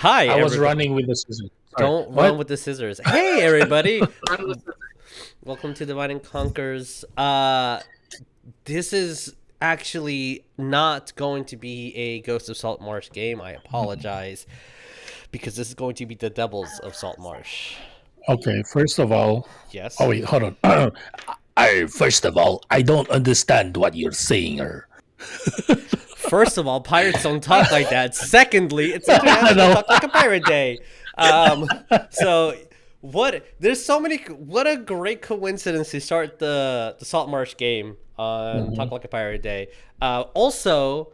Hi, I was everybody. running with the scissors. Sorry. Don't What? run with the scissors. Hey, everybody. Welcome to Divide and Conquers. This is actually not going to be a Ghost of Saltmarsh game. I apologize. Because this is going to be the Devils of Saltmarsh. Okay, first of all. Yes? Oh, wait, hold on. First of all, I don't understand what you're saying. First of all, pirates don't talk like that. Secondly, it's International Talk Like a Pirate Day. So what? There's so many. What a great coincidence to start the Saltmarsh game on Talk Like a Pirate Day. Also,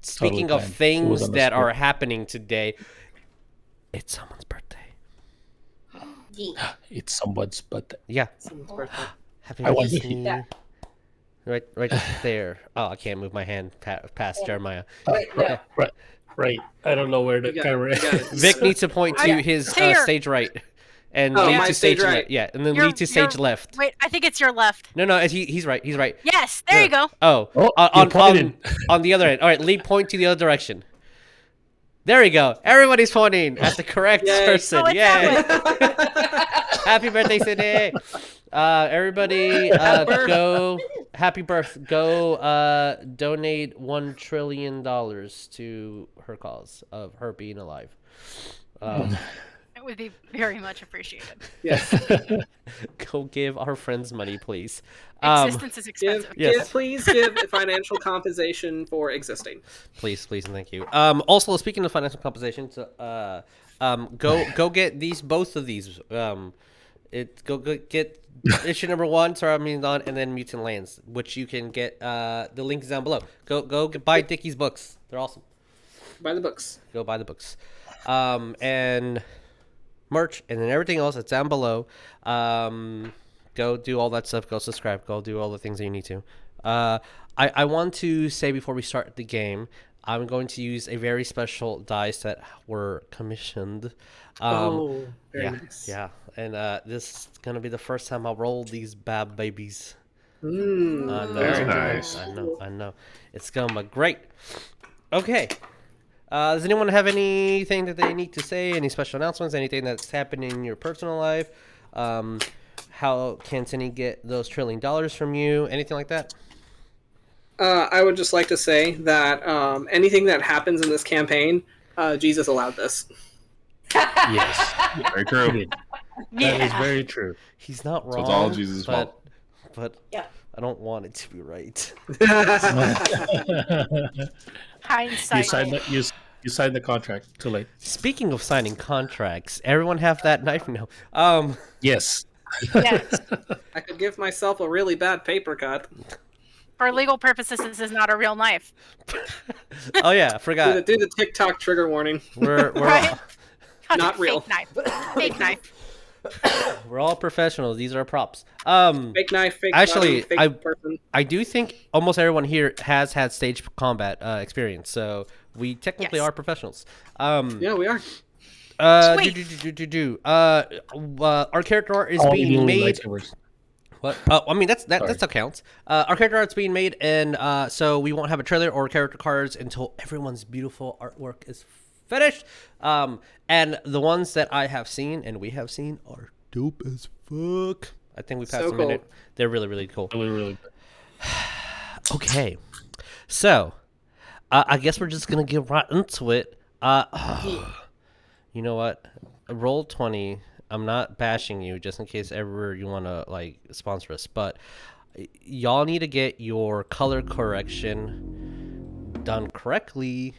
speaking Totally of planned. things that are happening today, it's someone's birthday. It's someone's birthday. Yeah. Someone's birthday. Happy I want birthday. to Yeah. Right there. Oh, I can't move my hand past Jeremiah. Right. I don't know where the camera is. Vic needs to point to his stage right, and Oh, lead my to stage stage right. left. Yeah, and then lead to stage left. Wait, I think it's your left. No, he's right. He's right. Yes, there you go. Oh, Oh, on you're pointing. on the other end. All right, lead point to the other direction. There we go. Everybody's pointing at the correct person. Oh, it's Yay! that Happy birthday, Sydney! Everybody, go! Happy birth! Go! Donate $1 trillion to her cause of her being alive. It would be very much appreciated. Yes. Go give our friends money, please. Existence is expensive. Please give financial compensation for existing. Please, and thank you. Also, speaking of financial compensation, go get both of these. Go get issue number 1, Sorry, I'm meaning on, and then Mutant Lands, which you can get. The link is down below. Go buy Dickie's books. They're awesome. Buy the books. Go buy the books. And merch, and then everything else that's down below. Go do all that stuff. Go subscribe. Go do all the things that you need to. I want to say before we start the game, I'm going to use a very special dice that were commissioned. Very nice. Yeah. And this is going to be the first time I'll roll these bad babies. Very nice. I know. It's going to be great. Okay. Does anyone have anything that they need to say? Any special announcements? Anything that's happened in your personal life? How can Tinny get those $1 trillion from you? Anything like that? I would just like to say that anything that happens in this campaign, Jesus allowed this. Yes. Very true. That is very true. He's not wrong. So it's all Jesus' fault. But Yeah. I don't want it to be right. Hindsight. You signed the contract. Too late. Speaking of signing contracts, everyone have that knife now. Yes. Yes. I could give myself a really bad paper cut. For legal purposes, this is not a real knife. Oh yeah, I forgot. Do the TikTok trigger warning. We're Right? Not real. Fake knife. Fake knife. we're all professionals. These are props. Fake knife, fake Actually, gun, fake person. I do think almost everyone here has had stage combat experience, so we technically Yes. are professionals. Yeah, we are. Sweet. Our character art is All being evil made. lightsabers. What? I mean that still counts. Our character art's being made, and so we won't have a trailer or character cards until everyone's beautiful artwork is finished. And the ones that I have seen and we have seen are dope as fuck. I think we passed So them in cool. it. They're really, really cool. Really good. Okay, so I guess we're just gonna get right into it. You know what? Roll 20. I'm not bashing you, just in case ever you want to like sponsor us, but y'all need to get your color correction done correctly.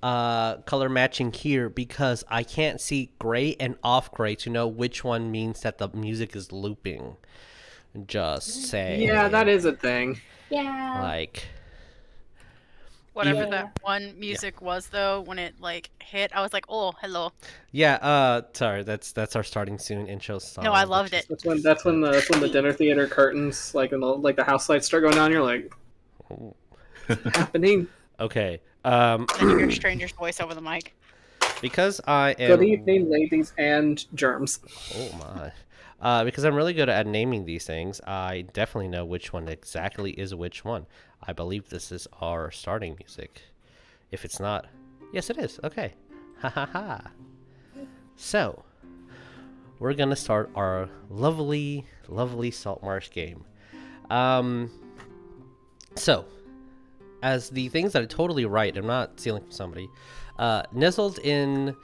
Color matching here, because I can't see gray and off gray to know which one means that the music is looping. Just say. Yeah, that is a thing. Yeah. Like. Whatever Even- that one music was, though, when it like hit, I was like, "Oh, hello." Yeah. Sorry. That's our starting soon intro song. No, I loved it. That's when the dinner theater curtains, like the house lights start going down. You're like, what's happening? Okay. And you hear a stranger's voice over the mic. Because I am. Good evening, ladies and germs. Oh my. Because I'm really good at naming these things, I definitely know which one exactly is which one. I believe this is our starting music. If it's not, yes, it is. Okay. Ha ha ha. So, we're gonna start our lovely Saltmarsh game. So, as the things that are totally right, I'm not stealing from somebody, nestled in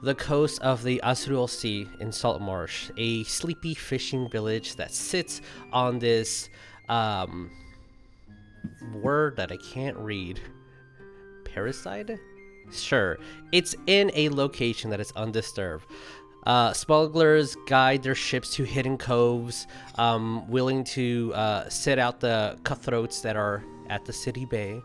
the coast of the Azrul Sea in Saltmarsh, a sleepy fishing village that sits on this word that I can't read. Parasite? Sure. It's in a location that is undisturbed. Smugglers guide their ships to hidden coves, willing to sit out the cutthroats that are at the city bay.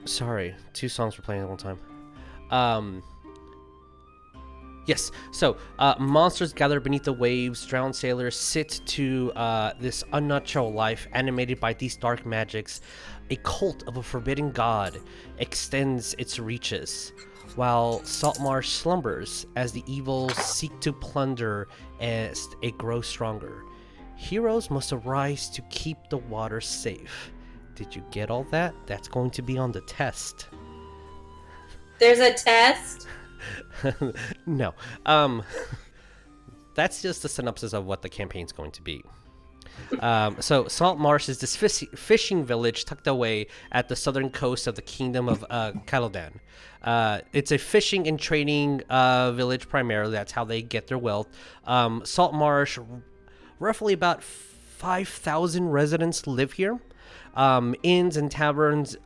Sorry, 2 songs were playing at one time. Yes, so monsters gather beneath the waves, drowned sailors sit to this unnatural life animated by these dark magics. A cult of a forbidden god extends its reaches, while Saltmarsh slumbers as the evils seek to plunder as it grows stronger. Heroes must arise to keep the water safe. Did you get all that? That's going to be on the test. There's a test? No. That's just the synopsis of what the campaign's going to be. So Saltmarsh is this fishing village tucked away at the southern coast of the kingdom of Caladan. It's a fishing and trading village primarily. That's how they get their wealth. Saltmarsh, roughly about 5,000 residents live here. Inns and taverns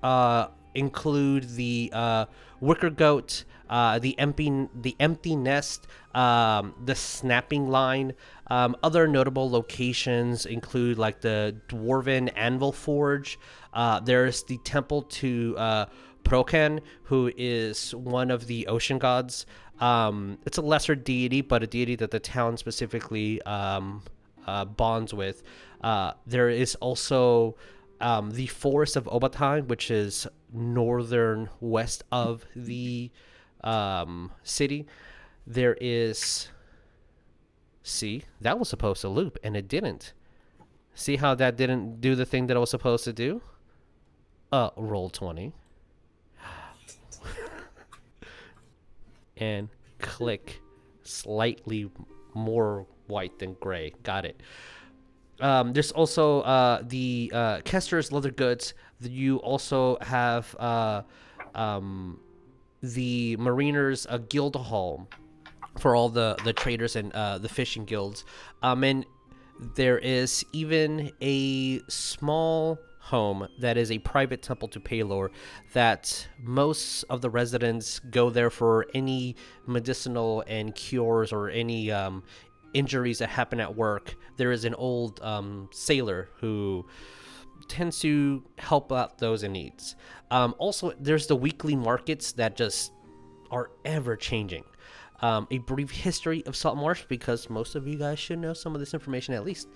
include the Wicker Goat, the Empty Nest, the Snapping Line. Other notable locations include like the Dwarven Anvil Forge. There's the temple to Prokan, who is one of the ocean gods. It's a lesser deity, but a deity that the town specifically bonds with. There is also the Forest of Obatai, which is northern west of the city. There is... See, that was supposed to loop, and it didn't. See how that didn't do the thing that it was supposed to do? Roll 20. And click slightly more white than gray. Got it. There's also the Kester's Leather Goods. You also have the Mariners Guild Hall for all the traders and the fishing guilds. And there is even a small home that is a private temple to Palor that most of the residents go there for any medicinal and cures or any injuries that happen at work. There is an old sailor who tends to help out those in needs. Also, there's the weekly markets that just are ever changing. A brief history of Saltmarsh, because most of you guys should know some of this information at least.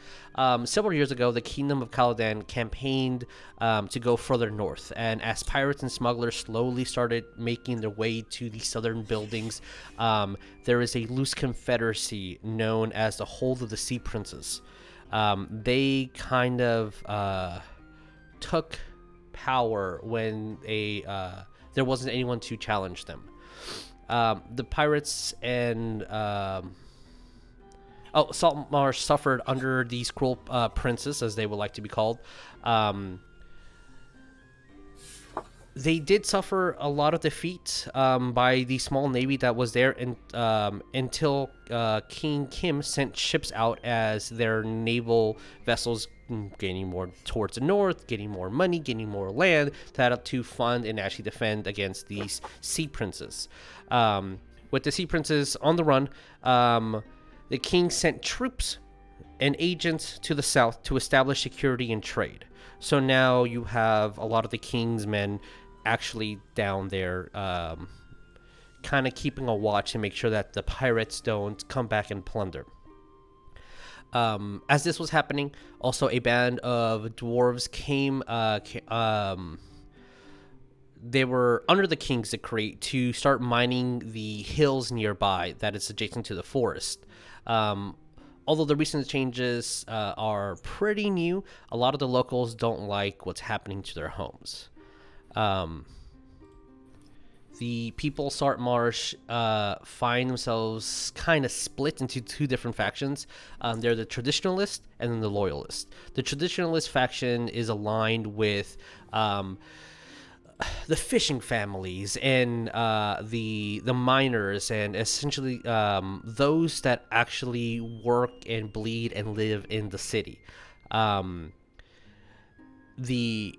Several years ago, the Kingdom of Caladan campaigned to go further north, and as pirates and smugglers slowly started making their way to the southern buildings, there is a loose confederacy known as the Hold of the Sea Princes. They kind of took power when there wasn't anyone to challenge them. The pirates and Saltmarsh suffered under these cruel princes, as they would like to be called. They did suffer a lot of defeat by the small navy that was there until King Kim sent ships out as their naval vessels gaining more towards the north, getting more money, getting more land to fund and actually defend against these sea princes. With the sea princes on the run, the king sent troops and agents to the south to establish security and trade. So now you have a lot of the king's men actually down there kind of keeping a watch to make sure that the pirates don't come back and plunder. As this was happening, also a band of dwarves came. They were under the king's decree to start mining the hills nearby that is adjacent to the forest. Although the recent changes are pretty new, a lot of the locals don't like what's happening to their homes. The people of Saltmarsh find themselves kind of split into two different factions. They're the Traditionalist and then the Loyalist. The Traditionalist faction is aligned with the fishing families and the miners and essentially those that actually work and bleed and live in the city. The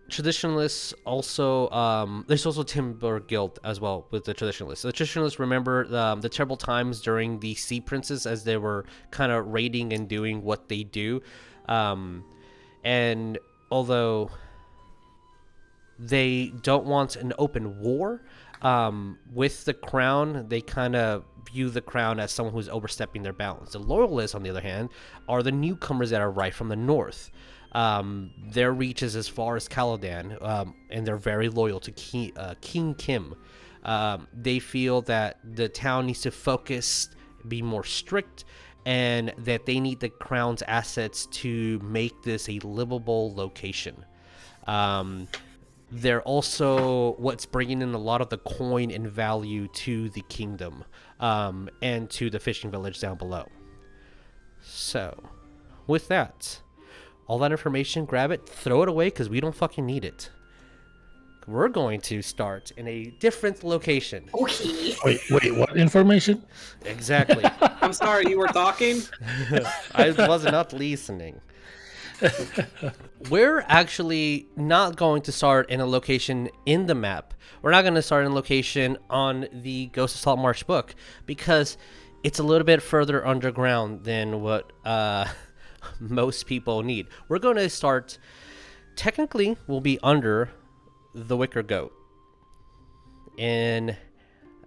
Traditionalists also there's also Timber Guild as well with the Traditionalists. The Traditionalists remember the terrible times during the Sea Princes as they were kind of raiding and doing what they do, and although they don't want an open war with the crown, they kind of view the crown as someone who's overstepping their bounds. The Loyalists, on the other hand, are the newcomers that arrive from the north. Their reach is as far as Caladan, and they're very loyal to King Kim. They feel that the town needs to focus, be more strict, and that they need the crown's assets to make this a livable location. They're also what's bringing in a lot of the coin and value to the kingdom, and to the fishing village down below. So, with that, all that information, grab it, throw it away, because we don't fucking need it. We're going to start in a different location. Okay. Wait, what information? Exactly. I'm sorry, you were talking? I was not listening. We're actually not going to start in a location in the map. We're not going to start in a location on the Ghost of Saltmarsh book, because it's a little bit further underground than what most people need. We're going to start, technically, we'll be under the Wicker Goat in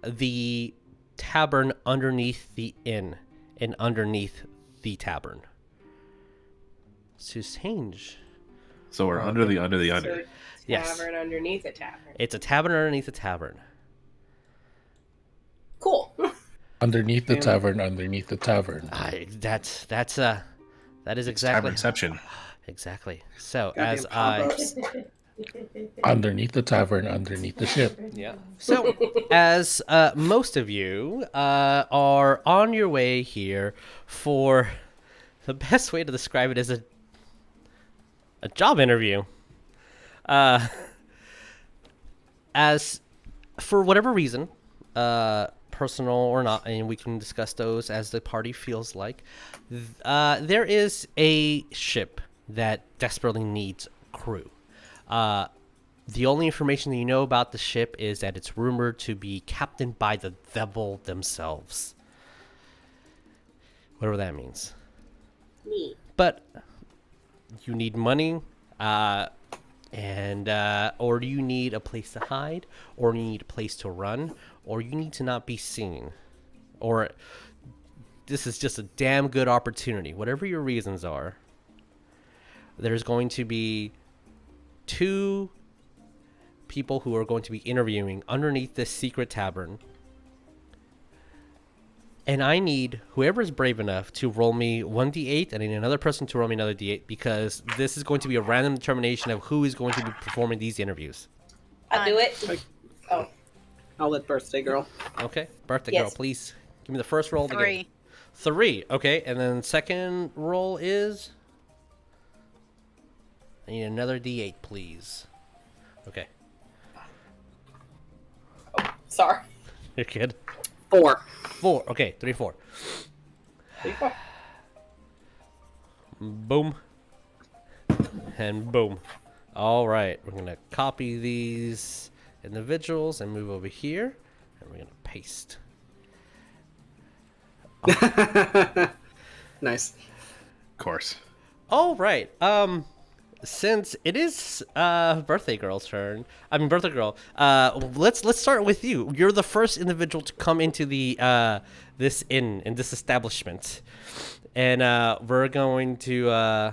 the tavern underneath the inn and underneath the tavern. To change. So we're under the under. So, Yes. tavern underneath a tavern. It's a tavern underneath a tavern. Cool. Underneath the tavern, underneath the tavern. That is exactly Tavernception. exactly. So Goddamn as I combos. Underneath the tavern, underneath the ship. yeah. So as most of you are on your way here for the best way to describe it is a job interview. As for whatever reason, personal or not, and we can discuss those as the party feels like, there is a ship that desperately needs crew. The only information that you know about the ship is that it's rumored to be captained by the devil themselves. Whatever that means. Neat. But you need money, and or you need a place to hide, or you need a place to run, or you need to not be seen, or this is just a damn good opportunity. Whatever your reasons are, there's going to be 2 people who are going to be interviewing underneath this secret tavern. And I need whoever's brave enough to roll me 1d8, and I need another person to roll me another d8, because this is going to be a random determination of who is going to be performing these interviews. I'll do it. Oh, I'll let birthday girl. Okay, birthday Yes. girl, please give me the first roll. 3. 3. Okay, and then second roll is. I need another d8, please. Okay, sorry. you're good. 4. 4. Okay, 3, 4. Boom. And boom. All right, we're going to copy these individuals and move over here. And we're going to paste. Nice. Of course. All right. Since it is birthday girl's turn, birthday girl. Let's start with you. You're the first individual to come into the this inn in this establishment, and we're going to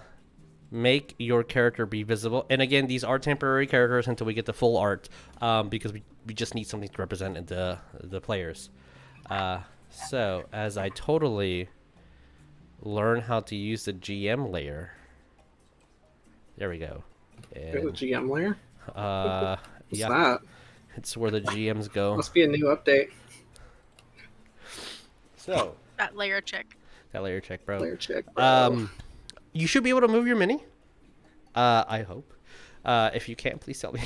make your character be visible. And again, these are temporary characters until we get the full art, because we just need something to represent the players. So as I totally learn how to use the GM layer. There we go. In the And GM layer? uh, What's yeah, that? it's where the GMs go. Must be a new update. So That layer check. that layer check, bro. Layer check, bro. You should be able to move your mini. I hope. If you can't, please tell me.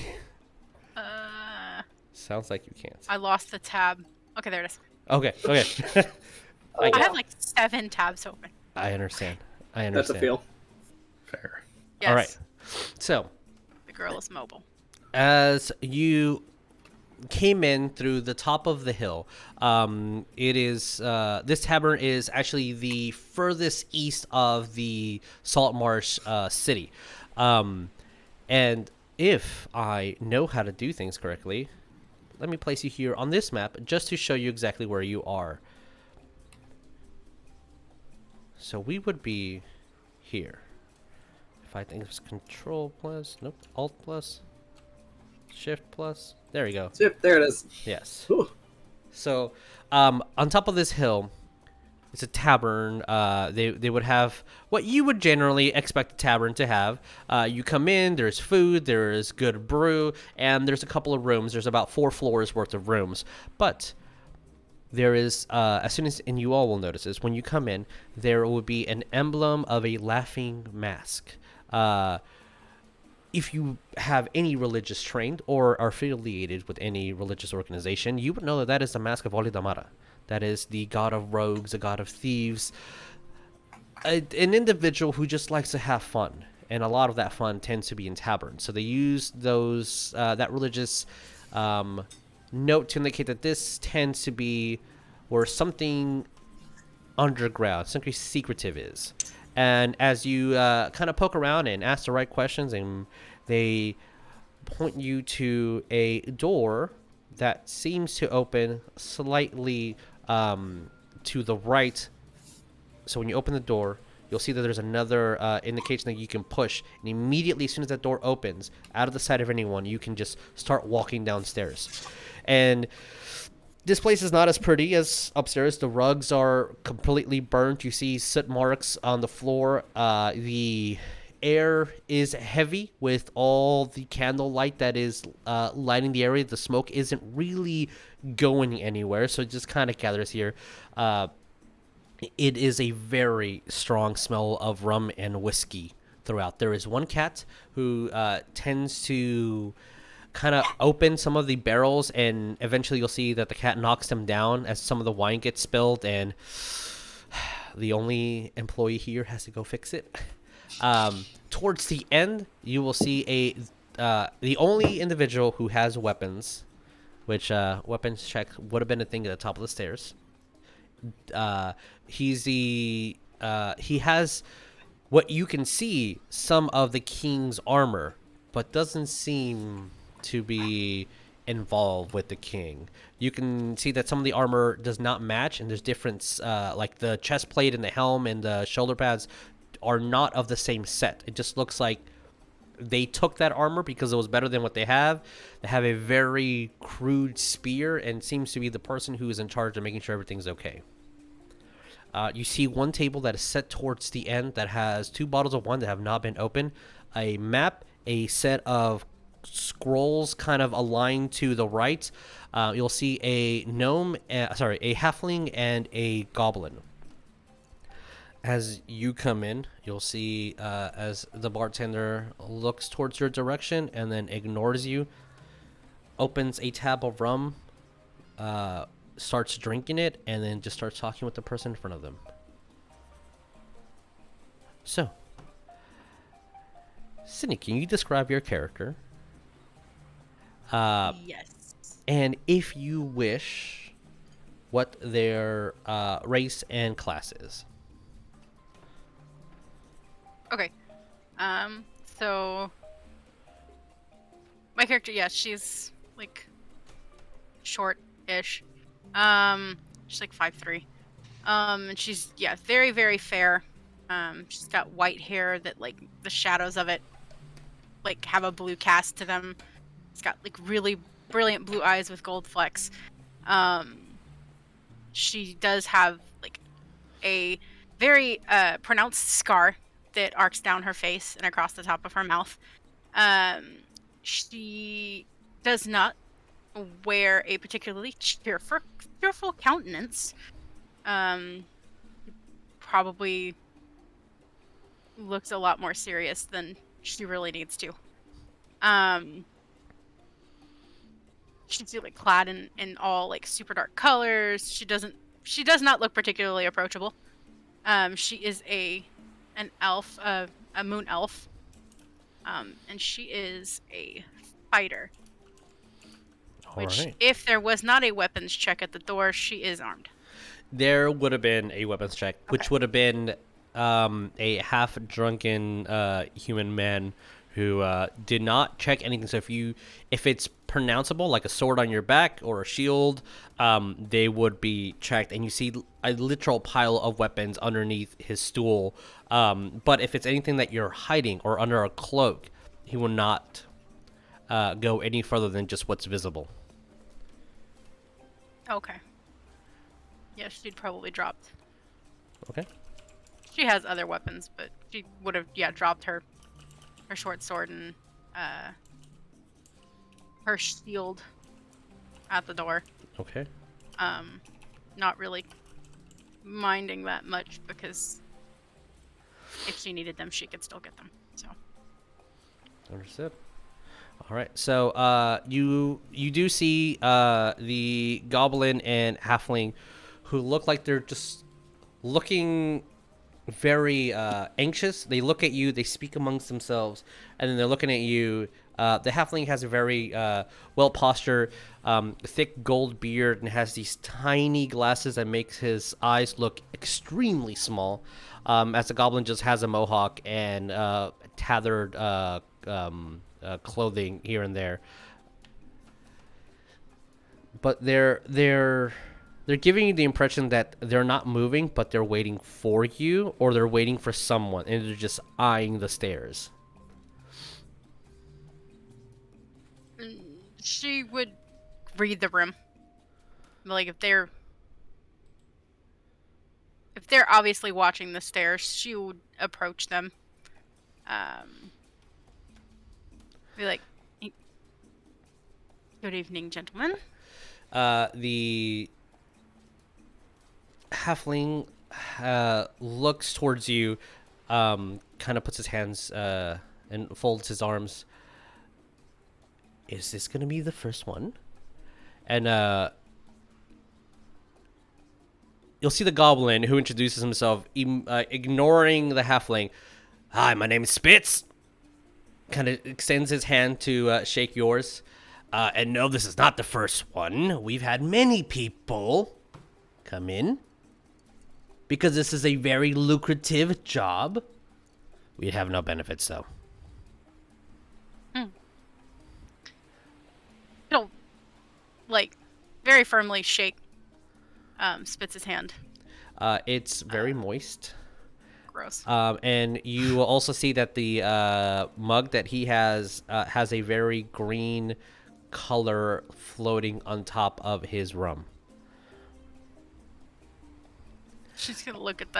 Sounds like you can't. I lost the tab. Okay, there it is. Okay. I I get have it. like 7 tabs open. I understand. I That's a understand. feel. Fair. Yes. All right. So, The girl is mobile. as you came in through the top of the hill, it is this tavern is actually the furthest east of the Saltmarsh city, and if I know how to do things correctly, let me place you here on this map just to show you exactly where you are. So we would be here. If I think it's Control plus, nope, Alt plus, Shift plus. There we go. Yep, there it is. Yes. Whew. So, on top of this hill, it's a tavern. They would have what you would generally expect a tavern to have. You come in, there's food, there's good brew, and there's a couple of rooms. There's about 4 floors worth of rooms. But there is, as soon as, and you all will notice this, when you come in, there will be an emblem of a laughing mask. If you have any religious trained or are affiliated with any religious organization, you would know that that is the mask of Olidamara. That is the god of rogues, a god of thieves, an individual who just likes to have fun. And a lot of that fun tends to be in taverns. So they use those that religious note to indicate that this tends to be where something underground, something secretive is. And as you kind of poke around and ask the right questions, and they point you to a door that seems to open slightly to the right. So when you open the door, you'll see that there's another indication that you can push. And immediately, as soon as that door opens, out of the sight of anyone, you can just start walking downstairs. And this place is not as pretty as upstairs. The rugs are completely burnt. You see soot marks on the floor. The air is heavy with all the candlelight that is lighting the area. The smoke isn't really going anywhere, so it just kind of gathers here. It is a very strong smell of rum and whiskey throughout. There is one cat who tends to kind of open some of the barrels, and eventually you'll see that the cat knocks them down as some of the wine gets spilled, and the only employee here has to go fix it. Towards the end, you will see the only individual who has weapons, which weapons check would have been a thing at the top of the stairs. He has what you can see some of the king's armor, but doesn't seem to be involved with the king. You can see that some of the armor does not match, and there's difference, like the chest plate and the helm and the shoulder pads are not of the same set. It just looks like they took that armor because it was better than what they have. They have a very crude spear, and seems to be the person who is in charge of making sure everything's okay. You see one table that is set towards the end that has 2 bottles of wine that have not been opened, a map, a set of scrolls kind of aligned to the right. You'll see a a halfling and a goblin. As you come in, you'll see as the bartender looks towards your direction and then ignores you, opens a tab of rum, starts drinking it, and then just starts talking with the person in front of them. So, Sydney, can you describe your character? Yes. And if you wish, what their race and class is. Okay. So my character, yeah, she's like short-ish. She's like 5'3". And she's very, very fair. She's got white hair that like the shadows of it like have a blue cast to them. It's got like really brilliant blue eyes with gold flecks. She does have like a very pronounced scar that arcs down her face and across the top of her mouth. She does not wear a particularly cheerful countenance. Probably looks a lot more serious than she really needs to. She's like clad in all like super dark colors. She does not look particularly approachable. She is an elf, a moon elf. And she is a fighter. Which, if there was not a weapons check at the door, she is armed. There would have been a weapons check, which would have been a half-drunken human man who did not check anything. So if it's pronounceable, like a sword on your back or a shield, they would be checked. And you see a literal pile of weapons underneath his stool. But if it's anything that you're hiding or under a cloak, he will not go any further than just what's visible. Okay. Yeah, she'd probably dropped. Okay. She has other weapons, but she would have, dropped her short sword and her shield at the door. Okay. Not really minding that much because if she needed them, she could still get them. So. Understood. All right. So you do see the goblin and halfling who look like they're just looking very anxious. They look at you, they speak amongst themselves, and then they're looking at you. The halfling has a very well-postured, thick gold beard and has these tiny glasses that makes his eyes look extremely small, as the goblin just has a mohawk and tethered clothing here and there. But they're giving you the impression that they're not moving, but they're waiting for you, or they're waiting for someone, and they're just eyeing the stairs. She would read the room. Like if they're obviously watching the stairs, she would approach them. Be like, "Good evening, gentlemen." The halfling looks towards you, kind of puts his hands and folds his arms. Is this gonna be the first one? And you'll see the goblin who introduces himself, ignoring the halfling. Hi, my name is Spitz. Kind of extends his hand to shake yours. And no, this is not the first one. We've had many people come in because this is a very lucrative job. We have no benefits, though. He'll, like, very firmly shake Spitz's hand. It's very moist. Gross. And you will also see that the mug that he has a very green color floating on top of his rum. She's gonna look at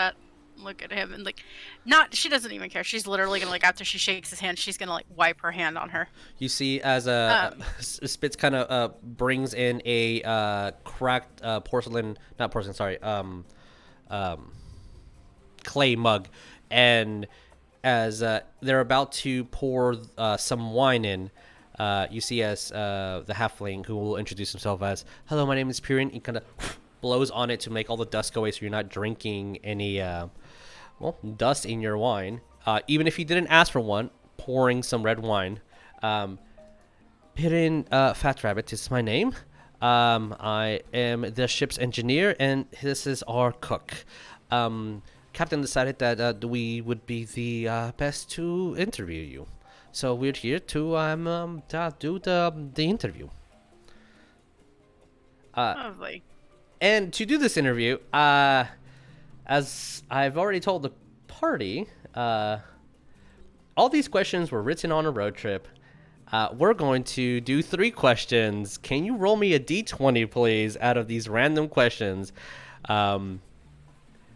him, and she doesn't even care. She's literally gonna, after she shakes his hand, she's gonna wipe her hand on her. You see, as Spitz kind of brings in a cracked clay mug, and as they're about to pour some wine in, you see as the halfling, who will introduce himself as, "Hello, my name is Tyreen," he kind of blows on it to make all the dust go away, so you're not drinking any dust in your wine. Even if you didn't ask for one, pouring some red wine. Tyreen Fat Rabbit is my name. I am the ship's engineer, and this is our cook. Captain decided that we would be the best to interview you. So we're here to do the interview. Lovely. And to do this interview, as I've already told the party, all these questions were written on a road trip. We're going to do 3 questions. Can you roll me a d20, please, out of these random questions?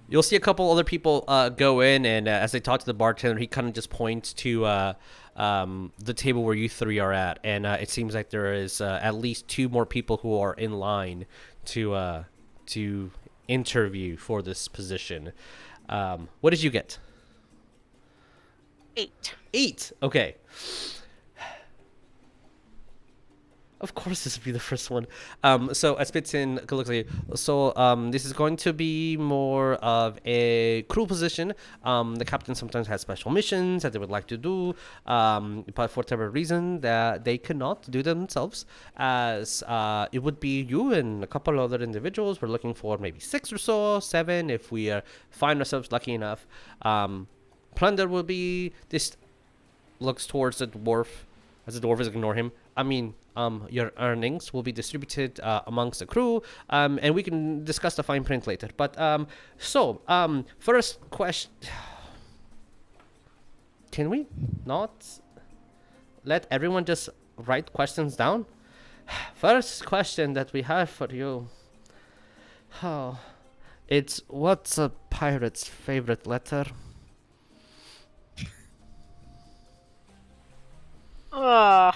You'll see a couple other people go in, and as they talk to the bartender, he kind of just points to the table where you three are at, and it seems like there is at least 2 more people who are in line to interview for this position. What did you get? 8. 8. Okay. Of course, this would be the first one. So I spits in quickly. So this is going to be more of a crew position. The captain sometimes has special missions that they would like to do, but for whatever reason that they cannot do themselves. As it would be you and a couple other individuals. We're looking for maybe 6 or so, 7 if we find ourselves lucky enough. Plunder will be this. Looks towards the dwarf, as the dwarf is ignore him. I mean, your earnings will be distributed amongst the crew, and we can discuss the fine print later. But first question: can we not let everyone just write questions down? First question that we have for you. Oh, it's what's a pirate's favorite letter? Ugh.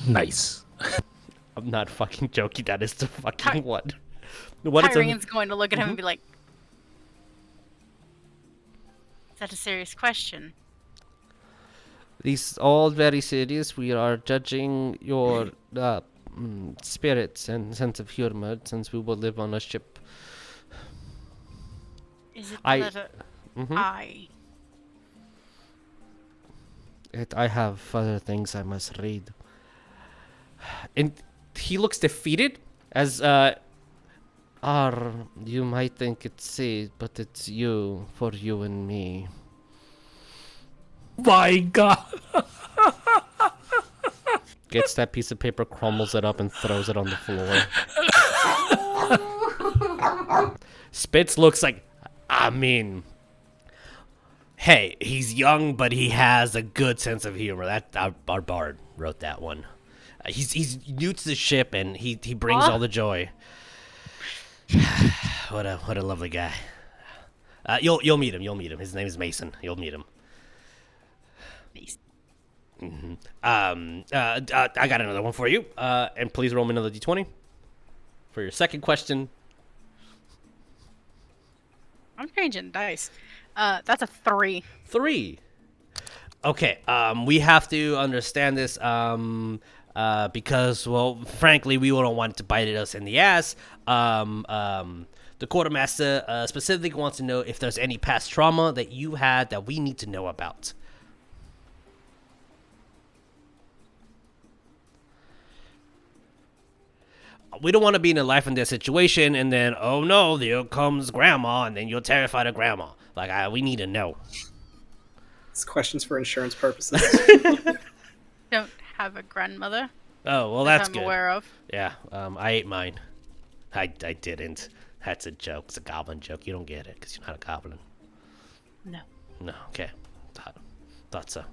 Nice. I'm not fucking joking. That is the fucking one. What is Tyreen's going to look at him and be like, "Is that a serious question?" These all very serious. We are judging your spirits and sense of humor since we will live on a ship. Is it the I- letter Mhm. I? I have other things I must read. And he looks defeated as you might think it's C, but it's you for you and me. My God. Gets that piece of paper, crumbles it up, and throws it on the floor. Spitz looks like, I mean, hey, he's young, but he has a good sense of humor. That our bard wrote that one. He's new to the ship, and he brings all the joy. What a lovely guy. You'll meet him. You'll meet him. His name is Mason. You'll meet him. I got another one for you. And please roll me another d20 for your second question. I'm changing dice. That's a 3. 3. Okay. We have to understand this. Because, well, frankly, we don't want to bite us in the ass. The quartermaster specifically wants to know if there's any past trauma that you had that we need to know about. We don't want to be in a life and death situation, and then, oh no, there comes grandma, and then you're terrified of grandma. Like, we need to know. It's questions for insurance purposes. Don't have a grandmother Oh, well, that that's I'm good. aware of. Yeah, I ate mine. I didn't. That's a joke. It's a goblin joke. You don't get it because you're not a goblin. No. No, okay. Thought so.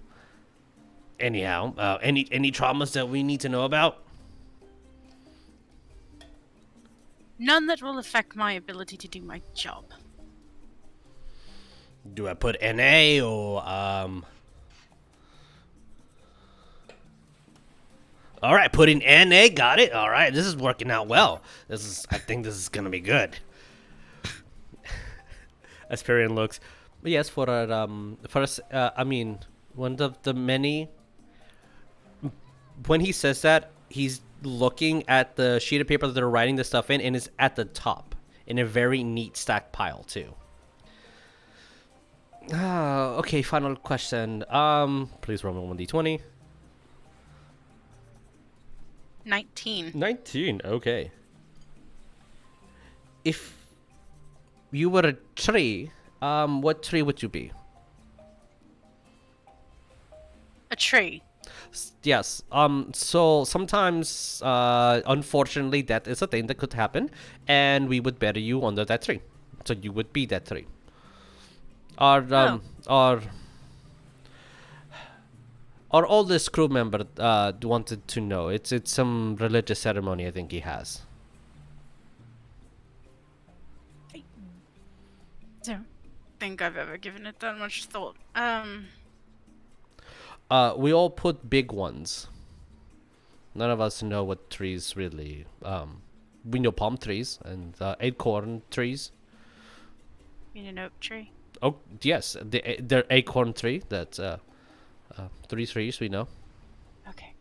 Anyhow, any traumas that we need to know about? None that will affect my ability to do my job. Do I put NA or All right, put in NA. Got it. All right, this is working out well. I think this is gonna be good. Asperian looks. Yes, for our first. I mean, one of the many. When he says that, he's looking at the sheet of paper that they're writing this stuff in, and it's at the top in a very neat stacked pile too. Okay, final question. Please roll me 1d20. 19. 19, okay. If you were a tree, what tree would you be? A tree. Yes. So sometimes, unfortunately, that is a thing that could happen, and we would bury you under that tree. So you would be that tree. Our oldest crew member wanted to know. It's some religious ceremony I think he has. don't think I've ever given it that much thought. We all put big ones. None of us know what trees really. We know palm trees and acorn trees. You mean an oak tree? Oh yes, they're acorn tree. That's 3 trees we know. Okay.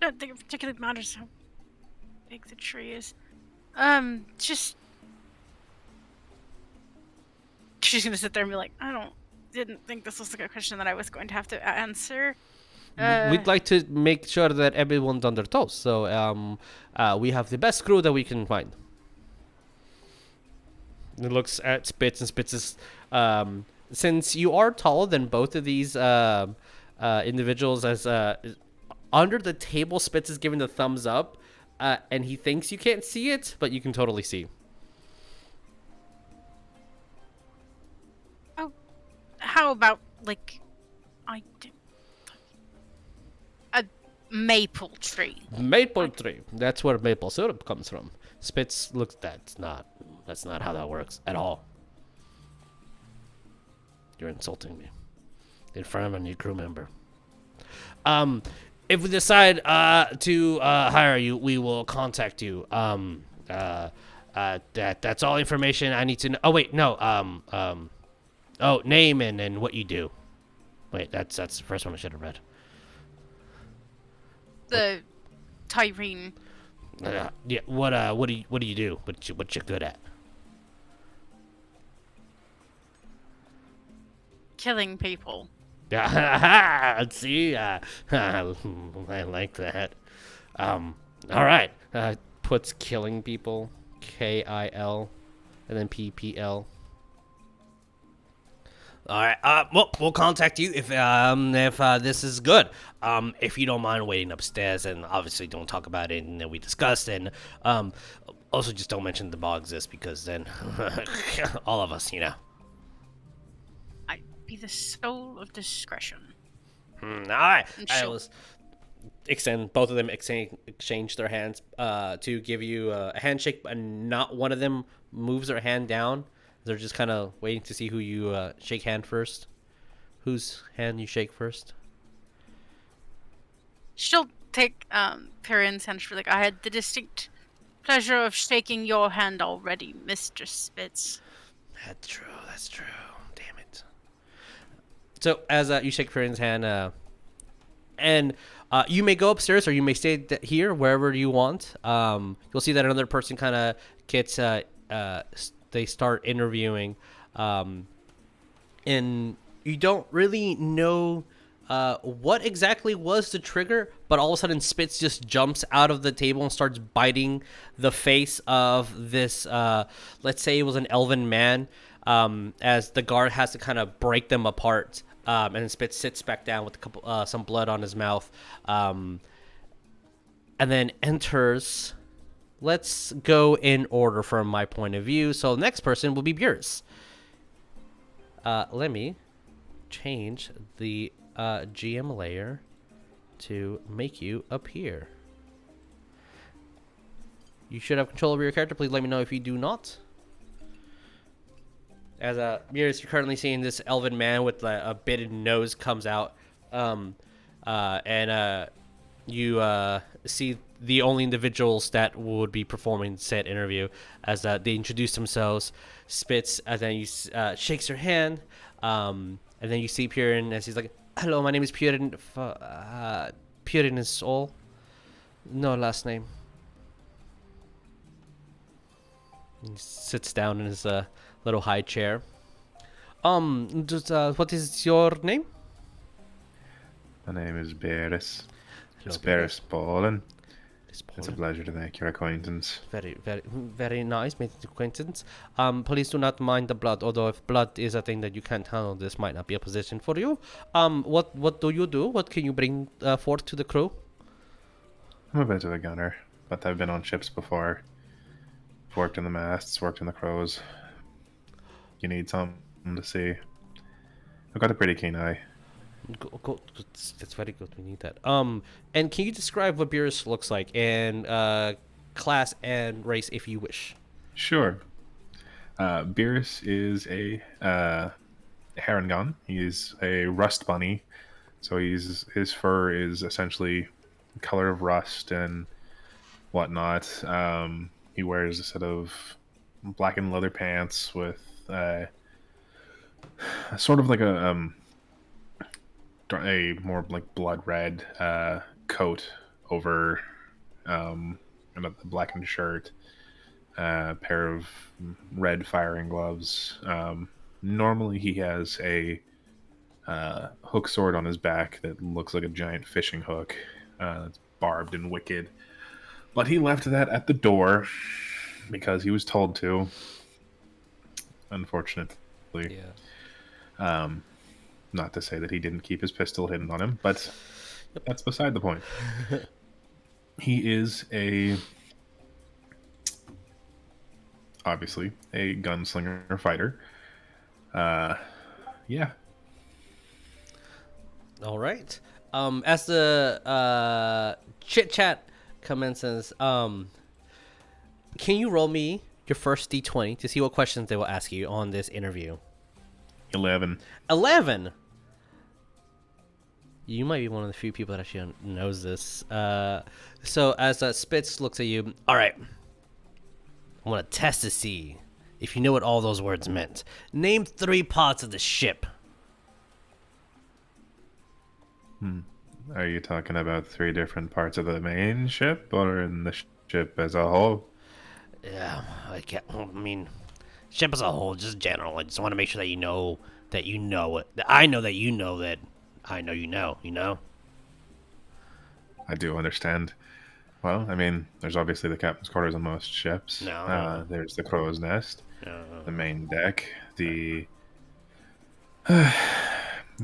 Don't think it particularly matters how big the tree is. Just she's gonna sit there and be like, didn't think this was the question that I was going to have to answer. We'd like to make sure that everyone's on their toes, so we have the best crew that we can find. It looks at Spitz, and Spitz is, since you are taller than both of these individuals, as under the table, Spitz is giving the thumbs up, and he thinks you can't see it, but you can totally see. Oh, how about a maple tree? Maple tree. That's where maple syrup comes from. Spitz looks. That's not how that works at all. You're insulting me in front of a new crew member. If we decide to hire you, we will contact you. That's all information I need to know. Oh wait, no. Oh, name and what you do. Wait, that's the first one I should have read. The Tyreen. Yeah. What do you do? What you good at? Killing people. Yeah. See, I like that. All right. Puts killing people, KIL, and then PPL. All right. Well, we'll contact you if this is good. If you don't mind waiting upstairs, and obviously don't talk about anything that we discussed, and also just don't mention the ball exists, because then all of us, I'd be the soul of discretion. All right. Sure. I was extend both of them exchange their hands to give you a handshake, but not one of them moves their hand down. They're just kind of waiting to see who you shake hand first. Whose hand you shake first? She'll take Perrin's hand. She'll be like, I had the distinct pleasure of shaking your hand already, Mr. Spitz. That's true. Damn it. So as you shake Perrin's hand, and you may go upstairs or you may stay here, wherever you want. You'll see that another person kind of gets they start interviewing, and you don't really know what exactly was the trigger, but all of a sudden Spitz just jumps out of the table and starts biting the face of this, let's say it was an elven man, as the guard has to kind of break them apart, and then Spitz sits back down with some blood on his mouth, and then enters. Let's go in order from my point of view. So the next person will be Beerus. Let me change the GM layer to make you appear. You should have control over your character. Please let me know if you do not. As Beerus, you're currently seeing this elven man with a bitted nose comes out, and you see the only individuals that would be performing said interview as they introduce themselves. Spitz, and then you shakes her hand, and then you see Purin as he's like, "Hello, my name is Purin. Purin is all. No last name." He sits down in his little high chair. What is your name? My name is Beerus. Hello, It's Beerus Bollin. It's It's a pleasure to make your acquaintance. Very, very, very nice making acquaintance. Please do not mind the blood, although if blood is a thing that you can't handle, this might not be a position for you. What do you do? What can you bring forth to the crew? I'm a bit of a gunner, but I've been on ships before. I've worked in the masts, worked in the crows. You need something to see. I've got a pretty keen eye. That's very good. We need that. And can you describe what Beerus looks like, and class and race if you wish. Sure. Beerus is a Harangon. He's a rust bunny, so his fur is essentially the color of rust and whatnot. He wears a set of blackened leather pants with sort of like a more like blood red coat over a blackened shirt, a pair of red firing gloves. Normally he has a hook sword on his back that looks like a giant fishing hook. That's barbed and wicked. But he left that at the door because he was told to. Unfortunately. Yeah. Not to say that he didn't keep his pistol hidden on him, but that's beside the point. He is obviously a gunslinger fighter. Yeah. All right. As the chit chat commences, can you roll me your first d20 to see what questions they will ask you on this interview? 11. 11. You might be one of the few people that actually knows this. So as Spitz looks at you, all right. I want to test to see if you know what all those words meant. Name 3 parts of the ship. Are you talking about 3 different parts of the main ship or in the ship as a whole? Yeah, I mean, ship as a whole, just general. I just want to make sure that you know it. That I know that you know that I know you know? I do understand. Well, I mean, there's obviously the captain's quarters on most ships. No. There's the crow's nest, the main deck, the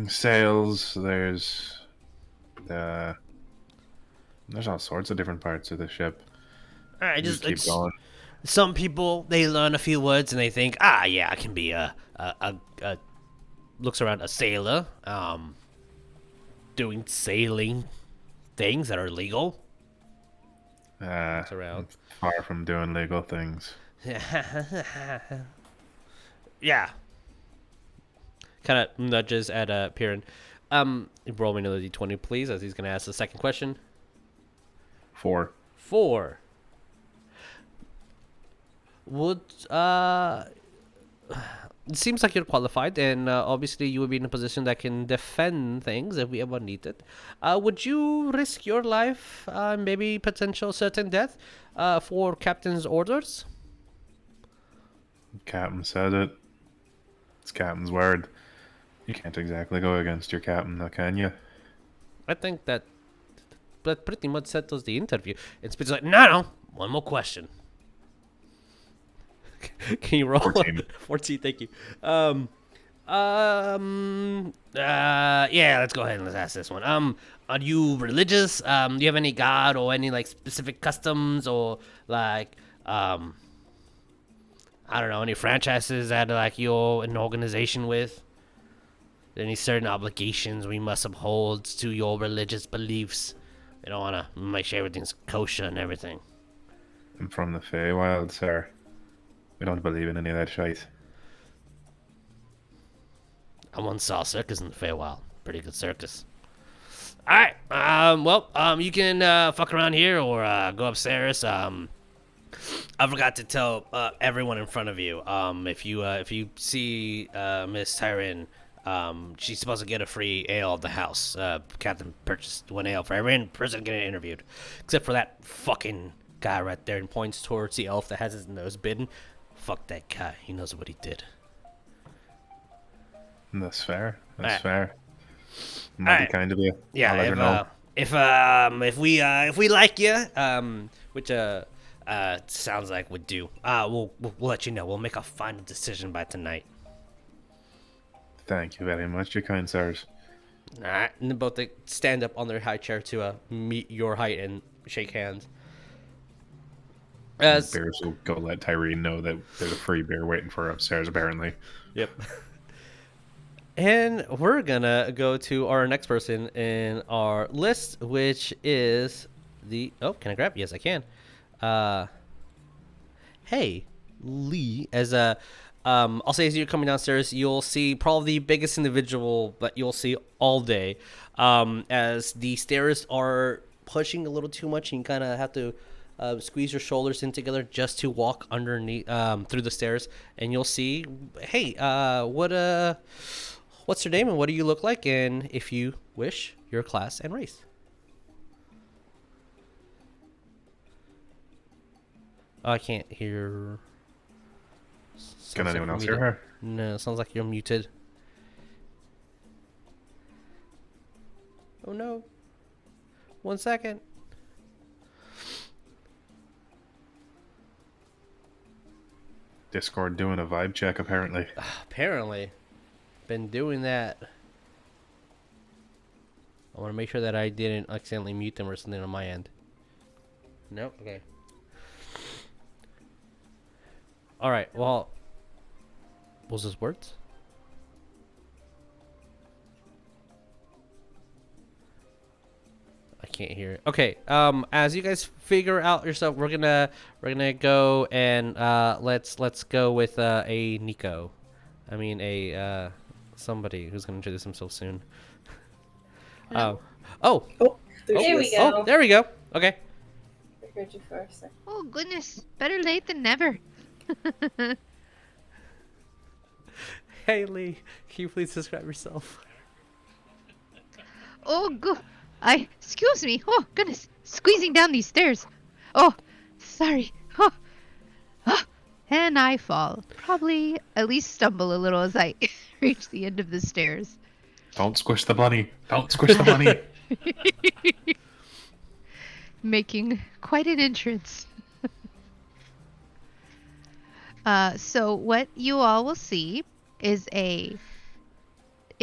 sails. There's all sorts of different parts of the ship. All right, Just keep going. Some people, they learn a few words and they think, yeah, I can be looks around a sailor, doing sailing things that are legal. Looks around. Far from doing legal things. Yeah. Kind of nudges at Piran. Roll me another d20, please, as he's going to ask the second question. 4. 4. Would it seems like you're qualified, and obviously you would be in a position that can defend things if we ever need it. Would you risk your life, maybe potential certain death, for captain's orders? Captain said it. It's captain's word. You can't exactly go against your captain, though, can you? I think that pretty much settles the interview. And Spit's like, no, one more question. Can you roll? 14. 14, thank you. Yeah, let's go ahead and let's ask this one. Are you religious? Do you have any god or any like specific customs or like I don't know, any franchises that like you're an organization with? Any certain obligations we must uphold to your religious beliefs? We don't want to make sure everything's kosher and everything. I'm from the Feywild, sir. We don't believe in any of that shite. I once saw a circus in the Feywild. Pretty good circus. Alright, well, you can fuck around here or go upstairs. I forgot to tell everyone in front of you. If you see Miss Tyreen, she's supposed to get a free ale at the house. Captain purchased 1 ale for every person getting interviewed, except for that fucking guy right there, and points towards the elf that has his nose bitten. Fuck that guy. He knows what he did. That's fair. That's Alright. fair. Might be kind of you. Yeah, I'll let her know. if we like you, which sounds like would do. We'll let you know. We'll make a final decision by tonight. Thank you very much, you kind sirs. All right, and then both they stand up on their high chair to meet your height and shake hands. As Beerus will go let Tyreen know that there's a free beer waiting for her upstairs, apparently. Yep. And we're gonna go to our next person in our list, which is the... Oh, can I grab? Yes, I can. Hey, Lee, I'll say as you're coming downstairs, you'll see probably the biggest individual that you'll see all day. As the stairs are pushing a little too much, and you kind of have to squeeze your shoulders in together just to walk underneath through the stairs, and you'll see, hey, what's your name and what do you look like, and if you wish, your class and race. Oh, I can't hear. Can Sounds anyone like else you're hear her? muted. No, sounds like you're muted. Oh no. 1 second. Discord doing a vibe check, apparently. Apparently. Been doing that. I want to make sure that I didn't accidentally mute them or something on my end. Nope. Okay. All right. Well, was this words? I can't hear it. Okay. As you guys figure out yourself, we're gonna go and let's go with a Nico. I mean a somebody who's gonna introduce himself soon. Oh. Oh, There we go. Oh, there we go. Okay. I heard you for a second. Oh, goodness. Better late than never. Hey Lee, can you please describe yourself? Oh, excuse me. Oh, goodness. Squeezing down these stairs. Oh, sorry. Oh, and I fall. Probably at least stumble a little as I reach the end of the stairs. Don't squish the bunny. Don't squish the bunny. Making quite an entrance. So what you all will see is in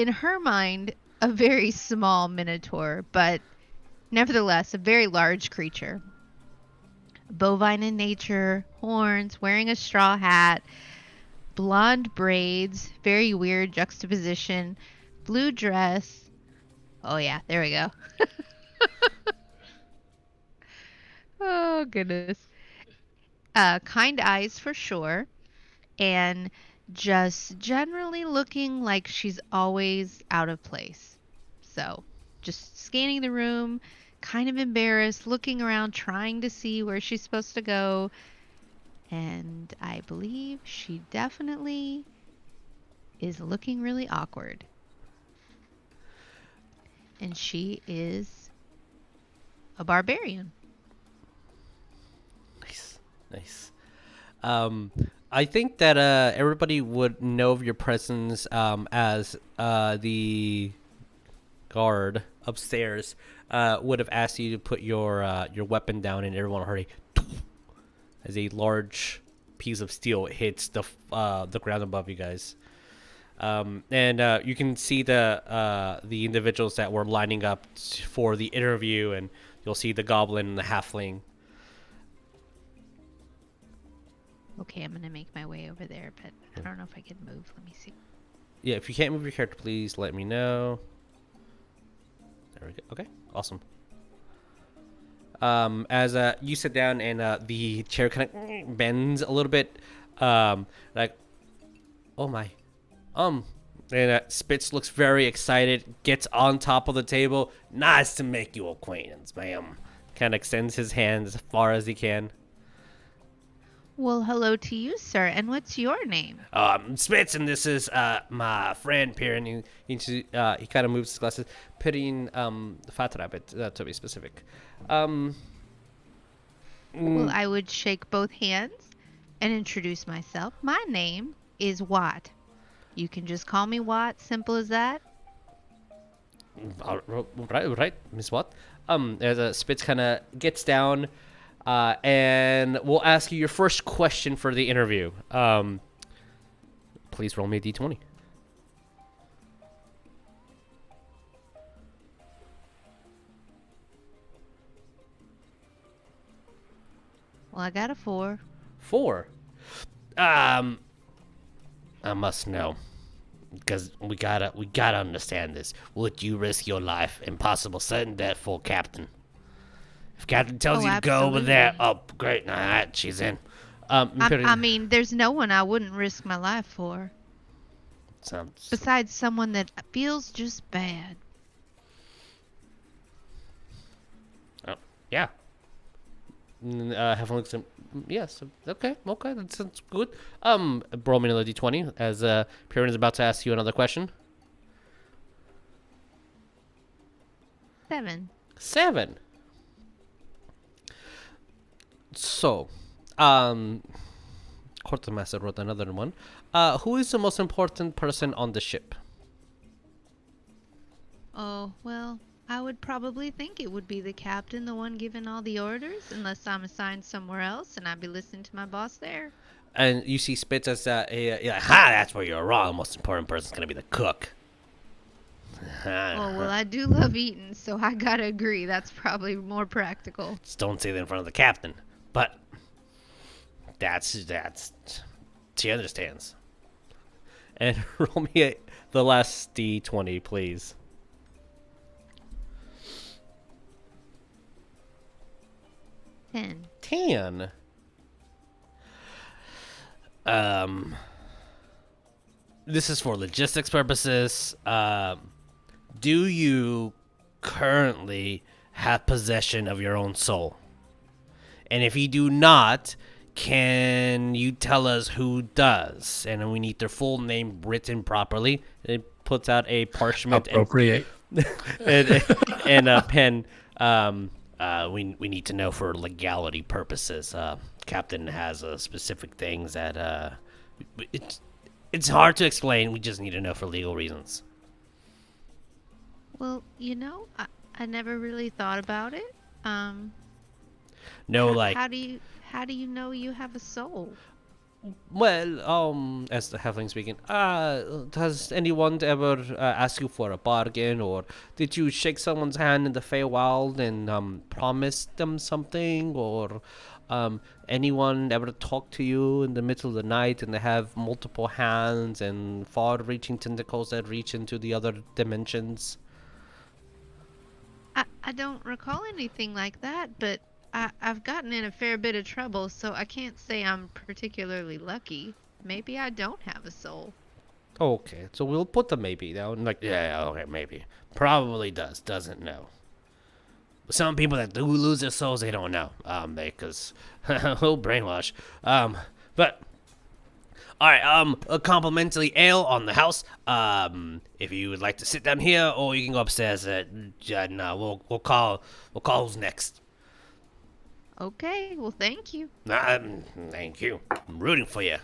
her mind, a very small Minotaur, but nevertheless a very large creature. Bovine in nature, horns, wearing a straw hat, blonde braids, very weird juxtaposition, blue dress. Oh yeah, there we go. Oh goodness. Kind eyes for sure, and just generally looking like she's always out of place. So, just scanning the room, kind of embarrassed, looking around, trying to see where she's supposed to go. And I believe she definitely is looking really awkward. And she is a barbarian. Nice. I think that everybody would know of your presence as the guard upstairs would have asked you to put your weapon down, and everyone heard as a large piece of steel hits the ground above you guys. And you can see the individuals that were lining up for the interview, and you'll see the goblin and the halfling. Okay, I'm gonna make my way over there, but I don't know if I can move. Let me see. Yeah, if you can't move your character, please let me know. There we go. Okay, awesome. As you sit down and the chair kind of bends a little bit, like, oh my, and Spitz looks very excited, gets on top of the table. Nice to make you acquaintance, ma'am. Kind of extends his hand as far as he can. Well, hello to you, sir. And what's your name? Spitz, and this is my friend Pierre, and he kind of moves his glasses, putting Fat Rabbit to be specific. Well, I would shake both hands and introduce myself. My name is Watt. You can just call me Watt. Simple as that. Right, Miss Watt. As Spitz kind of gets down. And we'll ask you your first question for the interview. Please roll me a d20. Well, I got a 4. 4. I must know, because we gotta understand this. Would you risk your life and possible sudden death for Captain? If Captain tells Oh, you to go over there, absolutely. oh, great, nah, she's in. I mean, there's no one I wouldn't risk my life for. Sounds. Besides someone that feels just bad. Oh, yeah. Have a look. Yes. Okay. That sounds good. Roll me another d20 as Pyrian is about to ask you another question. 7. 7. So, Quartermaster wrote another one. Who is the most important person on the ship? Oh, well, I would probably think it would be the captain, the one giving all the orders, unless I'm assigned somewhere else and I'd be listening to my boss there. And you see Spitz as ha, that's where you're wrong. The most important person's gonna be the cook. Oh, well, I do love eating, so I gotta agree. That's probably more practical. Just don't say that in front of the captain. But that's she understands. And roll me the last d20, please. 10. 10. This is for logistics purposes. Do you currently have possession of your own soul? And if you do not, can you tell us who does? And we need their full name written properly. It puts out a parchment Appropriate. and a pen. We need to know for legality purposes. Captain has specific things that it's hard to explain. We just need to know for legal reasons. Well, I never really thought about it. No, like, How do you know you have a soul? well, as the halfling speaking, has anyone ever asked you for a bargain, or did you shake someone's hand in the Feywild and promise them something, or anyone ever talk to you in the middle of the night and they have multiple hands and far-reaching tentacles that reach into the other dimensions? I don't recall anything like that, but I've gotten in a fair bit of trouble, so I can't say I'm particularly lucky. Maybe I don't have a soul. Okay, so we'll put the maybe down. Like, yeah, okay, maybe. Probably doesn't know. Some people that do lose their souls, they don't know. Because whole brainwash. But all right. A complimentary ale on the house. If you would like to sit down here, or you can go upstairs. No, we'll call who's next. Okay, well, thank you. Thank you. I'm rooting for you.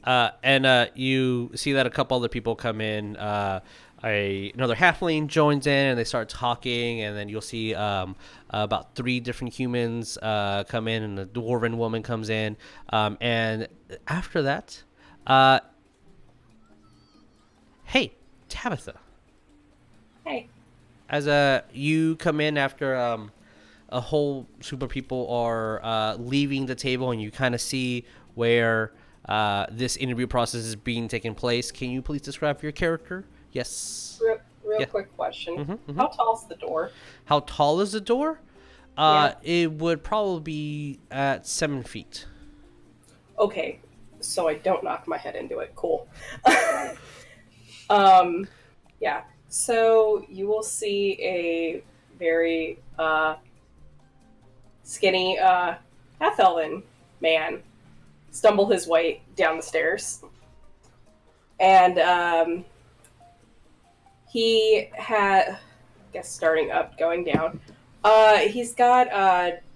And you see that a couple other people come in. Another halfling joins in, and they start talking. And then you'll see about 3 different humans come in, and a dwarven woman comes in. And after that, hey, Tabatha. Hey. As you come in after a whole group of people are leaving the table, and you kind of see where this interview process is being taken place. Can you please describe your character? Yes. Real Yeah. quick question. Mhm. How tall's the door? How tall is the door? Yeah. It would probably be at 7 feet. Okay, so I don't knock my head into it. Cool. Yeah. So you will see a very skinny half-elven man stumble his way down the stairs. And he had, I guess starting up, going down, he's got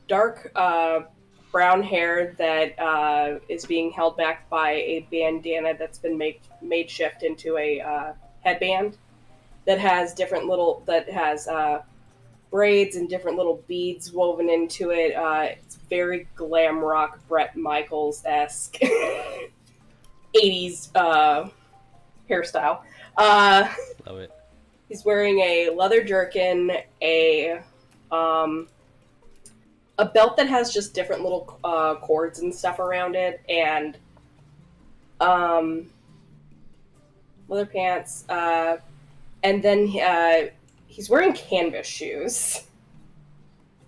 dark brown hair that is being held back by a bandana that's been made shift into a headband that has braids and different little beads woven into it. It's very glam rock, Bret Michaels-esque 80s hairstyle. Love it. He's wearing a leather jerkin, a belt that has just different little cords and stuff around it, and leather pants, and then he's wearing canvas shoes.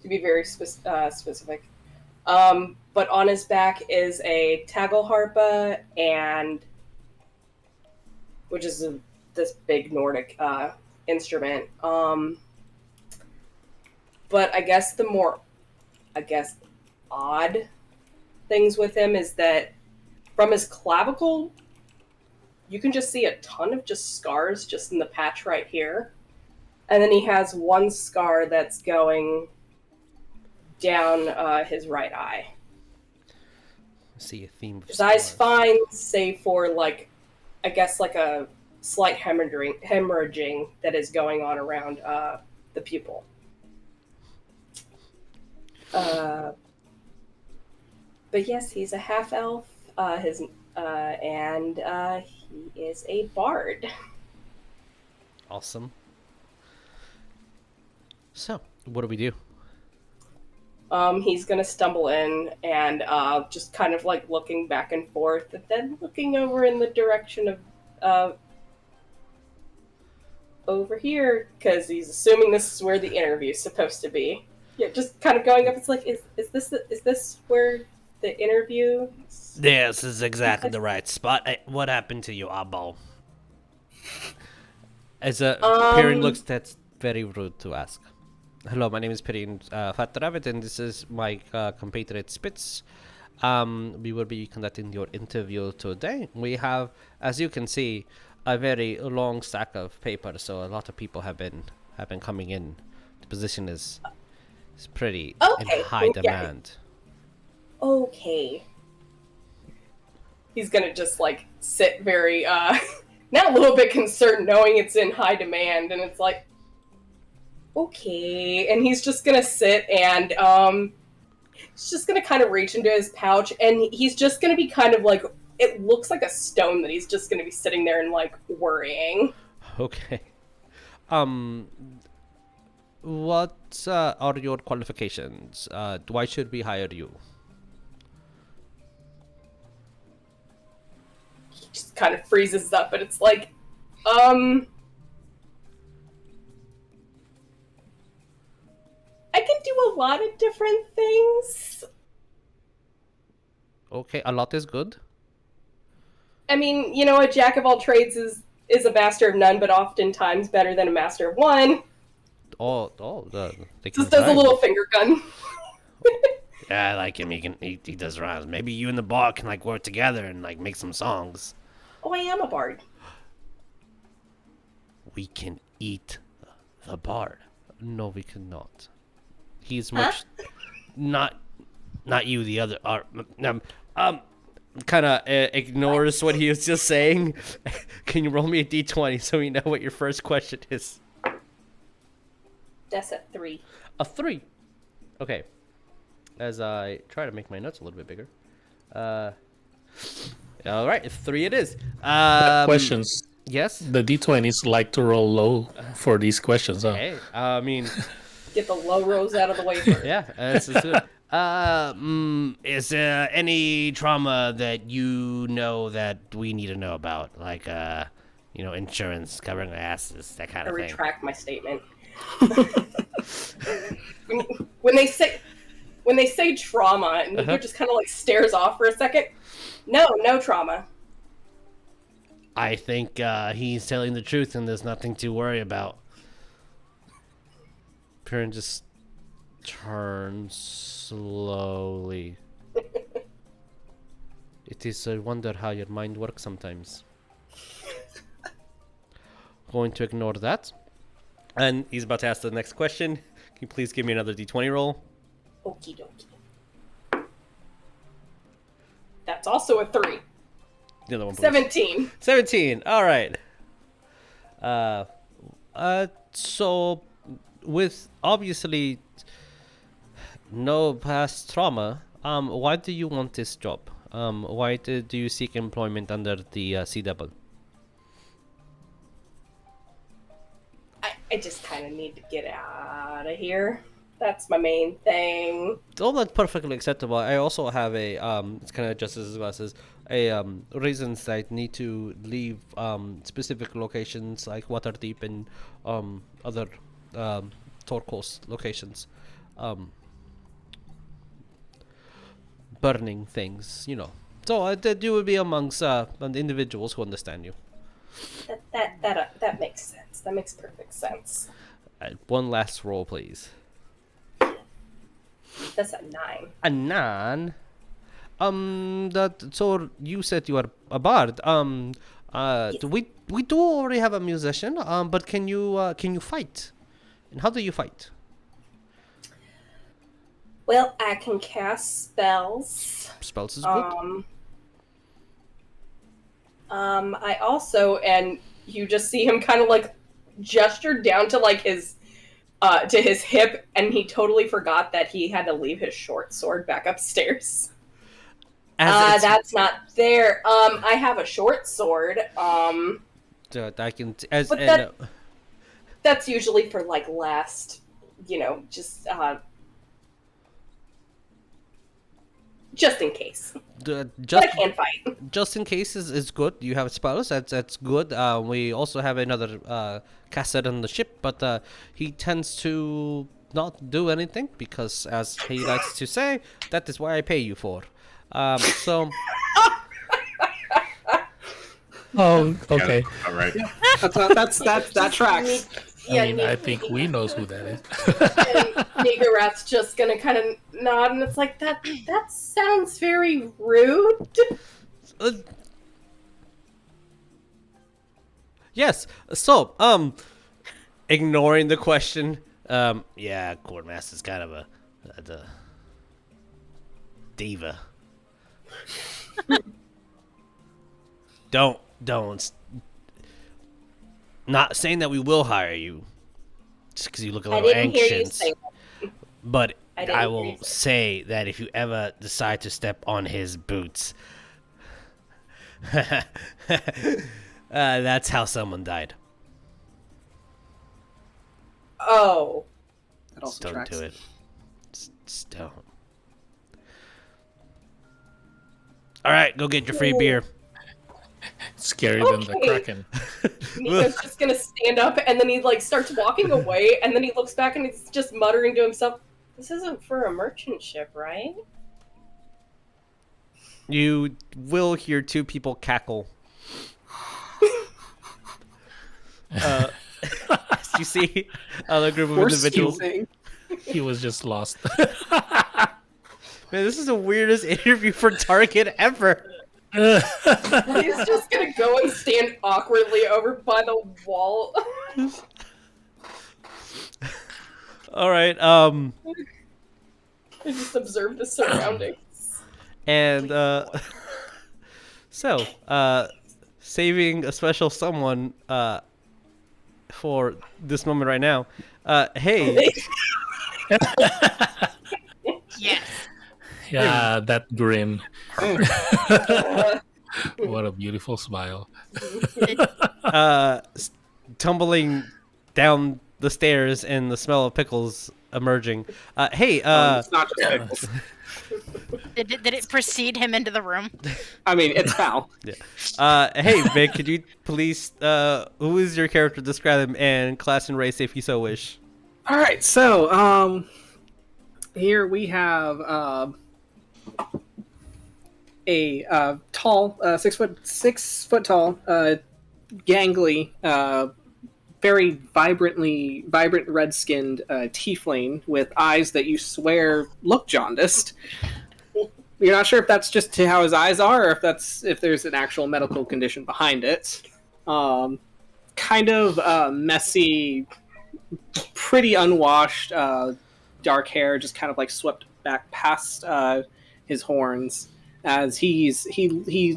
to be very specific. But on his back is a tagelharpa, and which is this big Nordic instrument. But I guess the more, odd things with him is that from his clavicle, you can just see a ton of just scars just in the patch right here. And then he has one scar that's going down his right eye. See a theme of His eye's scars. fine, save for, like, I guess, like a slight hemorrhaging that is going on around the pupil. But yes, he's a half-elf, and he is a bard. Awesome. So, what do we do? He's gonna stumble in and just kind of like looking back and forth, and then looking over in the direction of over here, because he's assuming this is where the interview is supposed to be. Yeah, just kind of going up. It's like, is this where the interview? This is exactly the right spot. What happened to you, eyeball? As Perrin looks, that's very rude to ask. Hello, my name is Perrin Fatravet, and this is my compatriot Spitz. We will be conducting your interview today. We have, as you can see, a very long stack of paper, so a lot of people have been coming in. The position is pretty in high demand. Okay. He's gonna just like sit very now a little bit concerned knowing it's in high demand, and it's like, okay. And he's just gonna sit and he's just gonna kind of reach into his pouch, and he's just gonna be kind of like, it looks like a stone that he's just gonna be sitting there and like worrying. Okay. What are your qualifications? Why should we hire you? He just kind of freezes up, and it's like, I can do a lot of different things. Okay, a lot is good. I mean, you know, a jack of all trades is a master of none, but oftentimes better than a master of one. They can Just does a drive. little finger gun. Yeah, I like him. He does rhymes. Maybe you and the bard can like work together and like make some songs. Oh, I am a bard. We can eat the bard. No, we cannot. He's much not you. The other kind of ignores what he was just saying. Can you roll me a d20 so we know what your first question is? That's a 3. A 3. Okay. As I try to make my notes a little bit bigger. All right, 3 it is. Questions. Yes. The D20s like to roll low for these questions, huh? Hey, I mean, Get the low rolls out of the way first. yeah. This is good. Is there any trauma that you know that we need to know about, like insurance covering our asses, that kind I of thing? retract my statement. when they say trauma, and Nico just kind of like stares off for a second. No trauma. I think he's telling the truth, and there's nothing to worry about. Perrin just turns slowly. It is a wonder how your mind works sometimes. Going to ignore that. And he's about to ask the next question. Can you please give me another d20 roll? Okie dokie. That's also a 3. The other one, please. 17. 17. All right. So with obviously no past trauma, why do you want this job? Why do you seek employment under the Sea Devil? I just kind of need to get out of here. That's my main thing. Oh, that's perfectly acceptable. I also have a it's kind of just as glasses. Reasons that I need to leave specific locations like Waterdeep and other Torkos locations. burning things, you know. So that you would be amongst the individuals who understand you. That makes sense. That makes perfect sense. One last roll, please. That's a 9. A 9. So you said you are a bard. We do already have a musician. But can you fight? And how do you fight? Well, I can cast spells. Spells is good. I also, and you just see him kind of like gesture down to like his hip, and he totally forgot that he had to leave his short sword back upstairs. That's not there. I have a short sword. I can That's usually for like last, just in case. But I can fight. Just in case is good. You have spells. That's good. We also have another cassette on the ship, but he tends to not do anything because, as he likes to say, that is why I pay you for. So. Oh, okay. All right. That tracks. I think we knows who that is. And Nycorath's just gonna kind of nod, and it's like, that sounds very rude. Yes. So, ignoring the question, yeah, Quartermaster's kind of a diva. Don't. Not saying that we will hire you, just because you look a little anxious. But I will say that if you ever decide to step on his boots, that's how someone died. Oh. That also Don't tracks. do it. Just don't. All right, go get your free beer. Scarier than the Kraken. Nico's just gonna stand up, and then he like starts walking away, and then he looks back and he's just muttering to himself, "This isn't for a merchant ship, right?" You will hear two people cackle. You see other group of individuals. He was just lost. Man, this is the weirdest interview for Target ever. He's just gonna go and stand awkwardly over by the wall. All right. I just observe the surroundings. And so saving a special someone for this moment right now. Hey. Yes. Yeah, that grin. What a beautiful smile. Tumbling down the stairs and the smell of pickles emerging. Hey, it's not just pickles. Did it precede him into the room? I mean, it's foul. Yeah. Hey, Vic, could you please, who is your character? Describe him and class and race if you so wish. All right, so here we have a tall, 6 foot tall, gangly, very vibrant red-skinned tiefling with eyes that you swear look jaundiced. You're not sure if that's just how his eyes are, or if there's an actual medical condition behind it. Kind of messy, pretty unwashed, dark hair, just kind of like swept back past his horns. As he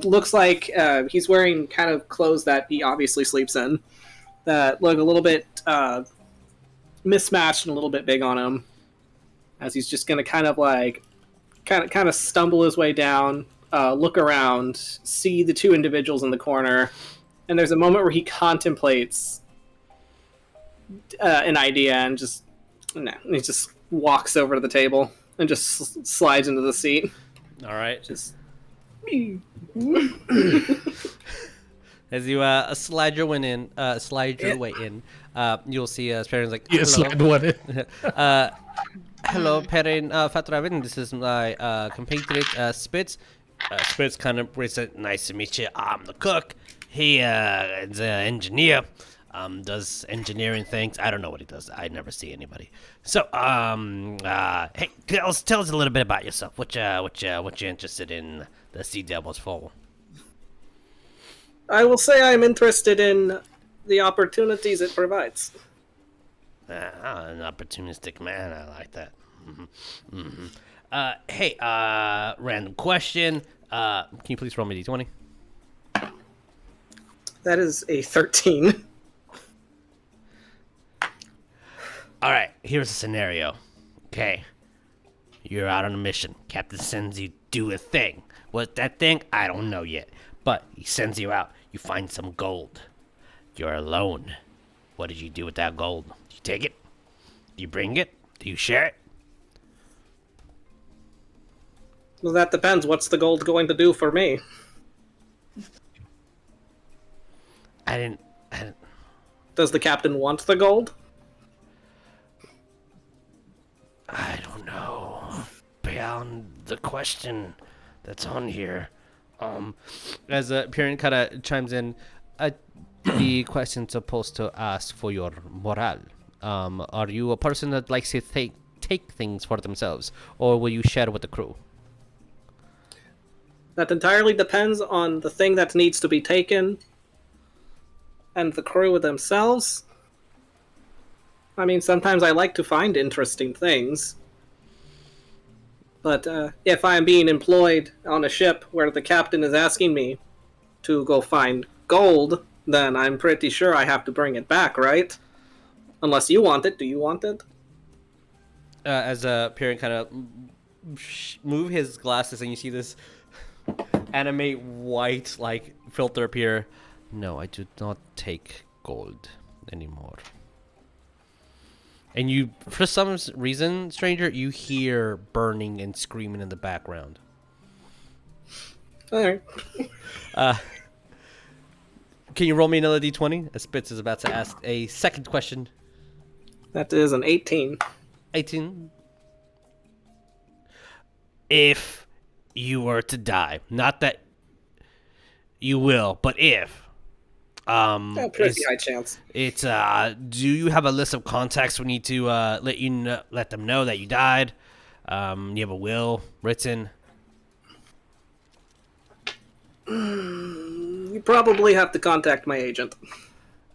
looks like he's wearing kind of clothes that he obviously sleeps in, that look a little bit mismatched and a little bit big on him. As he's just gonna kind of stumble his way down, look around, see the two individuals in the corner, and there's a moment where he contemplates an idea and he just walks over to the table and just slides into the seat. All right. Just As you slide your way in, you'll see Perrin's like, You slide one in. hello, Perrin Fatravin. This is my compatriot Spitz. Spitz kind of said, nice to meet you. I'm the cook. He is an engineer. Does engineering things. I don't know what he does. I never see anybody. So, hey, tell us a little bit about yourself. What you interested in the Sea Devils for? I will say I'm interested in the opportunities it provides. An opportunistic man. I like that. Hey, random question. Can you please roll me d20? That is a 13. All right, here's a scenario. Okay, you're out on a mission. Captain sends you do a thing. What's that thing? I don't know yet. But he sends you out. You find some gold. You're alone. What did you do with that gold? Do you take it? Do you bring it? Do you share it? Well, that depends. What's the gold going to do for me? I didn't. Does the captain want the gold? I don't know. Beyond the question that's on here. As Perrin kind of chimes in, the question's supposed to ask for your morale. Are you a person that likes to take things for themselves, or will you share with the crew? That entirely depends on the thing that needs to be taken and the crew themselves. I mean, sometimes I like to find interesting things. But if I am being employed on a ship where the captain is asking me to go find gold, then I'm pretty sure I have to bring it back, right? Unless you want it. Do you want it? As Perrin kind of move his glasses, and you see this animate white filter appear. No, I do not take gold anymore. And you, for some reason, stranger, you hear burning and screaming in the background. Alright. Can you roll me another d20? As Spitz is about to ask a second question. That is an 18. 18. If you were to die, not that you will, but if. Pretty high chance. It's do you have a list of contacts we need to let them know that you died? You have a will written? You probably have to contact my agent.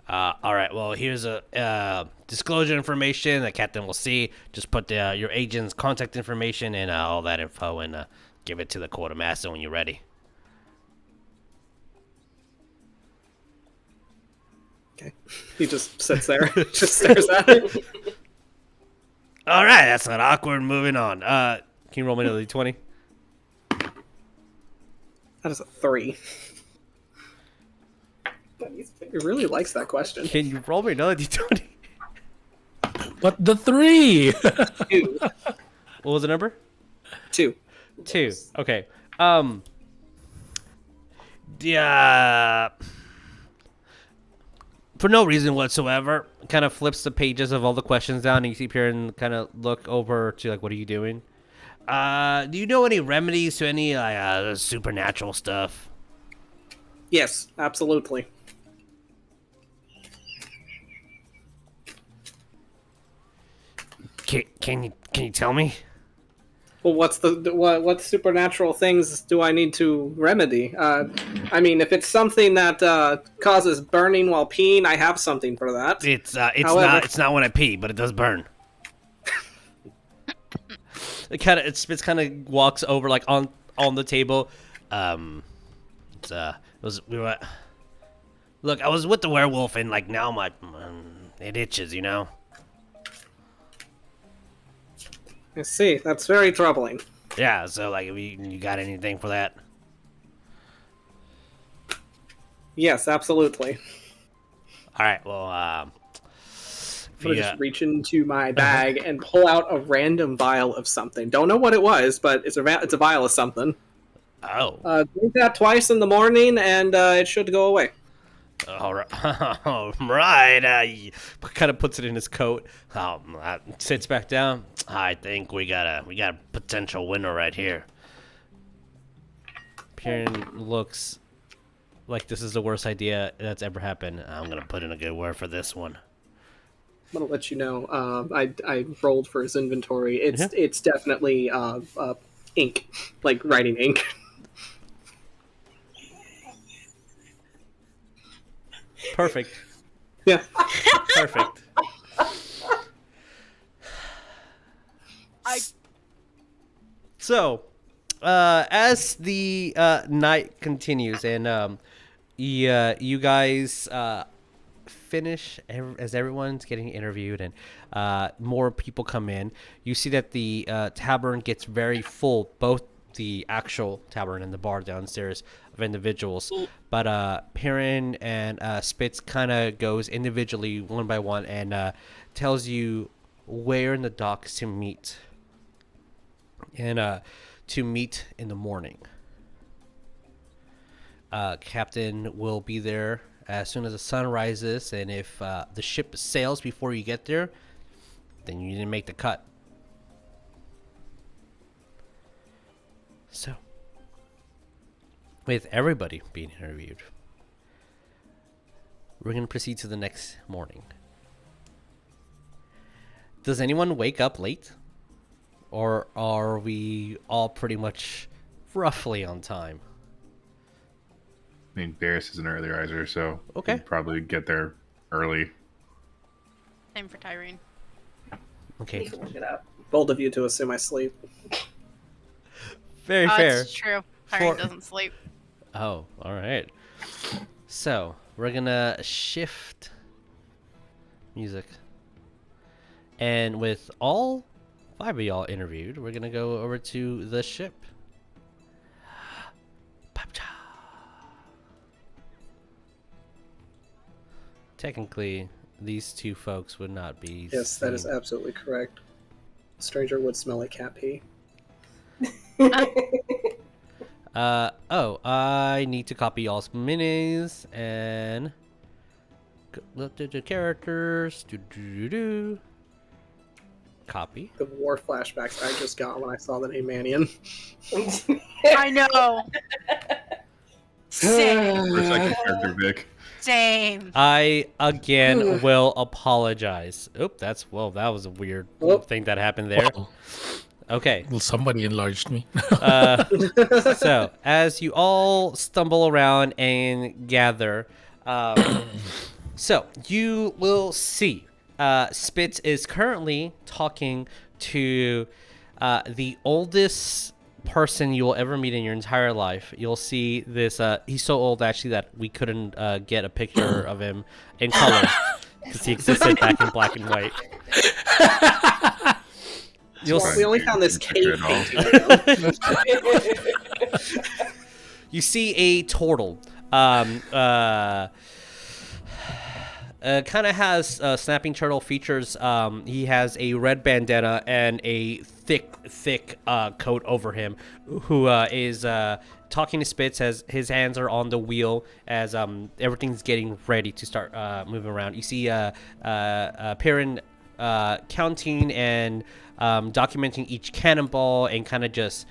All right. Well, here's a disclosure information the captain will see. Just put your agent's contact information and all that info, and give it to the quartermaster when you're ready. Okay. He just sits there, just stares at it. All right, that's not awkward. Moving on. Can you roll me another d20? That is a 3. He really likes that question. Can you roll me another d20? But the 3! 2. What was the number? 2. 2. Okay. Yeah. For no reason whatsoever, kind of flips the pages of all the questions down, and you see Perrin kind of look over to what are you doing? Do you know any remedies to any supernatural stuff? Yes, absolutely. Can you tell me? Well, what supernatural things do I need to remedy? I mean, if it's something that causes burning while peeing, I have something for that. It's not when I pee, but it does burn. It kind of walks over on the table. Look, I was with the werewolf, and now it itches, you know. I see. That's very troubling. Yeah. So if you got anything for that? Yes, absolutely. All right. Well, I'm gonna just reach into my bag and pull out a random vial of something. Don't know what it was, but it's a vial of something. Oh. Drink that twice in the morning, and it should go away. All right, all right. He kind of puts it in his coat. Sits back down. I think we got a potential winner right here. Kieran looks like this is the worst idea that's ever happened. I'm gonna put in a good word for this one. I'm gonna let you know. I rolled for his inventory. It's definitely ink, like writing ink. Perfect. Yeah. Perfect. So, as the night continues and you guys finish as everyone's getting interviewed and more people come in, you see that the tavern gets very full, both the actual tavern and the bar downstairs of individuals. But Perrin and Spitz kind of goes individually one by one and tells you where in the docks to meet. And to meet in the morning. Captain will be there as soon as the sun rises, and if the ship sails before you get there, then you didn't make the cut. So, with everybody being interviewed, we're going to proceed to the next morning. Does anyone wake up late? Or are we all pretty much roughly on time? I mean, Beerus is an early riser, so Okay. he'd probably get there early. Same for Tyreen. Okay. You can look it up. Bold of you to assume I sleep. Very fair. It's true. Tyreen For- doesn't sleep. Oh, all right. So, we're going to shift music. And with all 5 of y'all interviewed, we're going to go over to the ship. Technically, these two folks would not be Yes, that is seen. absolutely correct. A stranger would smell like cat pee. I need to copy y'all's minis and look at the characters. Copy. The war flashbacks I just got when I saw the name Manion. I know. Same. For a second character, Vic. Same. I again will apologize. That was a weird thing that happened there. Well, Okay. well, somebody enlarged me. So as you all stumble around and gather, so you will see Spitz is currently talking to the oldest person you will ever meet in your entire life. You'll see this. He's so old actually that we couldn't get a picture of him in color because he existed back in black and white. We only found this cave painting. You see a turtle. Kind of has snapping turtle features. He has a red bandana and a thick coat over him, who is talking to Spitz as his hands are on the wheel as everything's getting ready to start moving around. You see Perrin counting and documenting each cannonball and kind of just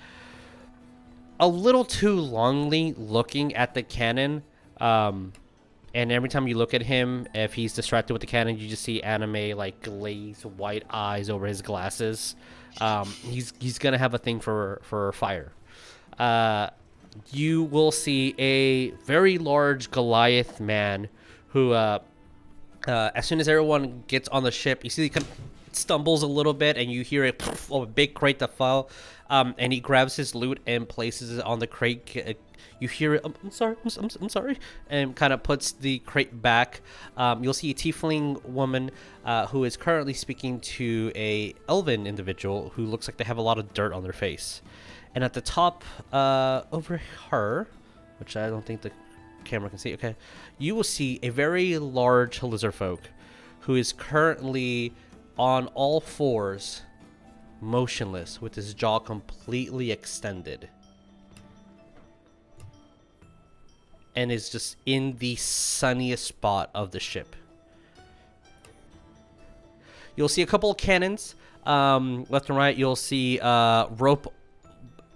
a little too longly looking at the cannon. And every time you look at him, if he's distracted with the cannon, you just see anime like glazed white eyes over his glasses. He's gonna have a thing for fire. You will see a very large Goliath man who, as soon as everyone gets on the ship, you see he kind of stumbles a little bit, and you hear a big crate that fell. And he grabs his loot and places it on the crate. You hear it. I'm sorry. I'm sorry. And kind of puts the crate back. You'll see a tiefling woman who is currently speaking to a elven individual who looks like they have a lot of dirt on their face. And at the top over her, which I don't think the camera can see. Okay, you will see a very large lizard folk who is currently on all fours, motionless, with his jaw completely extended. and is just in the sunniest spot of the ship. You'll see a couple of cannons left and right. You'll see rope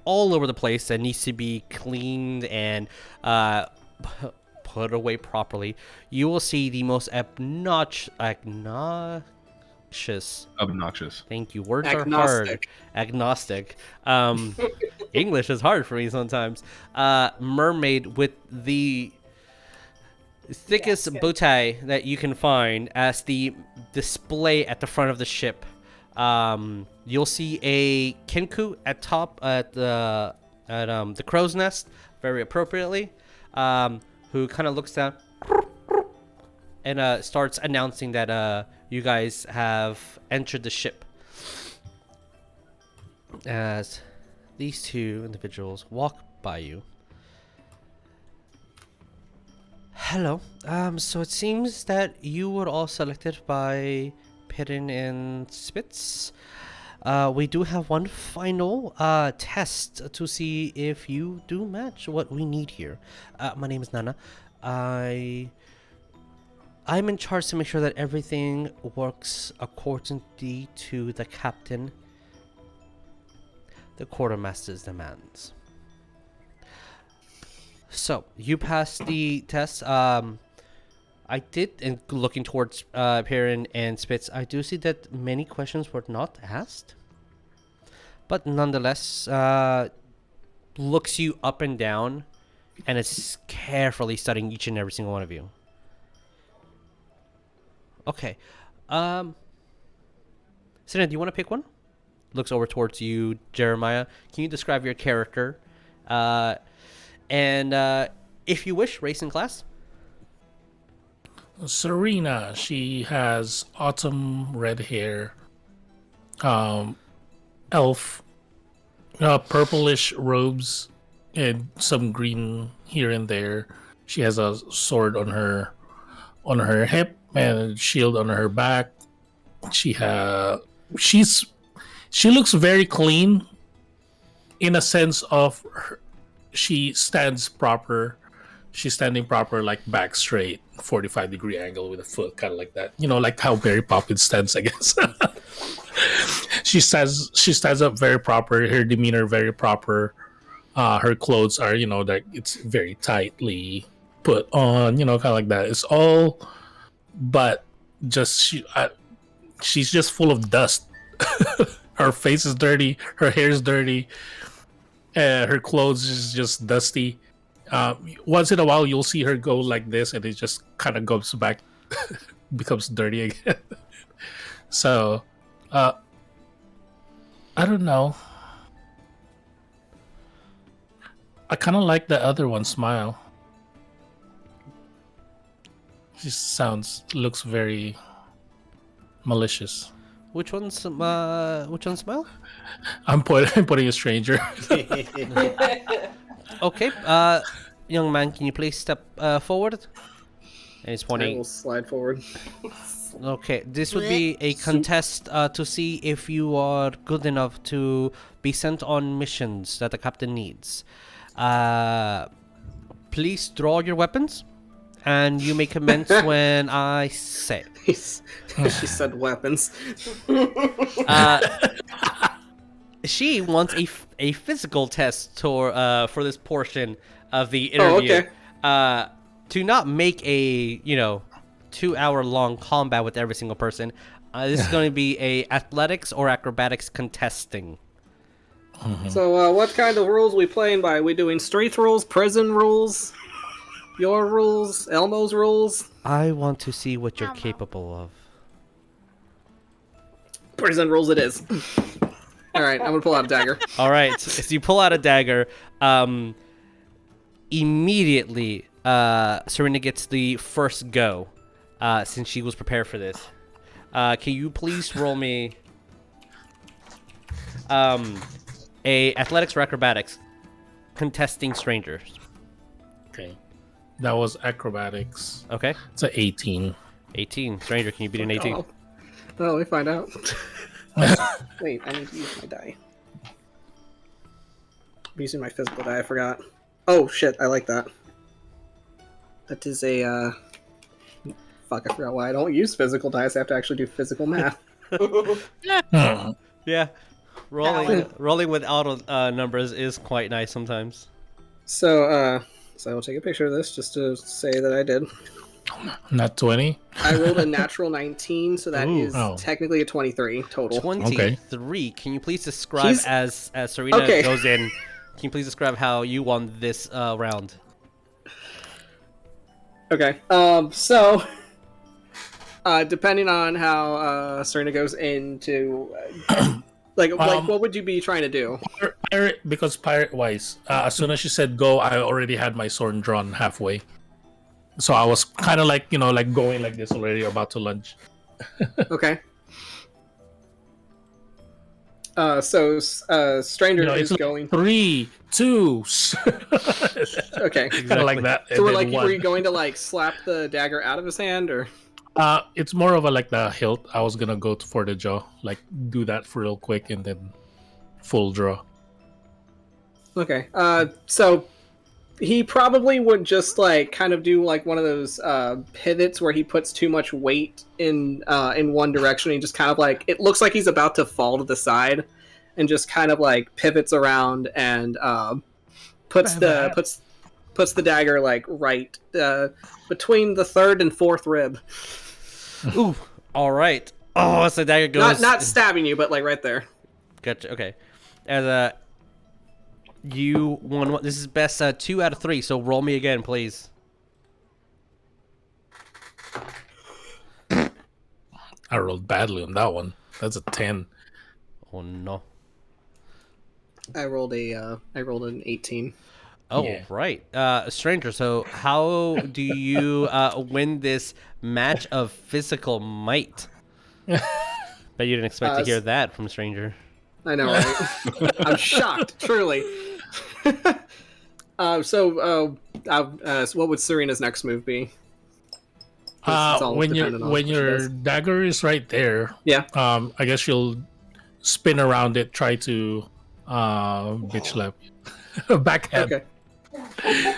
all over the place that needs to be cleaned and put away properly. You will see the most obnoxious. Thank you. Words are hard. Agnostic. English is hard for me sometimes. Mermaid with the thickest bow tie that you can find as the display at the front of the ship. You'll see a Kenku at top at the crow's nest, very appropriately, who kind of looks down and starts announcing that you guys have entered the ship. As these two individuals walk by you. Hello. So it seems that you were all selected by Perrin and Spitz. We do have one final test to see if you do match what we need here. My name is Nana. I'm in charge to make sure that everything works accordingly to the captain, the quartermaster's demands. So you passed the test. I did, and looking towards Perrin and Spitz, I do see that many questions were not asked, but nonetheless, looks you up and down, and is carefully studying each and every single one of you. Okay, Serena, do you want to pick one? Looks over towards you, Jeremiah. Can you describe your character? And if you wish, race and class. Serena, she has autumn red hair, elf, purplish robes, and some green here and there. She has a sword on her hip and a shield on her back. She looks very clean, in a sense of she stands proper. She's standing proper, like back straight, 45-degree angle with a foot, kind of like that. You know, like how Mary Poppins stands, I guess. She stands up very proper. Her demeanor very proper. Her clothes are, like it's very tightly put on. Kind of like that. It's all, but just she's just full of dust. Her face is dirty. Her hair is dirty. Her clothes is just dusty. Once in a while, you'll see her go like this, and it just kind of goes back, becomes dirty again. So, I don't know. I kind of like the other one, Smile. She looks very malicious. Which one's Smile? I'm putting a stranger. Okay, young man, can you please step forward? And he's I pointing. will slide forward. Okay, this would be a contest to see if you are good enough to be sent on missions that the captain needs. Please draw your weapons, and you may commence when I say it. She said weapons. She wants a physical test for this portion of the interview. Oh, okay. To not make a 2-hour-long combat with every single person. This is going to be a athletics or acrobatics contesting. Mm-hmm. So, what kind of rules we playing by? We doing street rules, prison rules, your rules, Elmo's rules? I want to see what you're capable of. Prison rules it is. All right, I'm gonna pull out a dagger. All right, so you pull out a dagger. Immediately, Serena gets the first go, since she was prepared for this. Can you please roll me a athletics or acrobatics contesting strangers? Okay, that was acrobatics. Okay, It's an 18. 18. Stranger, can you beat an 18? Oh, let me find out. Wait, I need to use my die. I'm using my physical die, I forgot. Oh shit, I like that. That is a fuck. I forgot why I don't use physical dice. I have to actually do physical math. Yeah, rolling Valid. rolling with auto numbers is quite nice sometimes. So I will take a picture of this just to say that I did. Not 20. I rolled a natural 19, so that is Oh. technically a 23 total. 23. Can you please describe as Serena goes in? Can you please describe how you won this round? Okay. So, depending on how Serena goes into, like, what would you be trying to do? Because pirate-wise, as soon as she said go, I already had my sword drawn halfway. So I was kind of like, like going like this already, about to lunge. Okay. So Stranger is it's going. 3, 2. Okay. Kind of like that. So and then were you one. going to like slap the dagger out of his hand, or? It's more of a like the hilt. I was gonna go for the jaw, like do that for real quick, and then full draw. Okay. So he probably would just like kind of do like one of those pivots where he puts too much weight in one direction. He just kind of like, it looks like he's about to fall to the side, and just kind of like pivots around and puts the dagger like right between the third and fourth rib. Ooh, all right. Oh, so the dagger goes. Not stabbing you, but like right there. Gotcha. Okay. As you won. This is best 2 out of 3. So roll me again, please. I rolled badly on that one. That's a 10. Oh no. I rolled an 18. Oh, Yeah. right. Stranger, so how do you win this match of physical might? Bet you didn't expect to hear that from Stranger. I know, right? I'm shocked, truly. So what would Serena's next move be? It's all When dependent on when what she your does. dagger is right there, Yeah. I guess you'll spin around it, try to bitch slap, backhand. Okay.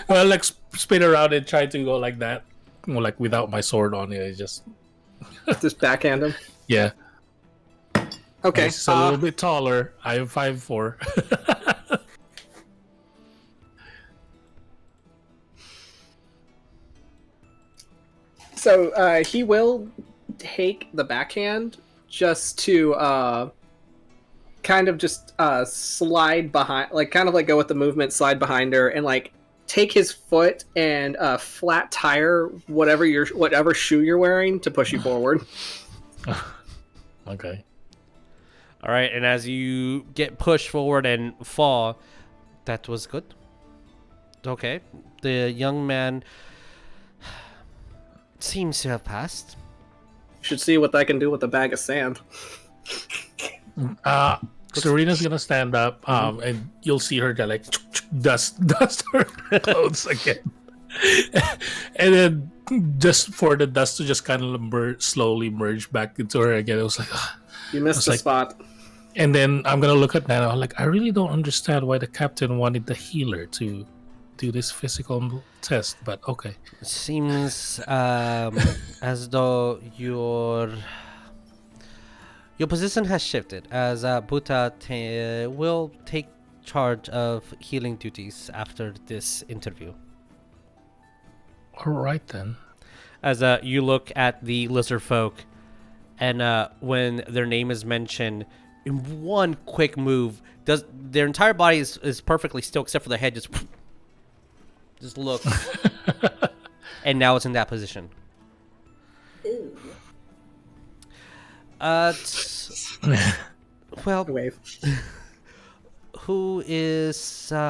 Well, like spin around it, try to go like that, like without my sword on it. It's just Just backhand him. yeah. Okay. He's a little bit taller. I am 5'4". So he will take the backhand just to kind of just slide behind, like kind of like go with the movement, slide behind her, and like take his foot and flat tire whatever shoe you're wearing to push you forward. Okay. All right, and as you get pushed forward and fall, that was good. Okay, the young man seems to have passed. Should see what I can do with a bag of sand. Serena's gonna stand up, and you'll see her like dust her clothes again, and then just for the dust to just kind of slowly merge back into her again. It was like, You missed the spot. and then I'm gonna look at Nana. Like, I really don't understand why the captain wanted the healer to do this physical test, but okay. Seems as though your position has shifted, as Buta will take charge of healing duties after this interview. All right then. As you look at the lizard folk, and when their name is mentioned, in one quick move, does their entire body is perfectly still except for the head just look, and now it's in that position. Ooh. Well, Wave. who is since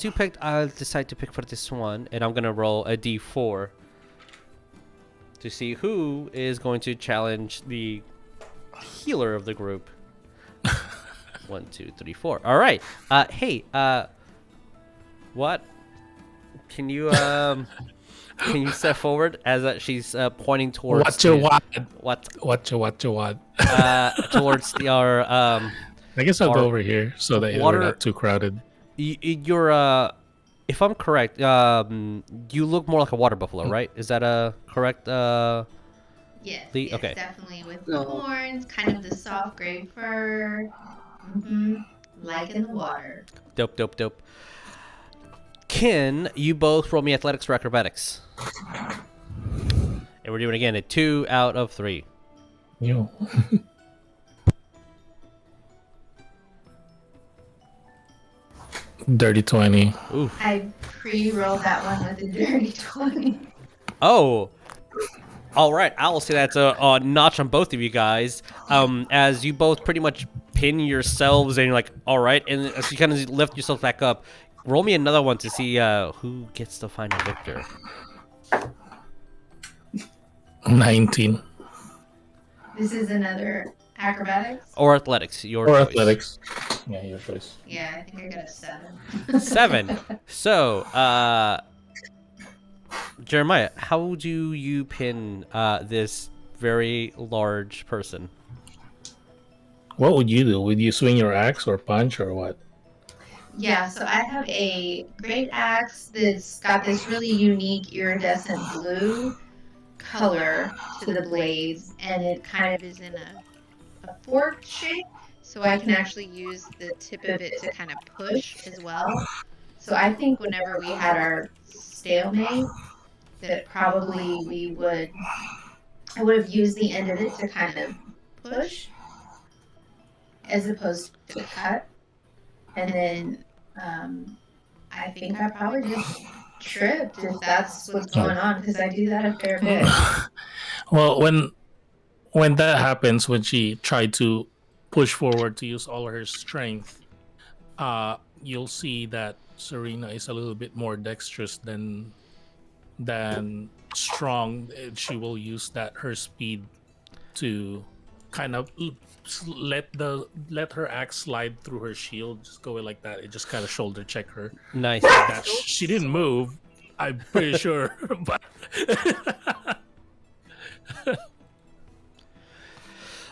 you picked, I'll decide to pick for this one, and I'm gonna roll a d4 to see who is going to challenge the healer of the group. 1, 2, 3, 4. All right. Hey, what? Can you step forward as she's pointing towards Watch your wad. what Watch your wad. towards our I guess I'll Or go over here so that water- we're not too crowded. you're if I'm correct, you look more like a water buffalo, right? Is that a correct? Yes, Lee? yes, Okay. definitely with No. the horns, kind of the soft gray fur. Like in the water. Dope, dope, dope. Can you both roll me athletics or acrobatics? And we're doing it again at 2 out of 3. You. Dirty 20. Oof. I pre-rolled that one with a dirty 20. Oh. All right. I'll say that's a notch on both of you guys. As you both pretty much pin yourselves and you're like, all right. And as you kind of lift yourself back up, roll me another one to see who gets the final victor. 19. This is another acrobatics? Or athletics. Your Or choice. athletics. Yeah, your choice. Yeah, I think I got a 7. 7. So, Jeremiah, how do you pin this very large person? What would you do? Would you swing your axe or punch or what? Yeah, so I have a great axe that's got this really unique iridescent blue color to the blades, and it kind of is in a forked shape, so I can actually use the tip of it to kind of push as well. So I think whenever we had our stalemate, that probably I would have used the end of it to kind of push as opposed to cut. And then I think I probably just tripped if that's what's going on, because I do that a fair bit. Well, when that happens, when she tried to push forward to use all her strength, you'll see that Serena is a little bit more dexterous than strong. She will use her speed to kind of let her axe slide through her shield, just go like that. It just kind of shoulder check her. Nice. That she didn't move, I'm pretty sure, but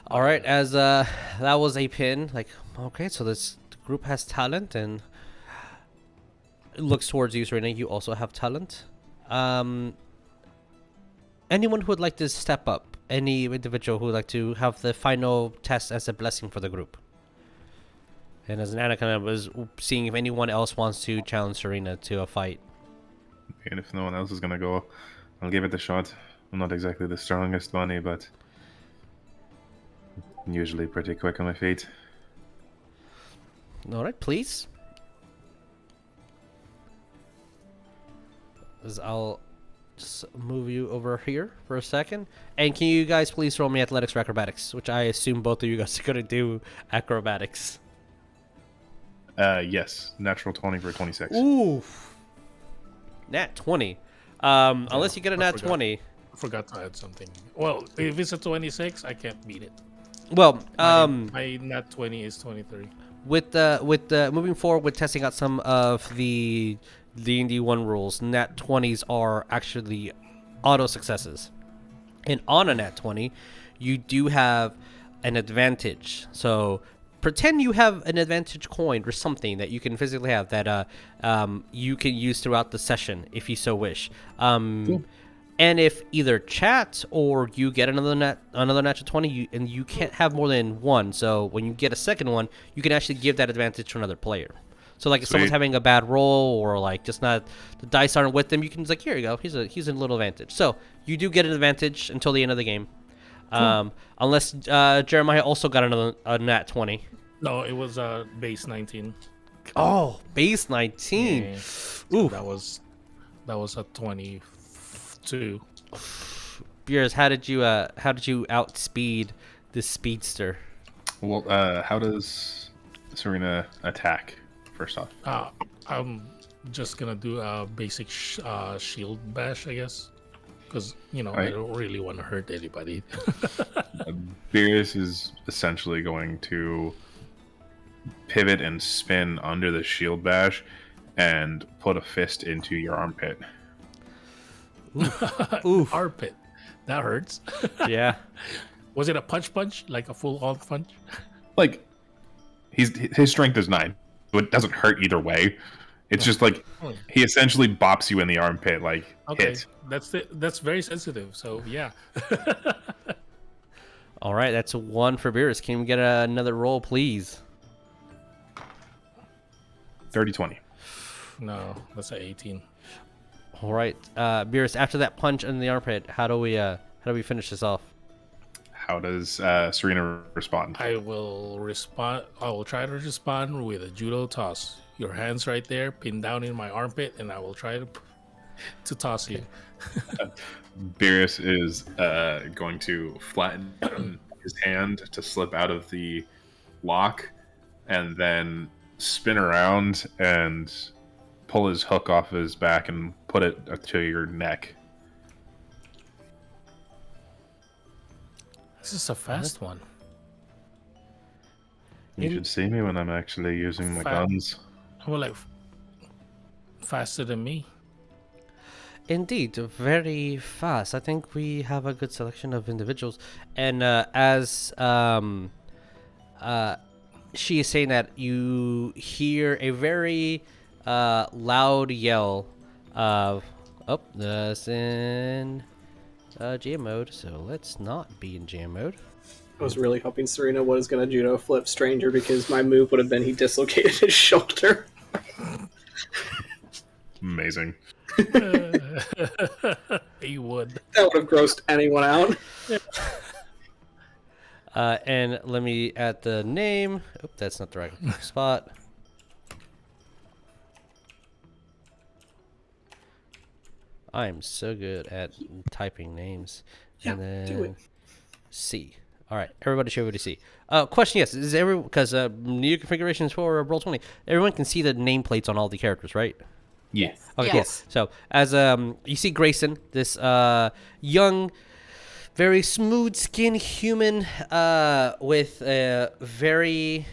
All right, as that was a pin. Like, okay, so this group has talent and it looks towards you, Serena. You also have talent. Anyone who would like to step up? Any individual who would like to have the final test as a blessing for the group? And as Anna kind of was seeing if anyone else wants to challenge Serena to a fight. And if no one else is gonna go, I'll give it a shot. I'm not exactly the strongest bunny, but I'm usually pretty quick on my feet. All right, please. I'll just move you over here for a second. And can you guys please roll me athletics or acrobatics? Which I assume both of you guys are going to do acrobatics. Yes. Natural 20 for 26. Ooh. Nat 20. Unless you get a nat 20. I forgot to add something. Well, if it's a 26, I can't beat it. Well, My nat 20 is 23. with the moving forward with testing out some of the D&D 1 rules, nat 20s are actually auto successes. And on a nat 20, you do have an advantage. So pretend you have an advantage coin or something that you can physically have that you can use throughout the session if you so wish. And if either chat or you get another natural 20, and you can't have more than one. So when you get a second one, you can actually give that advantage to another player. So like if someone's having a bad roll or like just not the dice aren't with them, you can just like, here you go, he's a little advantage. So you do get an advantage until the end of the game, unless Jeremiah also got a nat 20. No, it was base 19. Oh, base 19. Yeah. Ooh, That was a 22. Beerus, how did you outspeed this speedster? Well, how does Serena attack, first off? I'm just gonna do a basic shield bash, I guess, because I don't really want to hurt anybody. Beerus is essentially going to pivot and spin under the shield bash and put a fist into your armpit. Oof. Armpit. That hurts. Yeah. Was it a punch, like a full-on punch? Like, his strength is 9, so it doesn't hurt either way. It's just like he essentially bops you in the armpit, like Okay, hit. that's very sensitive. So yeah. All right, that's a 1 for Beerus. Can we get another roll, please? 30-20. No, that's an 18. All right, Beerus. After that punch in the armpit, how do we finish this off? How does Serena respond? I will try to respond with a judo toss. Your hands right there, pinned down in my armpit, and I will try to toss you. Beerus is going to flatten his hand to slip out of the lock, and then spin around and pull his hook off his back and put it to your neck. This is a fast one. You should see me when I'm actually using my guns. Well, like faster than me. Indeed, very fast. I think we have a good selection of individuals. And as she is saying that, you hear a very loud yell of, oh, that's in jam mode, so let's not be in jam mode. I was really hoping Serena was going to judo flip Stranger because my move would have been he dislocated his shoulder. Amazing. You would. That would have grossed anyone out. And let me add the name. Oh, that's not the right spot. I'm so good at typing names. Yeah, And then do it. C. All right, everybody should be able to see. Question: yes, is everyone, because new configurations for Roll20, everyone can see the nameplates on all the characters, right? Yes. Okay, Yes. cool. So as you see Grayson, this young, very smooth skinned human with a very.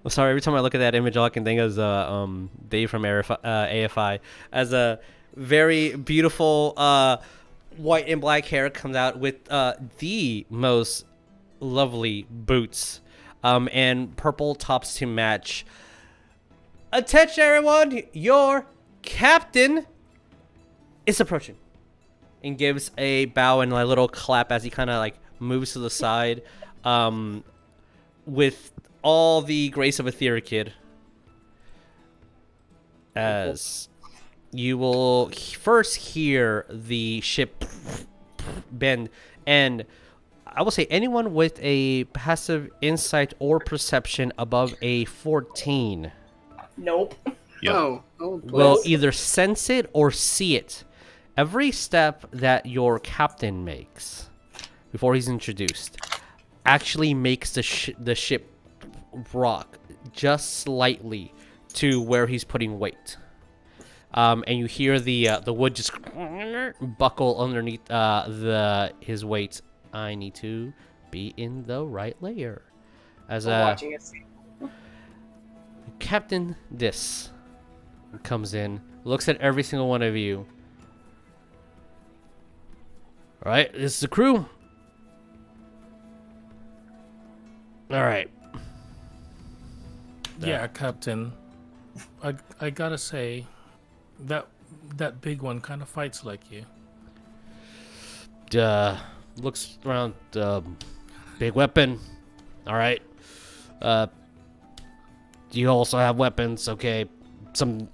I'm sorry. Every time I look at that image, all I can think is Dave from AFI as a very beautiful white and black hair comes out with the most lovely boots and purple tops to match. Attention, everyone! Your captain is approaching, and gives a bow and a little clap as he kind of like moves to the side, with all the grace of a theater kid. As you will first hear the ship bend, and I will say anyone with a passive insight or perception above a 14 Nope. Yep. Oh, will please. either sense it or see it. Every step that your captain makes before he's introduced actually makes the ship rock just slightly to where he's putting weight. And you hear the wood just buckle underneath his weight. I need to be in the right layer. As We're watching it. Captain Dis comes in, looks at every single one of you. All right, this is the crew. All right. Yeah, Captain. I gotta say, that big one kind of fights like you. Looks around. Big weapon. All right. You also have weapons. Okay. Some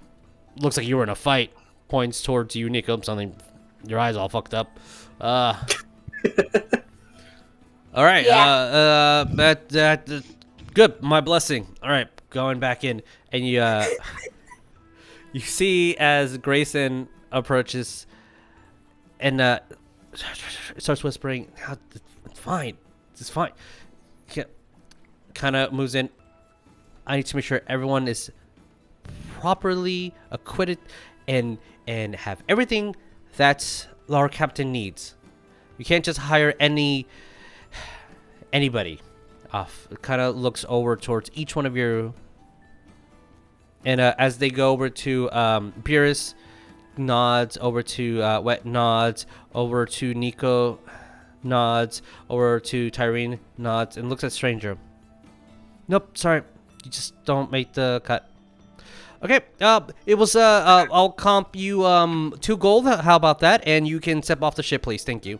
looks like you were in a fight. Points towards you, Nico. Something. Your eyes all fucked up. All right. Yeah. That good. My blessing. All right. Going back in, and you you see as Grayson approaches, and starts whispering, "It's fine. It's fine." Kind of moves in. I need to make sure everyone is properly acquitted and have everything that our captain needs. You can't just hire anybody. Kind of looks over towards each one of you, and as they go over to Beerus, nods over to Wet, nods over to Nico, nods over to Tyreen, nods, and looks at Stranger. Nope, sorry, you just don't make the cut. Okay. It was I'll comp you 2 gold. How about that? And you can step off the ship, please. Thank you.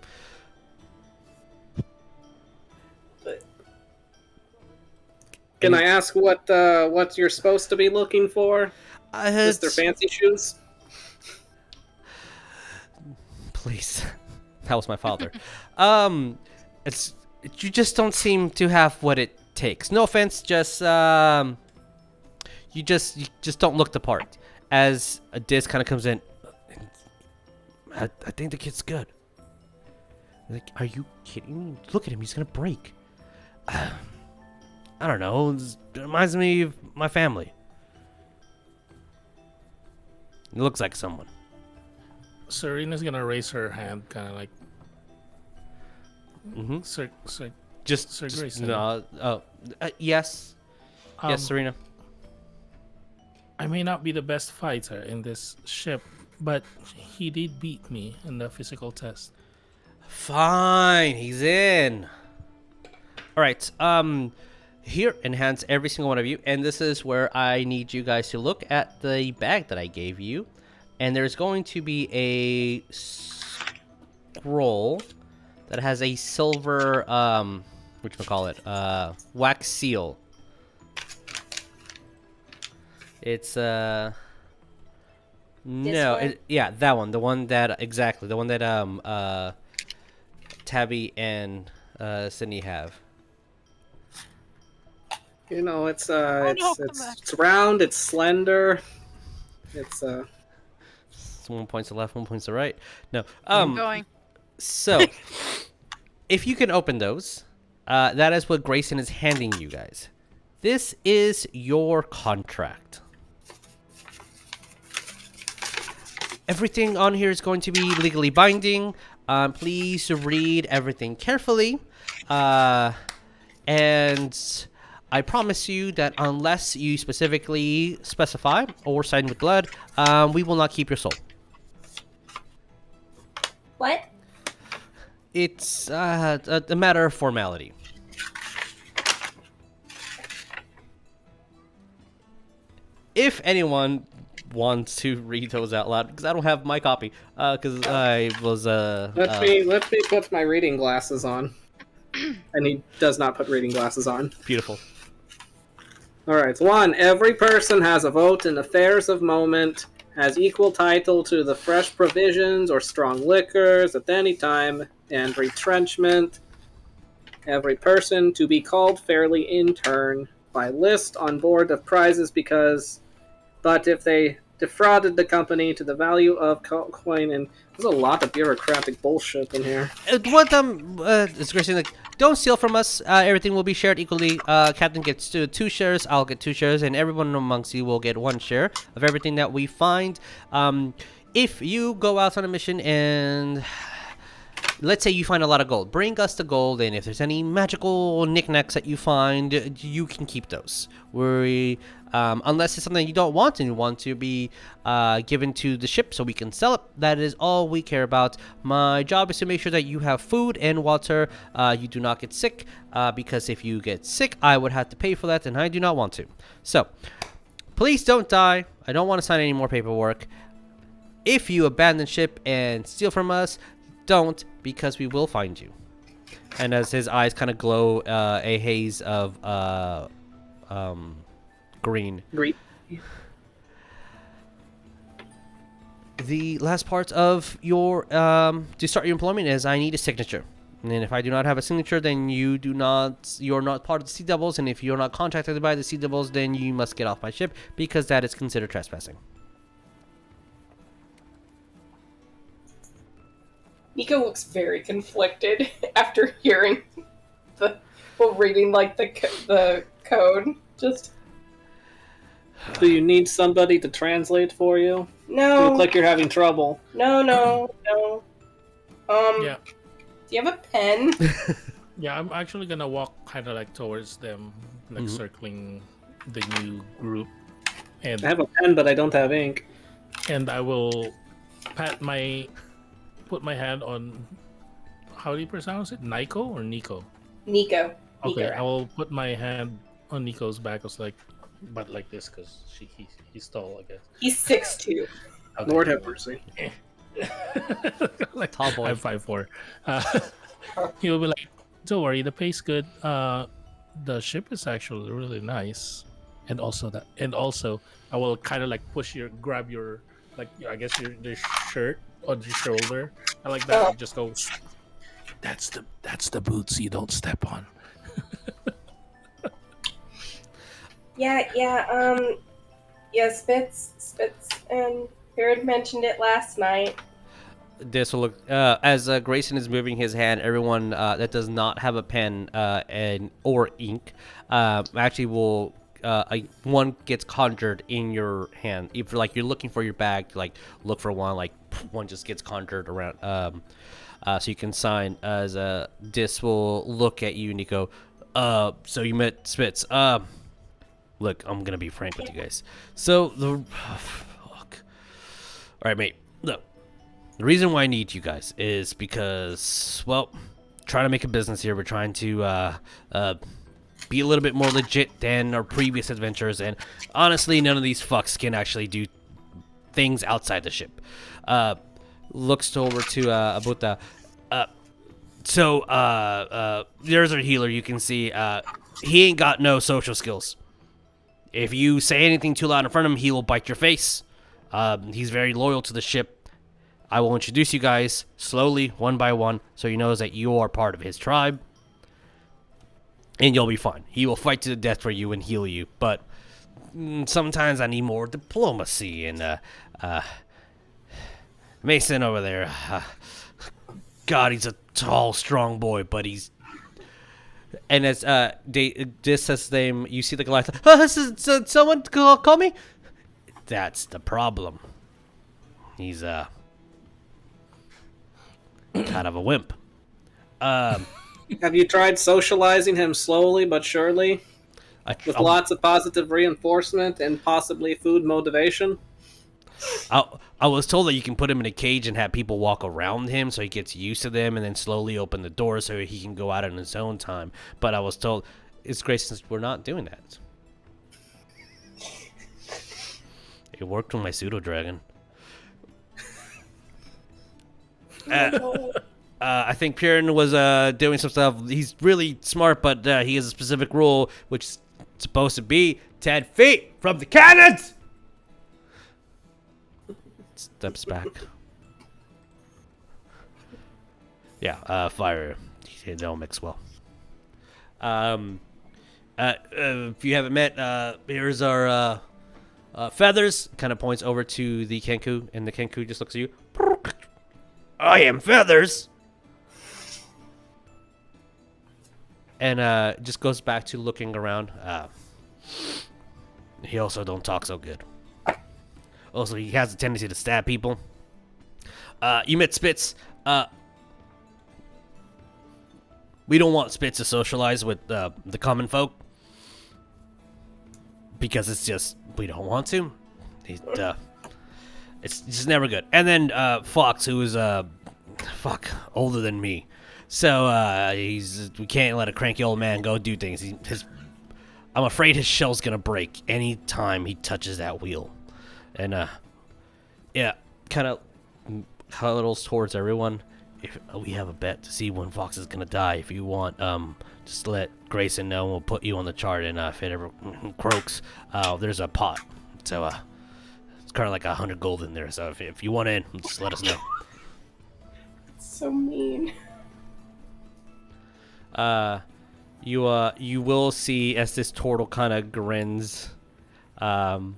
Can I ask what you're supposed to be looking for? Mr. It's- Fancy Shoes? Please. That was my father. It's you just don't seem to have what it takes. No offense, just you just don't look the part. As a disc kind of comes in, I think the kid's good. Like, are you kidding me? Look at him, he's gonna break. I don't know. It reminds me of my family. It looks like someone. Serena's gonna raise her hand, kind of like, Mm-hmm. Sir Just Grayson. no. Oh, yes. Yes, Serena. I may not be the best fighter in this ship, but he did beat me in the physical test. Fine, he's in. All right. Here, enhance every single one of you, and this is where I need you guys to look at the bag that I gave you, and there's going to be a scroll that has a silver wax seal. It's yeah, that one, the one that Tabby and Sydney have. You know, it's no, come it's round, it's slender. It's It's 1 point to the left, 1 point to the right. No. I'm going. So, if you can open those, that is what Grayson is handing you guys. This is your contract. Everything on here is going to be legally binding. Please read everything carefully. And I promise you that unless you specifically specify or sign with blood, we will not keep your soul. What? It's a matter of formality. If anyone wants to read those out loud, because I don't have my copy, because I was let me put my reading glasses on. And he does not put reading glasses on. beautiful. All right. 1. Every person has a vote in affairs of moment, has equal title to the fresh provisions or strong liquors at any time, and retrenchment. Every person to be called fairly in turn by list on board of prizes but if they defrauded the company to the value of coin, and there's a lot of bureaucratic bullshit in here. It's Grayson, like, don't steal from us. Everything will be shared equally. Captain gets 2 shares. I'll get 2 shares, and everyone amongst you will get 1 share of everything that we find. If you go out on a mission and let's say you find a lot of gold, bring us the gold, and if there's any magical knickknacks that you find, you can keep those. Unless it's something you don't want and you want to be given to the ship so we can sell it, that is all we care about. My job is to make sure that you have food and water, you do not get sick, because if you get sick, I would have to pay for that, and I do not want to. So, please don't die. I don't want to sign any more paperwork. If you abandon ship and steal from us, don't, because we will find you. And as his eyes kind of glow a haze of green. Great. The last part of your to start your employment is I need a signature. And if I do not have a signature, then you're not part of the Sea Devils, and if you're not contacted by the Sea Devils, then you must get off my ship, because that is considered trespassing. Nico looks very conflicted after hearing reading like the code. Just Do you need somebody to translate for you? You no, look like you're having trouble. no. Yeah. Do you have a pen? Yeah, I'm actually gonna walk kind of like towards them, like circling the new group, and I have a pen, but I don't have ink. I will put my hand on, how do you pronounce it? Nico or Nico? Nico. Okay, Nico. I will put my hand on Nico's back. I was like, but like this because he's tall, I guess. He's 6'2". Okay. Lord have mercy. Like, Tall boy. I'm 5'4". He'll be like, "Don't worry, the pay's good. The ship is actually really nice, and also I will kind of like grab your, like, I guess your shirt on your shoulder, and like that, just go. That's the boots you don't step on." Yeah, Spitz, and Jared mentioned it last night. This will look as Grayson is moving his hand. Everyone that does not have a pen or ink actually will one gets conjured in your hand. If like you're looking for your bag, like look for one. Like one just gets conjured around. So you can sign as this will look at you, Nico. So you met Spitz. Look, I'm gonna be frank with you guys. So look. All right, mate. Look. The reason why I need you guys is because, well, trying to make a business here. We're trying to be a little bit more legit than our previous adventures, and honestly, none of these fucks can actually do things outside the ship. Looks over to Tabatha. There's our healer. You can see he ain't got no social skills. If you say anything too loud in front of him, he will bite your face. He's very loyal to the ship. I will introduce you guys slowly, one by one, so he knows that you are part of his tribe. And you'll be fine. He will fight to the death for you and heal you. But sometimes I need more diplomacy. And Mason over there, God, he's a tall, strong boy, but he's... And as this says his name, you see the Goliath. Someone call me? That's the problem. He's kind of a wimp. Have you tried socializing him slowly but surely? With lots of positive reinforcement and possibly food motivation? I was told that you can put him in a cage and have people walk around him so he gets used to them and then slowly open the door so he can go out on his own time. But I was told, it's great since we're not doing that. It worked with my pseudo-dragon. I think Piran was doing some stuff. He's really smart, but he has a specific rule, which is supposed to be 10 feet from the cannons! Steps back. Yeah, fire. They don't mix well. If you haven't met, here's our feathers. Kind of points over to the Kenku, and the Kenku just looks at you. I am feathers. And just goes back to looking around. He also don't talk so good. Also, he has a tendency to stab people. You met Spitz. We don't want Spitz to socialize with the common folk. Because it's just, we don't want to. It's just never good. And then Fox, who is, older than me. So, we can't let a cranky old man go do things. I'm afraid his shell's gonna break any time he touches that wheel. And, yeah, kind of cuddles towards everyone. If we have a bet to see when Fox is gonna die. If you want, just let Grayson know, and we'll put you on the chart. And if it ever croaks, there's a pot. So, it's kind of like 100 gold in there. So if you want in, just let us know. So mean. You will see as this turtle kind of grins, and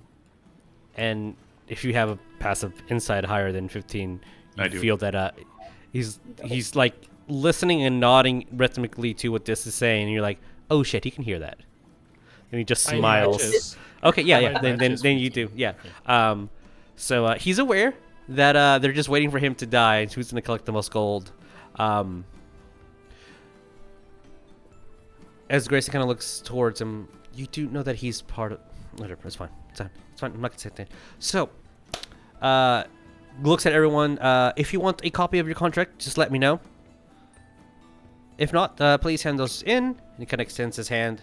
if you have a passive insight higher than 15, you feel that he's like listening and nodding rhythmically to what this is saying, and you're like, oh shit, he can hear that, and he just smiles. Okay, yeah. Then you do, yeah. So he's aware that they're just waiting for him to die, and who's gonna collect the most gold. As Grayson kind of looks towards him, you do know that he's part of... Whatever, it's fine. It's fine. I'm not going to say anything. So, looks at everyone. If you want a copy of your contract, just let me know. If not, please hand those in. And he kind of extends his hand.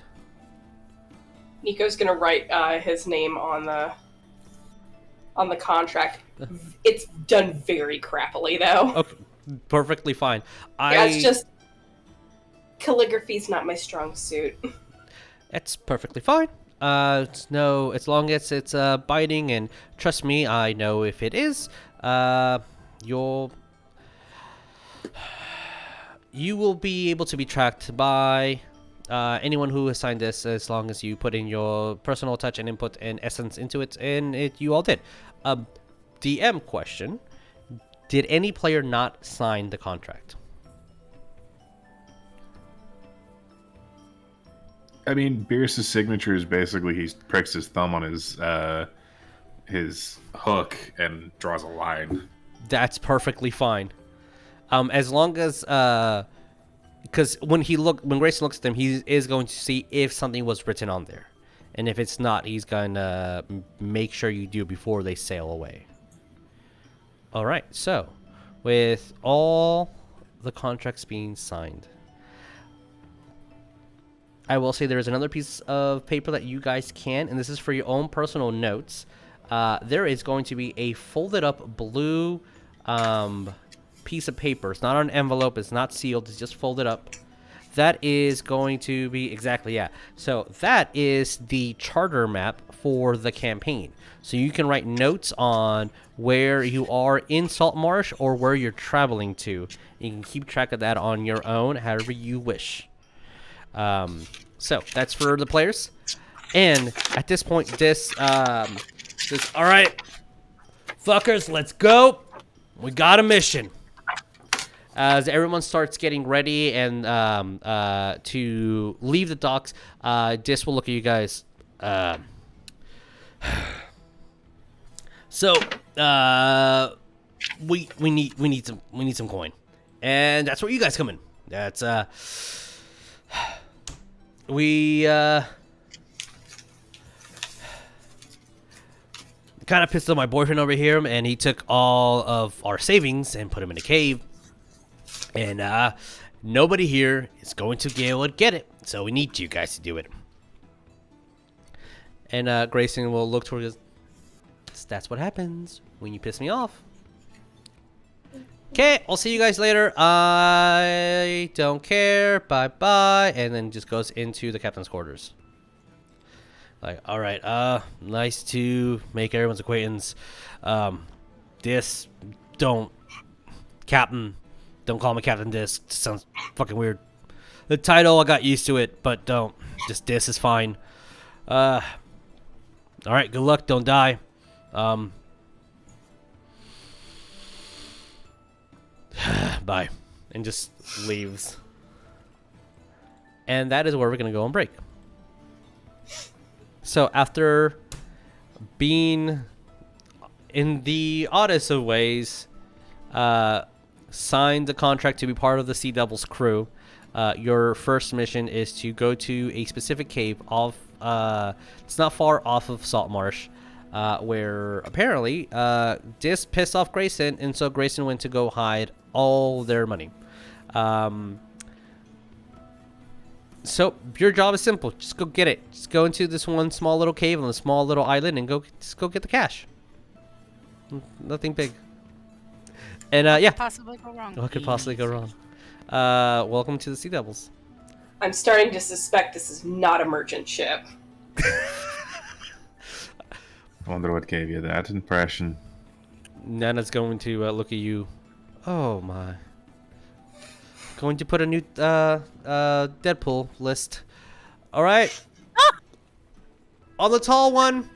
Nico's gonna write his name on the contract. It's done very crappily, though. Okay, perfectly fine. Yeah, it's just calligraphy's not my strong suit. It's perfectly fine. No, as long as it's biting, and trust me, I know if it is, you will be able to be tracked by anyone who assigned this, as long as you put in your personal touch and input and essence into it, and you all did. DM question: did any player not sign the contract? I mean, Beerus' signature is basically he pricks his thumb on his hook and draws a line. That's perfectly fine. As long as because when Grayson looks at them, he is going to see if something was written on there, and if it's not, he's gonna make sure you do before they sail away. All right. So, with all the contracts being signed, I will say there is another piece of paper that you guys can, and this is for your own personal notes. There is going to be a folded up blue piece of paper. It's not on an envelope. It's not sealed. It's just folded up. That is going to be exactly, yeah. So that is the charter map for the campaign. So you can write notes on where you are in Saltmarsh or where you're traveling to. You can keep track of that on your own, however you wish. So that's for the players. And at this point, this all right, fuckers, let's go. We got a mission. As everyone starts getting ready and to leave the docks, Dis will look at you guys. So we need some coin, and that's where you guys come in. That's we kind of pissed off my boyfriend over here, and he took all of our savings and put them in a cave. And nobody here is going to be able to get it, so we need you guys to do it. And Grayson will look towards. That's what happens when you piss me off. Okay, I'll see you guys later. I don't care. Bye bye. And then just goes into the captain's quarters. Like, all right. Nice to make everyone's acquaintance. Captain. Don't call me Captain Disc. Sounds fucking weird. The title, I got used to it, but don't. Just Dis is fine. All right. Good luck. Don't die. Bye. And just leaves. And that is where we're going to go on break. So after being in the oddest of ways, signed the contract to be part of the Sea Devils crew, your first mission is to go to a specific cave off. It's not far off of Saltmarsh, where apparently Dis pissed off Grayson, and so Grayson went to go hide all their money. So your job is simple. Just go get it. Just go into this one small little cave on a small little island and go get the cash. Nothing big. And yeah. Possibly go wrong. What could possibly go wrong? Welcome to the Sea Devils. I'm starting to suspect this is not a merchant ship. I wonder what gave you that impression. Nana's going to look at you. Oh my. Going to put a new Deadpool list. All right. On the tall one.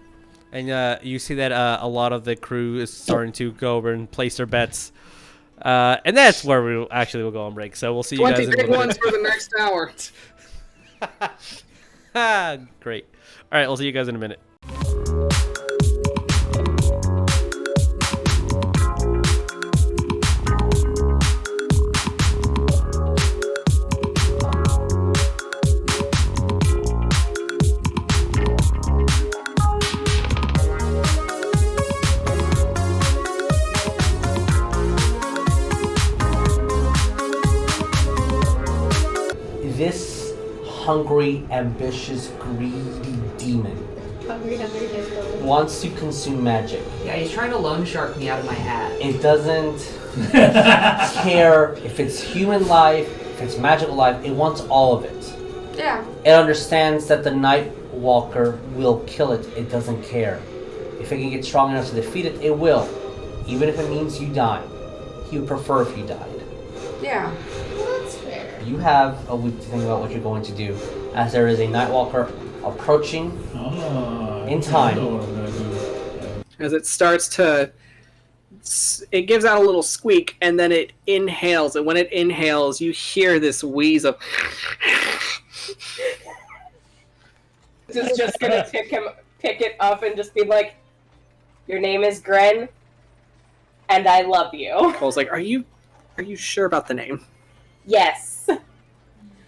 And you see that a lot of the crew is starting to go over and place their bets. And that's where we will go on break. So we'll see you guys in a 20 big minute. ones for the next hour. Great. All right, we'll see you guys in a minute. This hungry, ambitious, greedy demon. Hungry, Wants to consume magic. Yeah, he's trying to loan shark me out of my hat. It doesn't care if it's human life, if it's magical life, it wants all of it. Yeah. It understands that the Night Walker will kill it, it doesn't care. If it can get strong enough to defeat it, it will. Even if it means you die. He would prefer if you died. Yeah. Well, that's fair. You have a week to think about what you're going to do, as there is a Night Walker approaching in time. As it starts to... It gives out a little squeak, and then it inhales. And when it inhales, you hear this wheeze of... This is just gonna pick it up and just be like, your name is Gren, and I love you. Cole's like, are you sure about the name? Yes.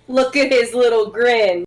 Look at his little grin.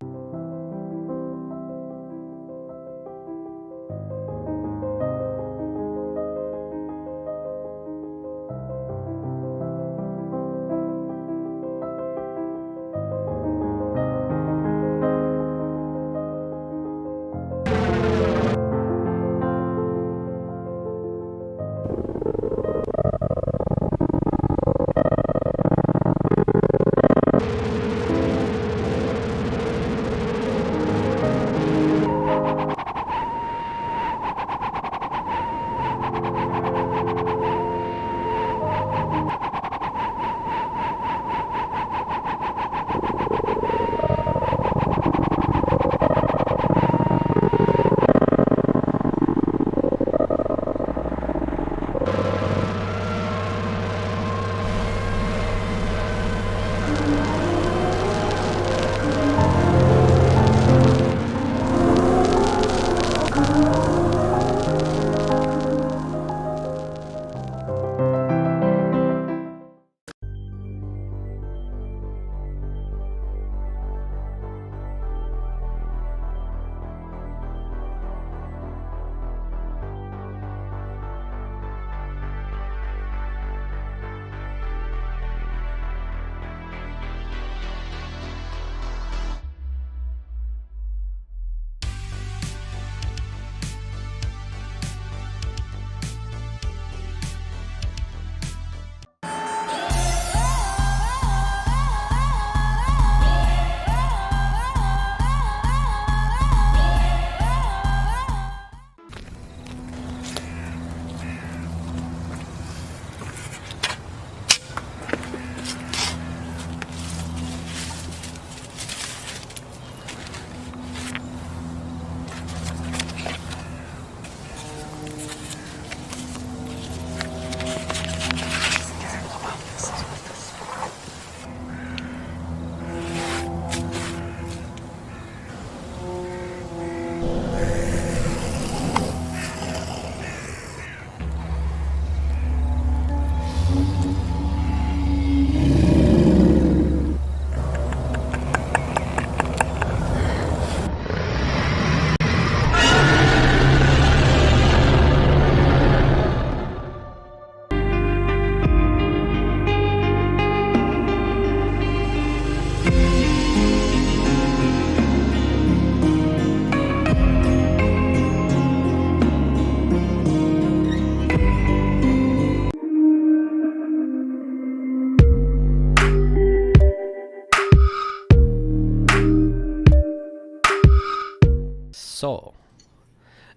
So,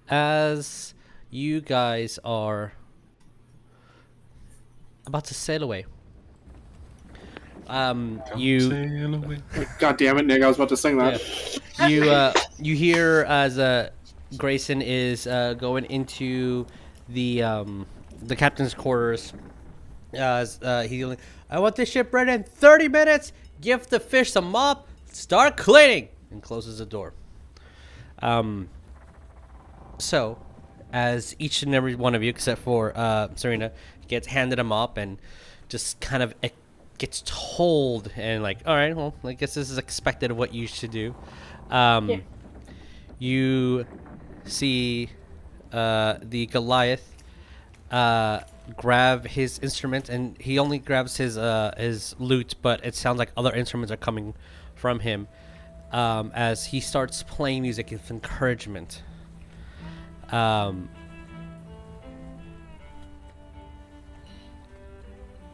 as you guys are about to sail away, you God damn it, Nick! I was about to sing that. you hear as Grayson is going into the captain's quarters. He's like, I want this ship ready in 30 minutes. Give the fish some mop. Start cleaning, and closes the door. So, as each and every one of you, except for Serena, gets handed a mop and just kind of gets told, and like, all right, well, I guess this is expected of what you should do. You see the Goliath grab his instrument, and he only grabs his lute, but it sounds like other instruments are coming from him. as he starts playing music of encouragement. I'll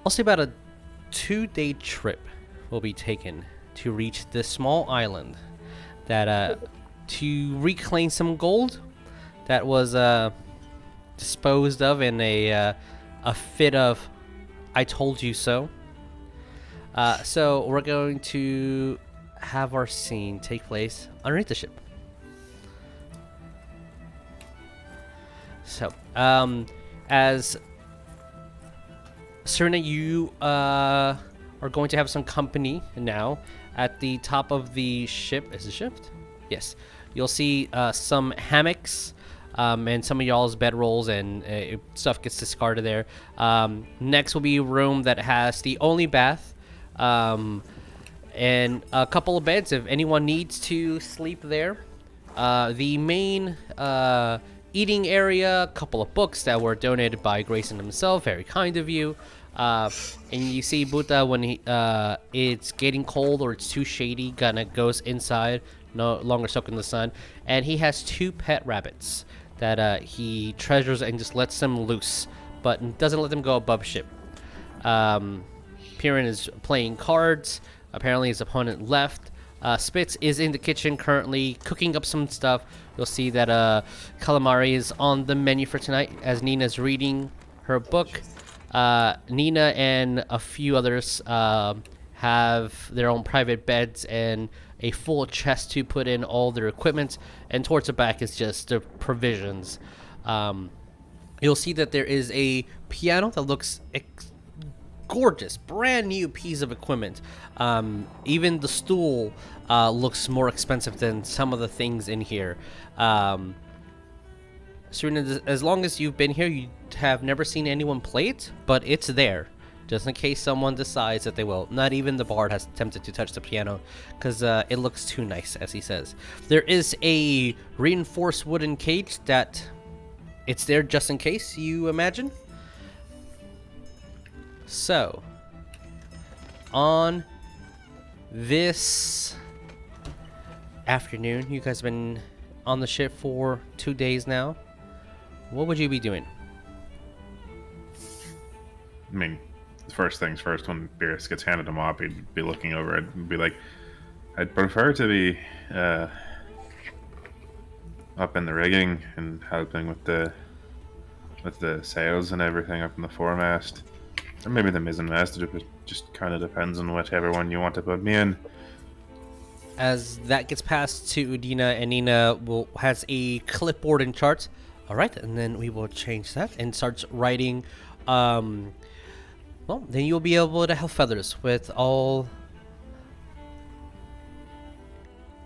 say about a 2-day trip will be taken to reach this small island that to reclaim some gold that was disposed of in a fit of I told you so. So we're going to have our scene take place underneath the ship. So, as Serena, you are going to have some company now at the top of the ship. Is it shift? Yes. You'll see some hammocks and some of y'all's bedrolls and stuff gets discarded there. Next will be a room that has the only bath and a couple of beds if anyone needs to sleep there. The main eating area, a couple of books that were donated by Grayson himself, very kind of you. And you see Buta when it's getting cold or it's too shady, kinda goes inside, no longer soaked in the sun. And he has 2 pet rabbits that he treasures and just lets them loose, but doesn't let them go above ship. Piran is playing cards. Apparently his opponent left. Spitz is in the kitchen currently cooking up some stuff. You'll see that calamari is on the menu for tonight as Nina's reading her book. Nina and a few others have their own private beds and a full chest to put in all their equipment, and towards the back is just the provisions. You'll see that there is a piano that looks gorgeous, brand new piece of equipment. Even the stool looks more expensive than some of the things in here. Serena, as long as you've been here, you have never seen anyone play it, but it's there, just in case someone decides that they will. Not even the bard has attempted to touch the piano, because it looks too nice, as he says. There is a reinforced wooden cage that it's there just in case, you imagine. So, on this afternoon, you guys have been on the ship for 2 days now. What would you be doing? I mean, first things first, when Beerus gets handed a mop, he'd be looking over it and be like, I'd prefer to be up in the rigging and helping with the sails and everything up in the foremast. Or maybe the mizzenmast, it just kind of depends on whichever one you want to put me in. As that gets passed to Udina, and Nina has a clipboard and charts. All right, and then we will change that and starts writing. Well, then you'll be able to help Feathers with all.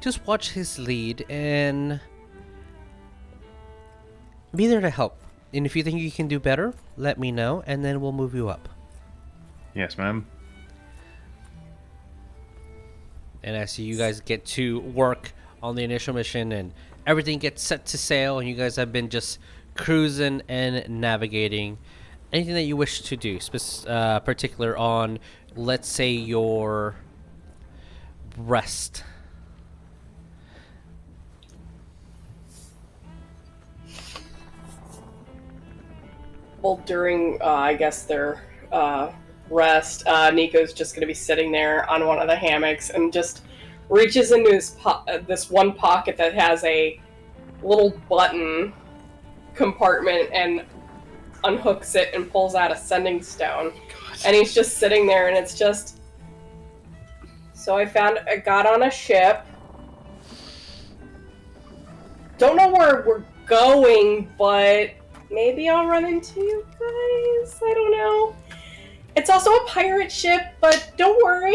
Just watch his lead and be there to help. And if you think you can do better, let me know, and then we'll move you up. Yes, ma'am. And I see you guys get to work on the initial mission, and everything gets set to sail, and you guys have been just cruising and navigating. Anything that you wish to do, particular on, let's say, your rest. Well, during, I guess, their rest, Nico's just going to be sitting there on one of the hammocks and just reaches into his this one pocket that has a little button compartment and unhooks it and pulls out a sending stone. God. And he's just sitting there, and it's just... So I got on a ship. Don't know where we're going, but maybe I'll run into you guys. I don't know. It's also a pirate ship, but don't worry.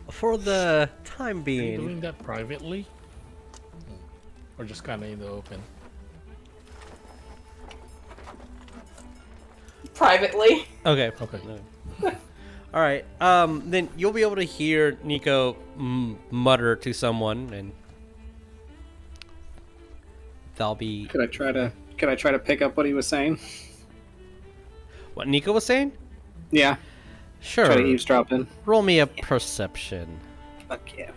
For the time Are you being, doing that privately? Or just kind of in the open? Privately. okay. Okay. All right. Then you'll be able to hear Nico mutter to someone, and they'll be. Could I try to pick up what he was saying? What Nico was saying? Yeah. Sure. Try to eavesdrop in. Roll me a perception. Fuck yeah.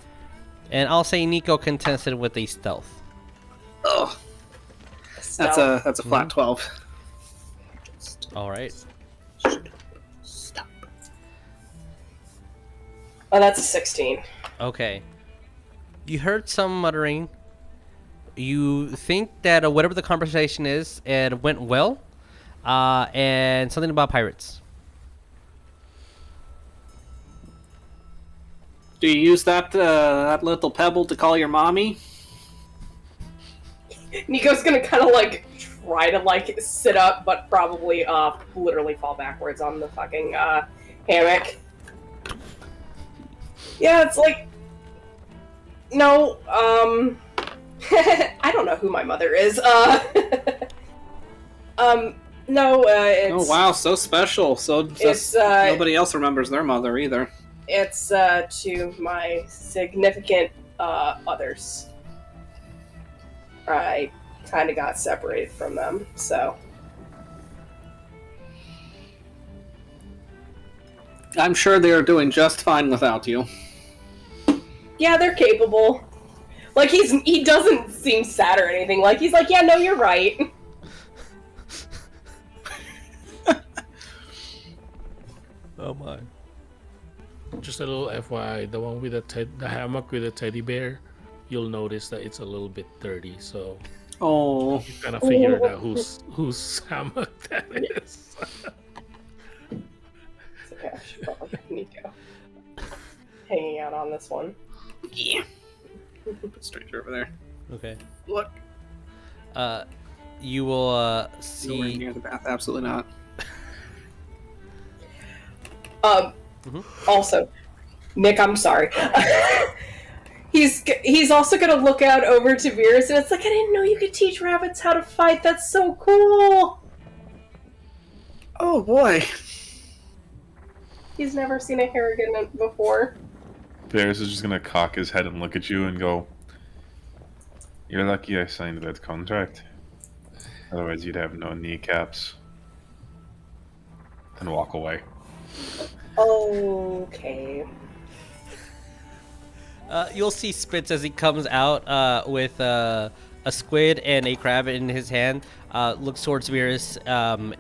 And I'll say Nico contested with a stealth. Oh. That's a flat 12. All right. Stop. Oh, that's a 16. Okay. You heard some muttering. You think that whatever the conversation is, it went well. And something about pirates. Do you use that little pebble to call your mommy? Nico's gonna kind of like try to like sit up, but probably literally fall backwards on the fucking hammock. Yeah, it's like no, I don't know who my mother is. No, it's... Oh wow, so special. So just nobody else remembers their mother either. It's to my significant others. I kind of got separated from them, so... I'm sure they're doing just fine without you. Yeah, they're capable. Like, he doesn't seem sad or anything. Like, he's like, yeah, no, you're right. Oh my. Just a little FYI, the one with the hammock with the teddy bear, you'll notice that it's a little bit dirty, so Oh. you kind of figured out whose hammock that is. Yeah, Nico. Hanging out on this one. Yeah. Put stranger over there. Okay. Look. You will Nowhere see. near the bath. Absolutely not. Also, Nick, I'm sorry. He's also gonna look out over to Beerus, and it's like, I didn't know you could teach rabbits how to fight. That's so cool. Oh boy. He's never seen a Harrigan before. Beerus is just gonna cock his head and look at you and go, "You're lucky I signed that contract. Otherwise, you'd have no kneecaps." And walk away. Okay. You'll see Spitz as he comes out with a squid and a crab in his hand. Looks towards Beerus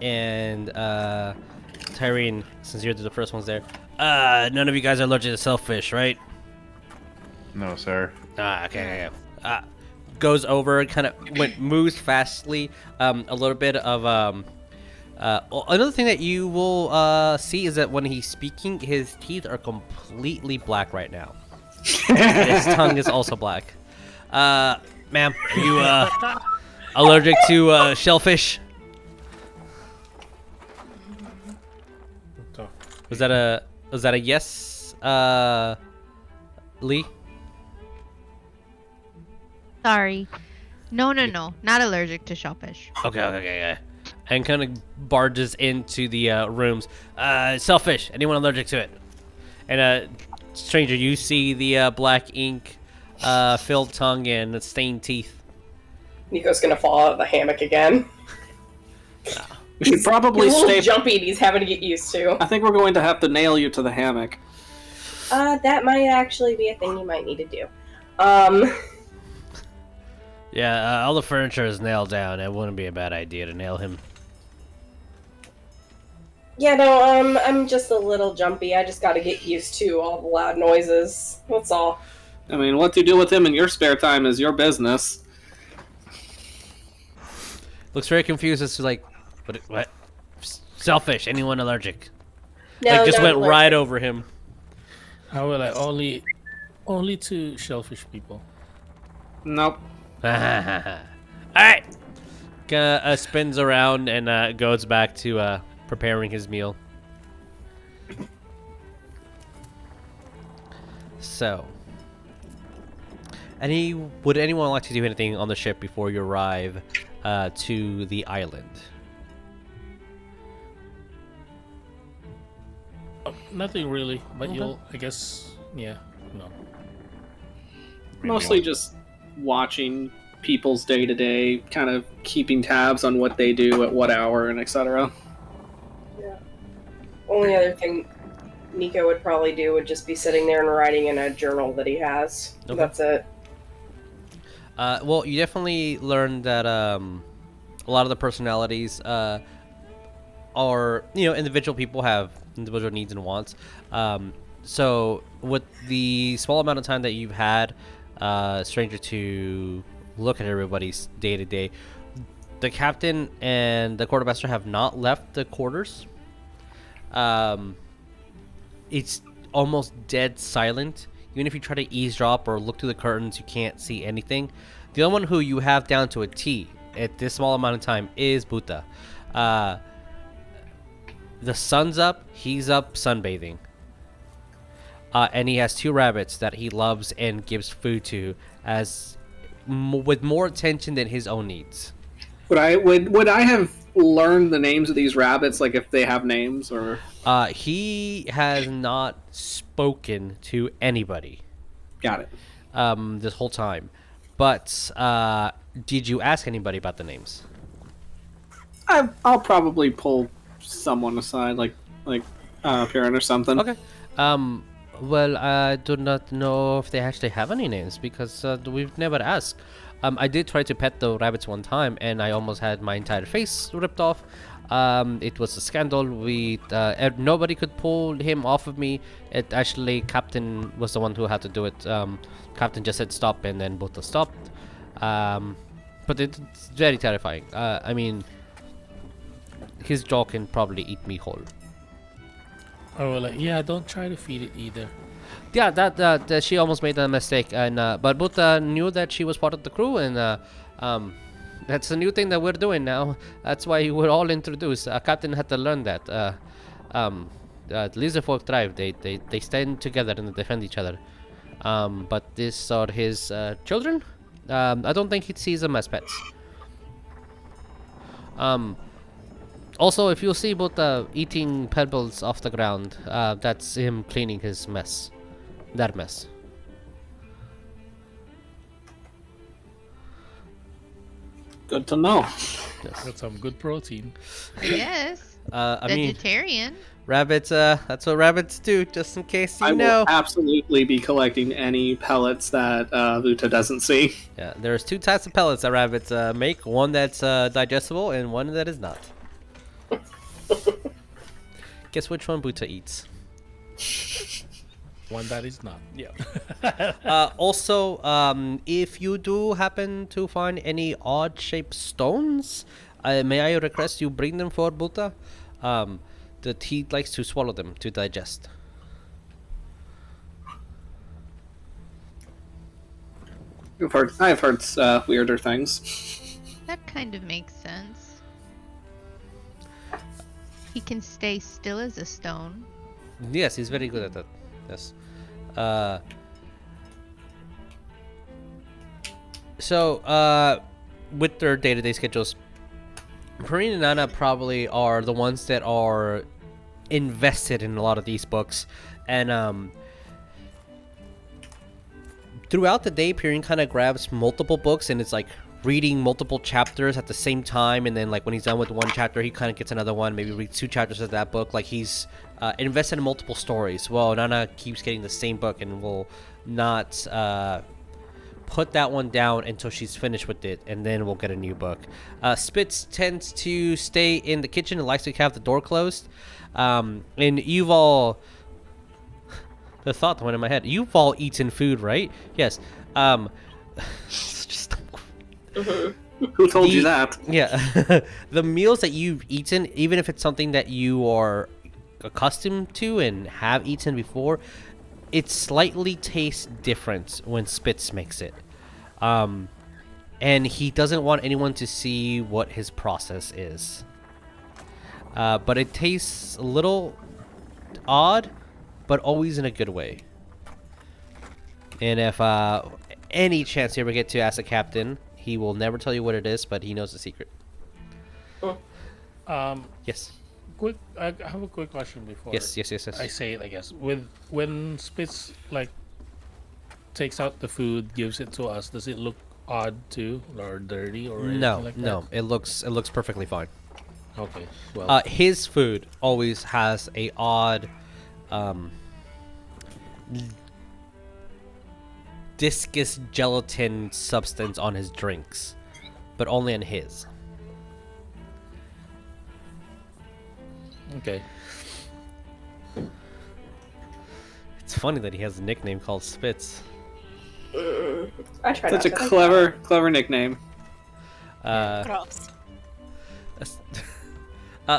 and Tyreen, since you're the first ones there. None of you guys are allergic to shellfish, right? No, sir. Okay. Goes over, kind of moves fastly. A little bit of another thing that you will see is that when he's speaking, his teeth are completely black right now. His tongue is also black. Ma'am, are you allergic to shellfish? Was that a yes, Lee? Sorry. No, not allergic to shellfish. Okay. And kind of barges into the rooms. Shellfish. Anyone allergic to it? And stranger, you see the black ink, filled tongue and stained teeth. Nico's gonna fall out of the hammock again. We should probably He's a little stay. jumpy and he's having to get used to. I think we're going to have to nail you to the hammock. That might actually be a thing you might need to do. Yeah, all the furniture is nailed down. It wouldn't be a bad idea to nail him. Yeah, no, I'm just a little jumpy. I just gotta get used to all the loud noises. That's all. I mean, what you do with him in your spare time is your business. Looks very confused as to like, what? Shellfish. Anyone allergic? No, like just not went allergic. right over him. How will I only to shellfish people? Nope. All right. Spins around and goes back to preparing his meal. So, would anyone like to do anything on the ship before you arrive to the island? Nothing really, but I guess, yeah, no. Mostly just watching people's day to day, kind of keeping tabs on what they do at what hour and etc. Yeah. only other thing Nico would probably do would just be sitting there and writing in a journal that he has. Okay. That's it. Well, you definitely learned that a lot of the personalities are, individual people have individual needs and wants. So with the small amount of time that you've had, stranger, to look at everybody's day to day, the captain and the quartermaster have not left the quarters. It's almost dead silent. Even if you try to eavesdrop or look through the curtains, you can't see anything. The only one who you have down to a T at this small amount of time is Buta. The sun's up, he's up sunbathing. And he has 2 rabbits that he loves and gives food to with more attention than his own needs. Would I have learned the names of these rabbits, like if they have names, or? He has not spoken to anybody. Got it. This whole time. But did you ask anybody about the names? I'll probably pull someone aside, like Perrin or something. Okay. Well, I do not know if they actually have any names because we've never asked. I did try to pet the rabbits one time, and I almost had my entire face ripped off. It was a scandal. Nobody could pull him off of me. It actually, Captain was the one who had to do it. Captain just said stop, and then both stopped. But it's very terrifying. I mean, his jaw can probably eat me whole. Oh, yeah, don't try to feed it either. Yeah, that she almost made a mistake, and but Buta knew that she was part of the crew, and that's a new thing that we're doing now. That's why we're all introduced. Captain had to learn that. The lizard folk tribe, they stand together and defend each other. But these are his children. I don't think he sees them as pets. Also, if you see Buta eating pebbles off the ground, that's him cleaning his mess. That mess. Good to know. Yes. Got some good protein. Yes. I mean, Vegetarian. rabbits. That's what rabbits do. Just in case you I know. will absolutely be collecting any pellets that Vuta doesn't see. Yeah, there's 2 types of pellets that rabbits make. One that's digestible and one that is not. Guess which one Buta eats? One that is not. Yeah. Also, if you do happen to find any odd-shaped stones, may I request you bring them for Buta? He likes to swallow them to digest. I've heard weirder things. That kind of makes sense. He can stay still as a stone. Yes, he's very good at that. Yes. So, with their day-to-day schedules, Perrin and Nana probably are the ones that are invested in a lot of these books, and throughout the day, Perrin kind of grabs multiple books and it's like reading multiple chapters at the same time, and then like when he's done with one chapter, he kind of gets another one, maybe reads 2 chapters of that book. Like he's invested in multiple stories. Well, Nana keeps getting the same book and will not put that one down until she's finished with it, and then we'll get a new book. Spitz tends to stay in the kitchen and likes to have the door closed. And you've all... The thought that went in my head. You've all eaten food, right? Yes. Just... Who told you that? Yeah. The meals that you've eaten, even if it's something that you are accustomed to and have eaten before, it slightly tastes different when Spitz makes it. And he doesn't want anyone to see what his process is. But it tastes a little odd, but always in a good way. And if any chance you ever get to ask the captain, he will never tell you what it is, but he knows the secret. Yes. I have a quick question before. Yes. I say it, I guess. When Spitz takes out the food, gives it to us, does it look odd too, or dirty, or anything like that? No. It looks perfectly fine. Okay. Well. His food always has a odd discus gelatin substance on his drinks, but only on his. Okay. It's funny that he has a nickname called Spitz. I try Such not a to. clever nickname. Gross.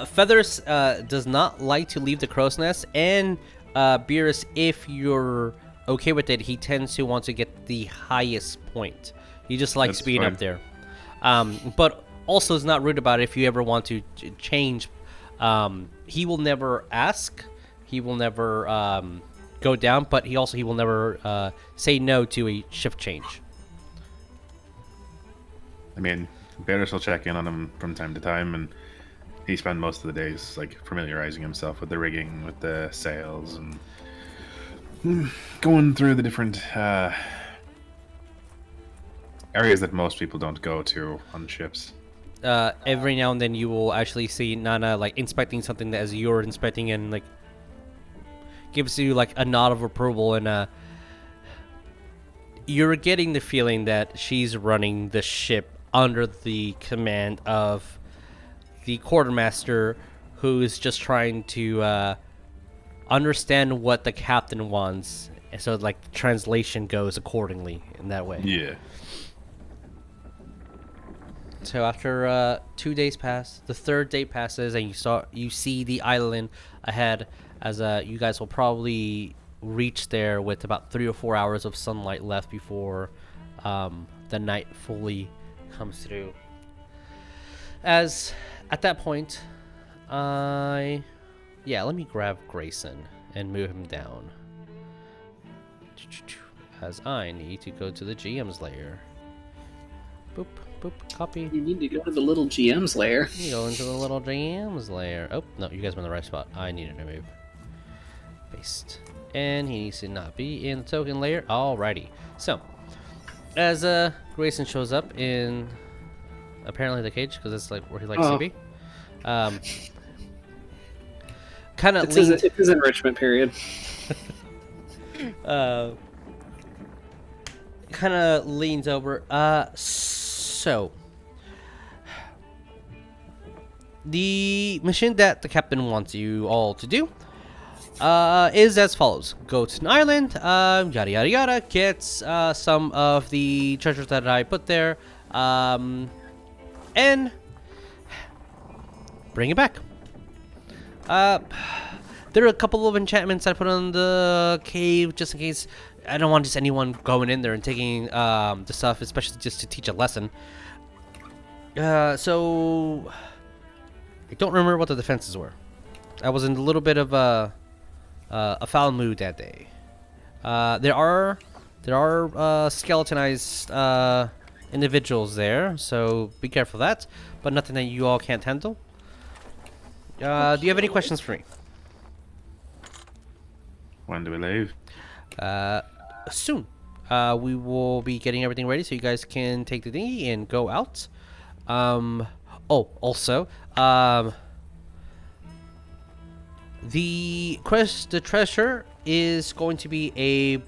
Feathers does not like to leave the crow's nest, and Beerus, if you're okay with it, he tends to want to get the highest point. He just likes That's being fine. up there. But also is not rude about it if you ever want to change. He will never ask. He will never go down, but he will never say no to a shift change. I mean, Beerus will check in on him from time to time, and he spent most of the days like familiarizing himself with the rigging, with the sails, and going through the different areas that most people don't go to on ships. Every now and then you will actually see Nana like inspecting something that as you're inspecting, and like gives you like a nod of approval, and you're getting the feeling that she's running the ship under the command of the quartermaster, who is just trying to understand what the captain wants, and so like the translation goes accordingly in that way. Yeah. So after 2 days pass, the third day passes, and you see the island ahead, as you guys will probably reach there with about 3 or 4 hours of sunlight left before the night fully comes through. As at that point, let me grab Grayson and move him down, as I need to go to the GM's lair. Boop. Boop, copy. You need to go to the little GM's lair. You go into the little GM's lair. Oh, no, you guys were in the right spot. I needed to move. Paste. And he needs to not be in the token layer. Alrighty. So, as Grayson shows up in apparently the cage, because that's like where he likes to be. Kind of It's his enrichment period. Kind of leans over. So, the mission that the captain wants you all to do is as follows. Go to an island, yada yada yada, get some of the treasures that I put there, and bring it back. There are a couple of enchantments I put on the cave just in case. I don't want just anyone going in there and taking the stuff, especially just to teach a lesson. So I don't remember what the defenses were. I was in a little bit of a foul mood that day. There are skeletonized individuals there, so be careful of that. But nothing that you all can't handle. Do you have any questions for me? When do we leave? Soon. We will be getting everything ready so you guys can take the dinghy and go out. Also, the treasure is going to be a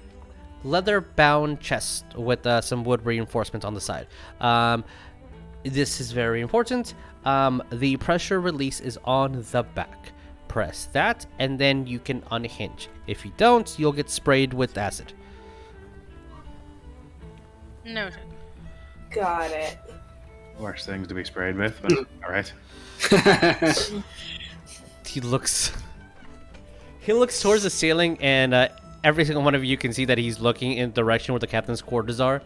leather-bound chest with some wood reinforcements on the side. This is very important. The pressure release is on the back. Press that, and then you can unhinge. If you don't, you'll get sprayed with acid. Noted. Got it. Worst things to be sprayed with, but alright. He looks towards the ceiling, and every single one of you can see that he's looking in the direction where the captain's quarters are.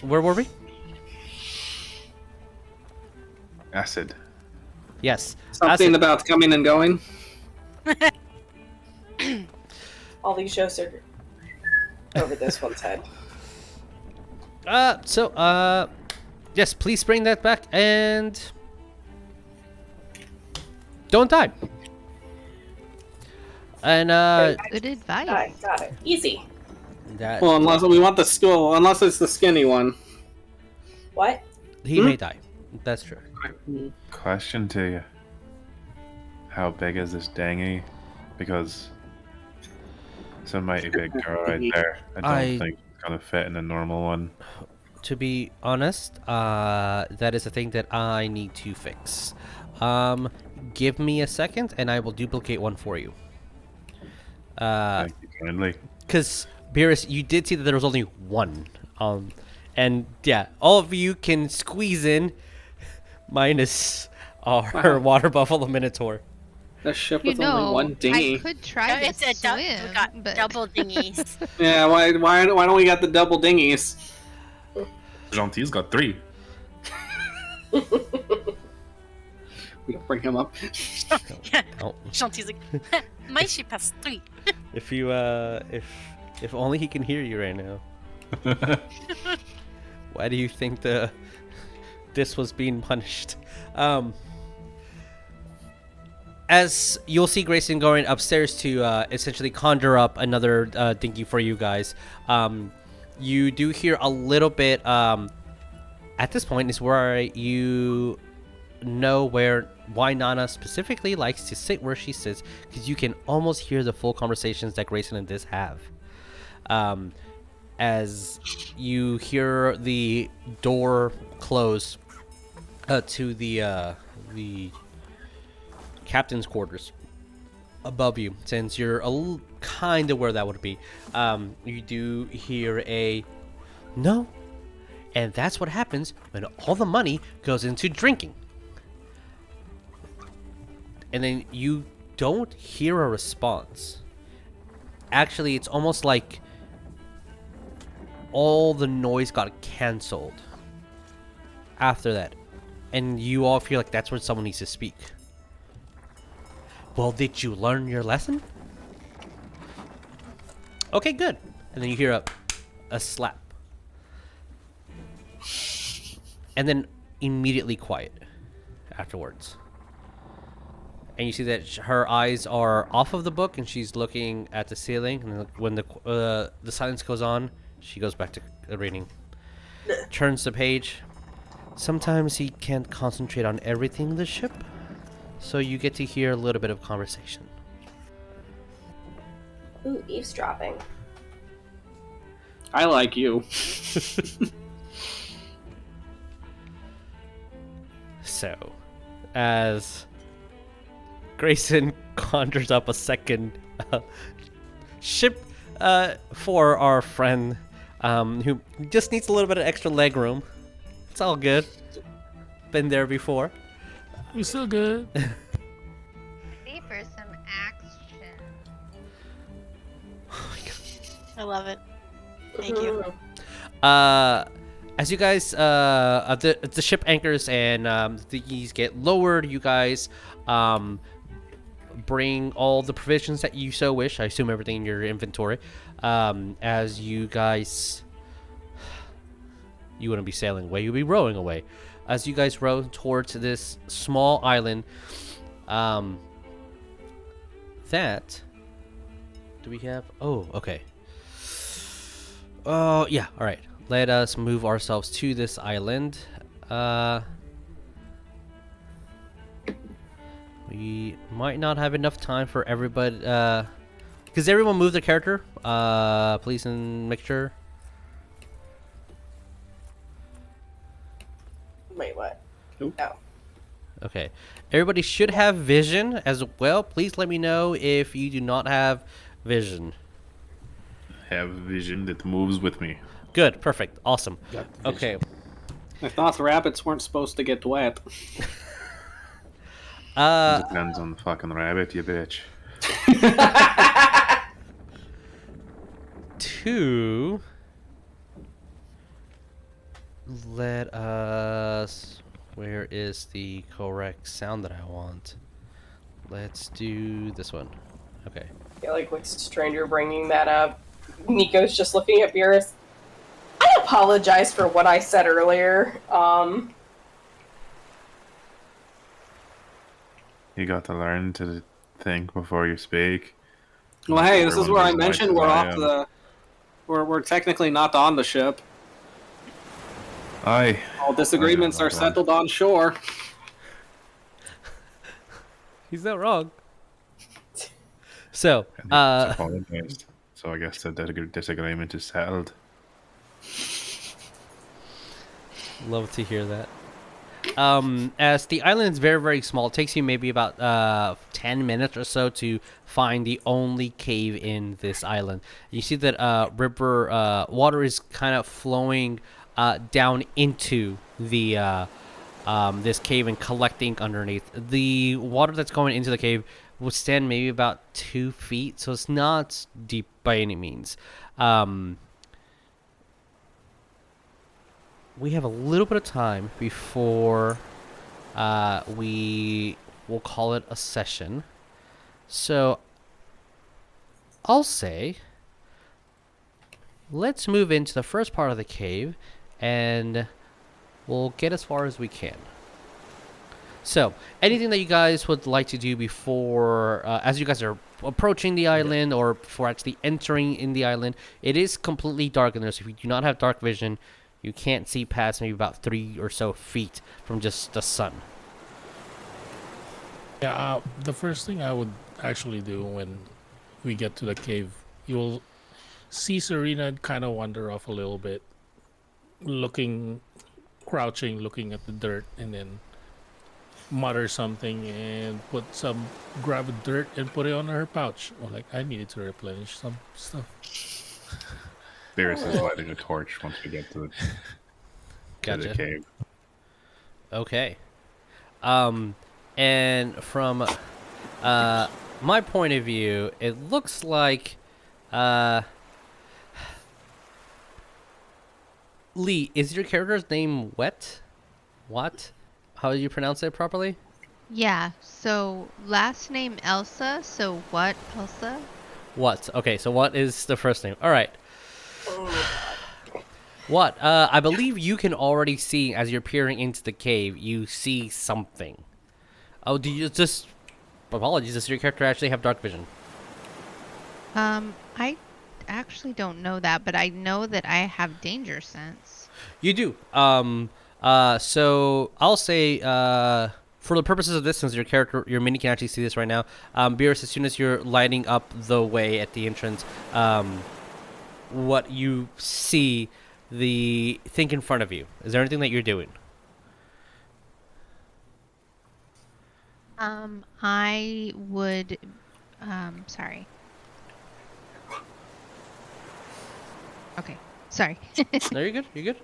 Where were we? Acid. Yes. Something acid. about coming and going. All these shows are over this one's head. Yes, please bring that back and don't die. And Good advice. Got it. Easy. that Well, unless it's the skinny one. What? he may die. That's true. Question to you. How big is this dinghy? Because it's a mighty big car right there. I don't think it's gonna fit in a normal one. To be honest, that is a thing that I need to fix. Give me a second, and I will duplicate one for you. Thank you kindly. Because Beerus, you did see that there was only one. And yeah, all of you can squeeze in, minus our water buffalo Minotaur. A ship with only one dinghy. I could try to It's a swim, we got but double dinghies. Yeah, why don't we got the double dinghies? Gentil's got 3. We don't bring him up. Yeah. Oh. Shanti's like, my ship has 3. If you if only he can hear you right now. Why do you think this was being punished? As you'll see Grayson going upstairs to essentially conjure up another dinghy for you guys. You do hear a little bit. At this point is where you know why Nana specifically likes to sit where she sits, because you can almost hear the full conversations that Grayson and this have. As you hear the door close to the captain's quarters above you, since you're kind of where that would be. You do hear a no, and that's what happens when all the money goes into drinking. And then you don't hear a response. Actually, it's almost like all the noise got canceled after that, and you all feel like that's when someone needs to speak. Well, did you learn your lesson? Okay, good. And then you hear a slap. And then immediately quiet afterwards. And you see that her eyes are off of the book and she's looking at the ceiling. And when the silence goes on, she goes back to reading. Turns the page. Sometimes he can't concentrate on everything in the ship, so you get to hear a little bit of conversation. Ooh, eavesdropping. I like you. So, as Grayson conjures up a second ship for our friend who just needs a little bit of extra leg room. It's all good. Been there before. We're still good. ready for some action. I love it. Thank you. As you guys, the ship anchors and the dinghies get lowered, you guys bring all the provisions that you so wish. I assume everything in your inventory. As you guys, you wouldn't be sailing away; you'd be rowing away. As you guys row towards this small island, that do we have? Oh, okay. Oh, yeah. All right. Let us move ourselves to this island. We might not have enough time for everybody. Because everyone move their character. Please and make sure. Wait, what? Oop. Oh. Okay. Everybody should have vision as well. Please let me know if you do not have vision. Have vision that moves with me. Good. Perfect. Awesome. Okay. I thought the rabbits weren't supposed to get wet. Depends on the fucking rabbit, you bitch. Two. Let us. Where is the correct sound that I want? Let's do this one. Okay. I feel like with Stranger bringing that up, Nico's just looking at Beerus. I apologize for what I said earlier. You got to learn to think before you speak. Well, hey, this is Everyone where I just mentioned likes we're I off am. the. We're technically not on the ship. Aye. All disagreements are settled on shore. He's not wrong. So, apologized. So I guess the disagreement is settled. love to hear that. As the island is very, very small, it takes you maybe about 10 minutes or so to find the only cave in this island. You see that river water is kind of flowing down into the this cave and collecting underneath. The water that's going into the cave would stand maybe about 2 feet, so it's not deep by any means. We have a little bit of time before we will call it a session. So I'll say let's move into the first part of the cave and we'll get as far as we can. So anything that you guys would like to do before, as you guys are approaching the island or before actually entering in the island, it is completely dark in there. So if you do not have dark vision, you can't see past maybe about 3 or so feet from just the sun. Yeah, the first thing I would actually do when we get to the cave, you'll see Serena kind of wander off a little bit, crouching, looking at the dirt, and then mutter something and grab dirt and put it on her pouch. Or like, I needed to replenish some stuff. Beerus is lighting a torch once we get to the cave. Okay. And from my point of view, it looks like Lee, is your character's name Wet? What? How do you pronounce it properly? Yeah, so last name Elsa, so what, Elsa? What? Okay, so what is the first name? All right. What? I believe you can already see, as you're peering into the cave, you see something. Oh, do you just... Apologies, does your character actually have dark vision? I actually don't know that, but I know that I have danger sense. You do. So I'll say, for the purposes of this, since your mini can actually see this right now, Beerus, as soon as you're lighting up the way at the entrance, what you see, the thing in front of you. Is there anything that you're doing? I would, sorry. Okay, sorry. No, you're good. You're good.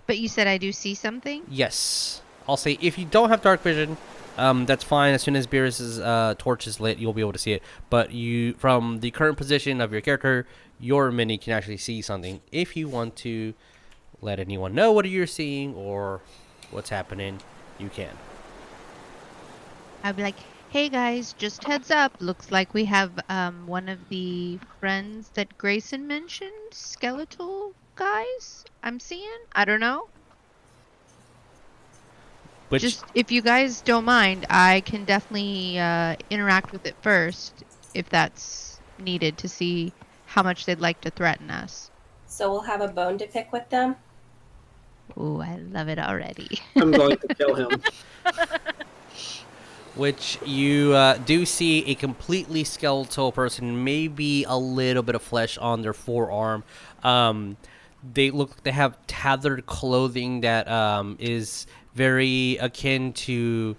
But you said I do see something? Yes. I'll say if you don't have dark vision, that's fine. As soon as Beerus's torch is lit, you'll be able to see it. But you, from the current position of your character, your mini can actually see something. If you want to let anyone know what you're seeing or what's happening, you can. I'd be like, hey guys, just heads up. Looks like we have one of the friends that Grayson mentioned, skeletal guys I'm seeing. I don't know. Which... Just if you guys don't mind, I can definitely interact with it first if that's needed to see how much they'd like to threaten us. So we'll have a bone to pick with them? Ooh, I love it already. I'm going to kill him. Which you do see a completely skeletal person, maybe a little bit of flesh on their forearm. They have tethered clothing that is very akin to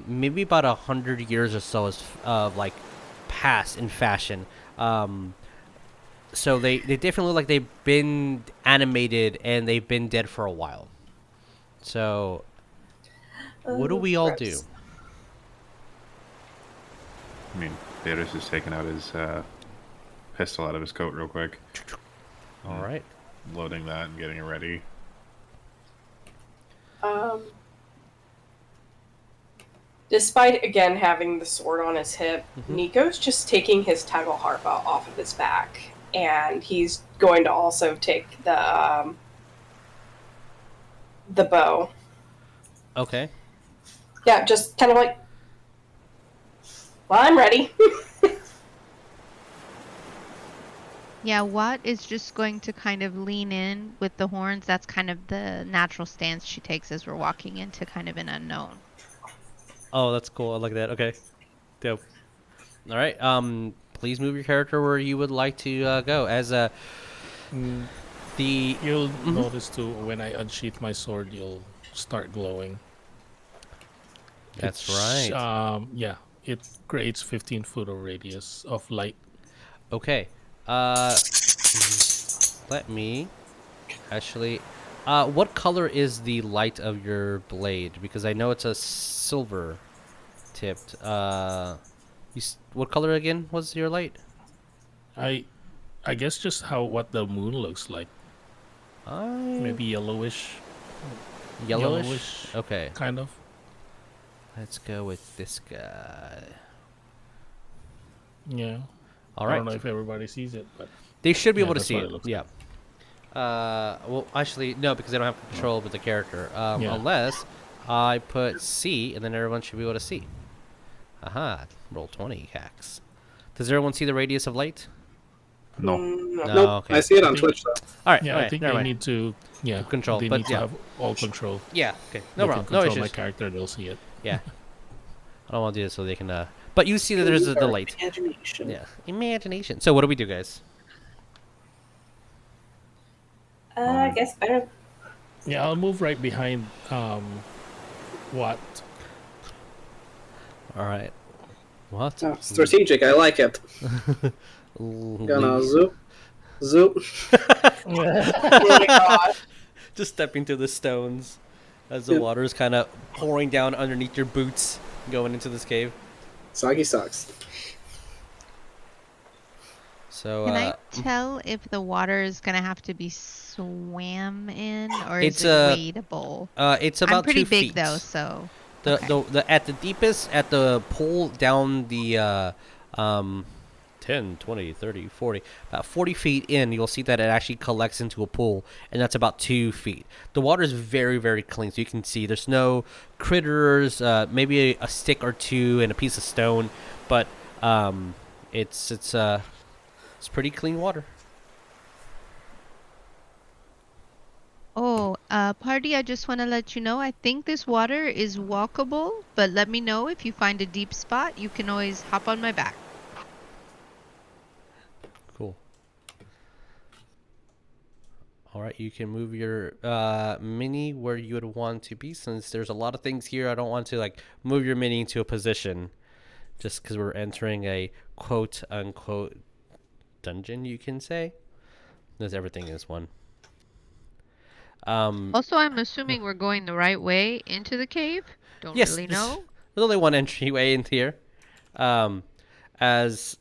maybe about 100 years or so of like past in fashion. So they definitely look like they've been animated and they've been dead for a while. So what do we all do? I mean, Beerus is taking out his pistol out of his coat real quick. All right. Loading that and getting it ready. Despite, again, having the sword on his hip, Nico's just taking his taggle harp off of his back. And he's going to also take the bow. Okay. Yeah, just kind of like Well, I'm ready. Yeah, Watt is just going to kind of lean in with the horns. That's kind of the natural stance she takes as we're walking into kind of an unknown. Oh, that's cool. I like that. Okay. Dope. All right. Please move your character where you would like to go. As You'll notice too when I unsheath my sword, you'll start glowing. That's It's, right. Yeah, it creates 15 foot of radius of light. Okay. Let me actually. What color is the light of your blade? Because I know it's a silver tipped. What color again was your light? I guess just what the moon looks like. Maybe yellowish. Yellowish. Okay. Kind of. Let's go with this guy. Yeah. All right. I don't know if everybody sees it, but they should be able to that's see what it. looks Yeah. Well, actually, no, because they don't have control with the character. Yeah. Unless I put C, and then everyone should be able to see. Aha! Roll 20 hacks. Does everyone see the radius of light? No. Nope. Okay. I see it on think- Twitch though. All right. yeah, all I right, think never they mind. need to control, They but need to yeah. have all control. Yeah. Okay. No They problem. can No control my issues. character, they'll see it. Yeah. I don't want to do this so they can. But you see that there's the light. Imagination. Yeah. Imagination. So what do we do, guys? I guess I don't. Yeah, I'll move right behind Watt. All right. What? Oh, strategic. I like it. Gonna zoop, zoop. Oh my god. Just stepping to the stones as the water is kind of pouring down underneath your boots going into this cave. Soggy socks. So Can I tell if the water is gonna have to be swam in, or It's, is it wadeable? it's about I'm pretty 2 big feet. though, so The at the deepest, at the pull down the 10, 20, 30, 40, about 40 feet in, you'll see that it actually collects into a pool, and that's about 2 feet. The water is very, very clean, so you can see there's no critters, maybe a stick or two and a piece of stone, but it's pretty clean water. Oh, party, I just want to let you know, I think this water is walkable, but let me know if you find a deep spot. You can always hop on my back. Cool. All right, you can move your mini where you would want to be, since there's a lot of things here. I don't want to like move your mini into a position just because we're entering a quote unquote dungeon, you can say. There's everything is one. Also, I'm assuming we're going the right way into the cave. Don't Yes, really this- know. There's only one entryway into here. As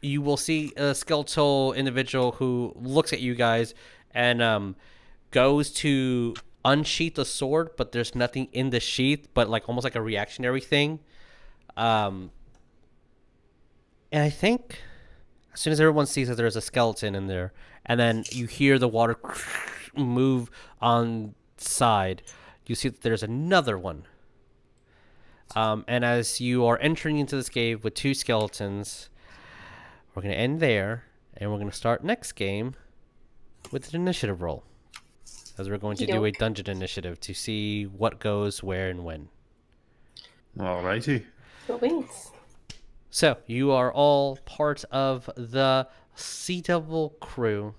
you will see a skeletal individual who looks at you guys and goes to unsheath the sword, but there's nothing in the sheath, but like almost like a reactionary thing. And I think as soon as everyone sees that there's a skeleton in there, and then you hear the water move on side, you see that there's another one. And as you are entering into this cave with 2 skeletons, we're going to end there, and we're going to start next game with an initiative roll, as we're going to do a dungeon initiative to see what goes where and when. Alrighty. Cool beans. So, you are all part of the Sea Devil crew.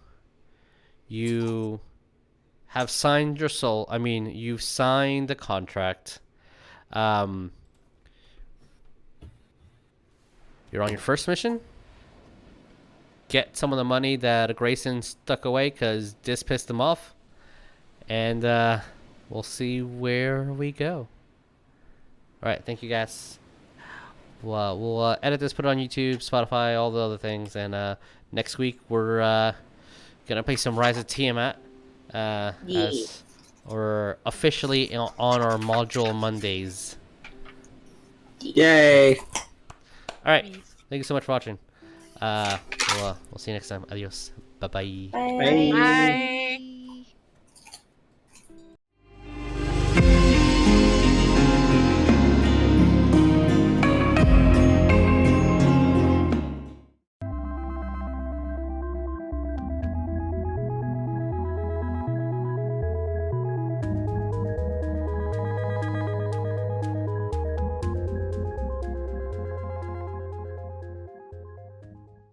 You have signed your soul. I mean, you've signed the contract. You're on your first mission. Get some of the money that Grayson stuck away because Dis pissed him off. And we'll see where we go. Alright, thank you guys. We'll edit this, put it on YouTube, Spotify, all the other things. And next week we're going to play some Rise of Tiamat. As we're officially on our module Mondays. Yay. Alright, thank you so much for watching. We'll see you next time. Adios. Bye-bye. Bye. Bye. Bye.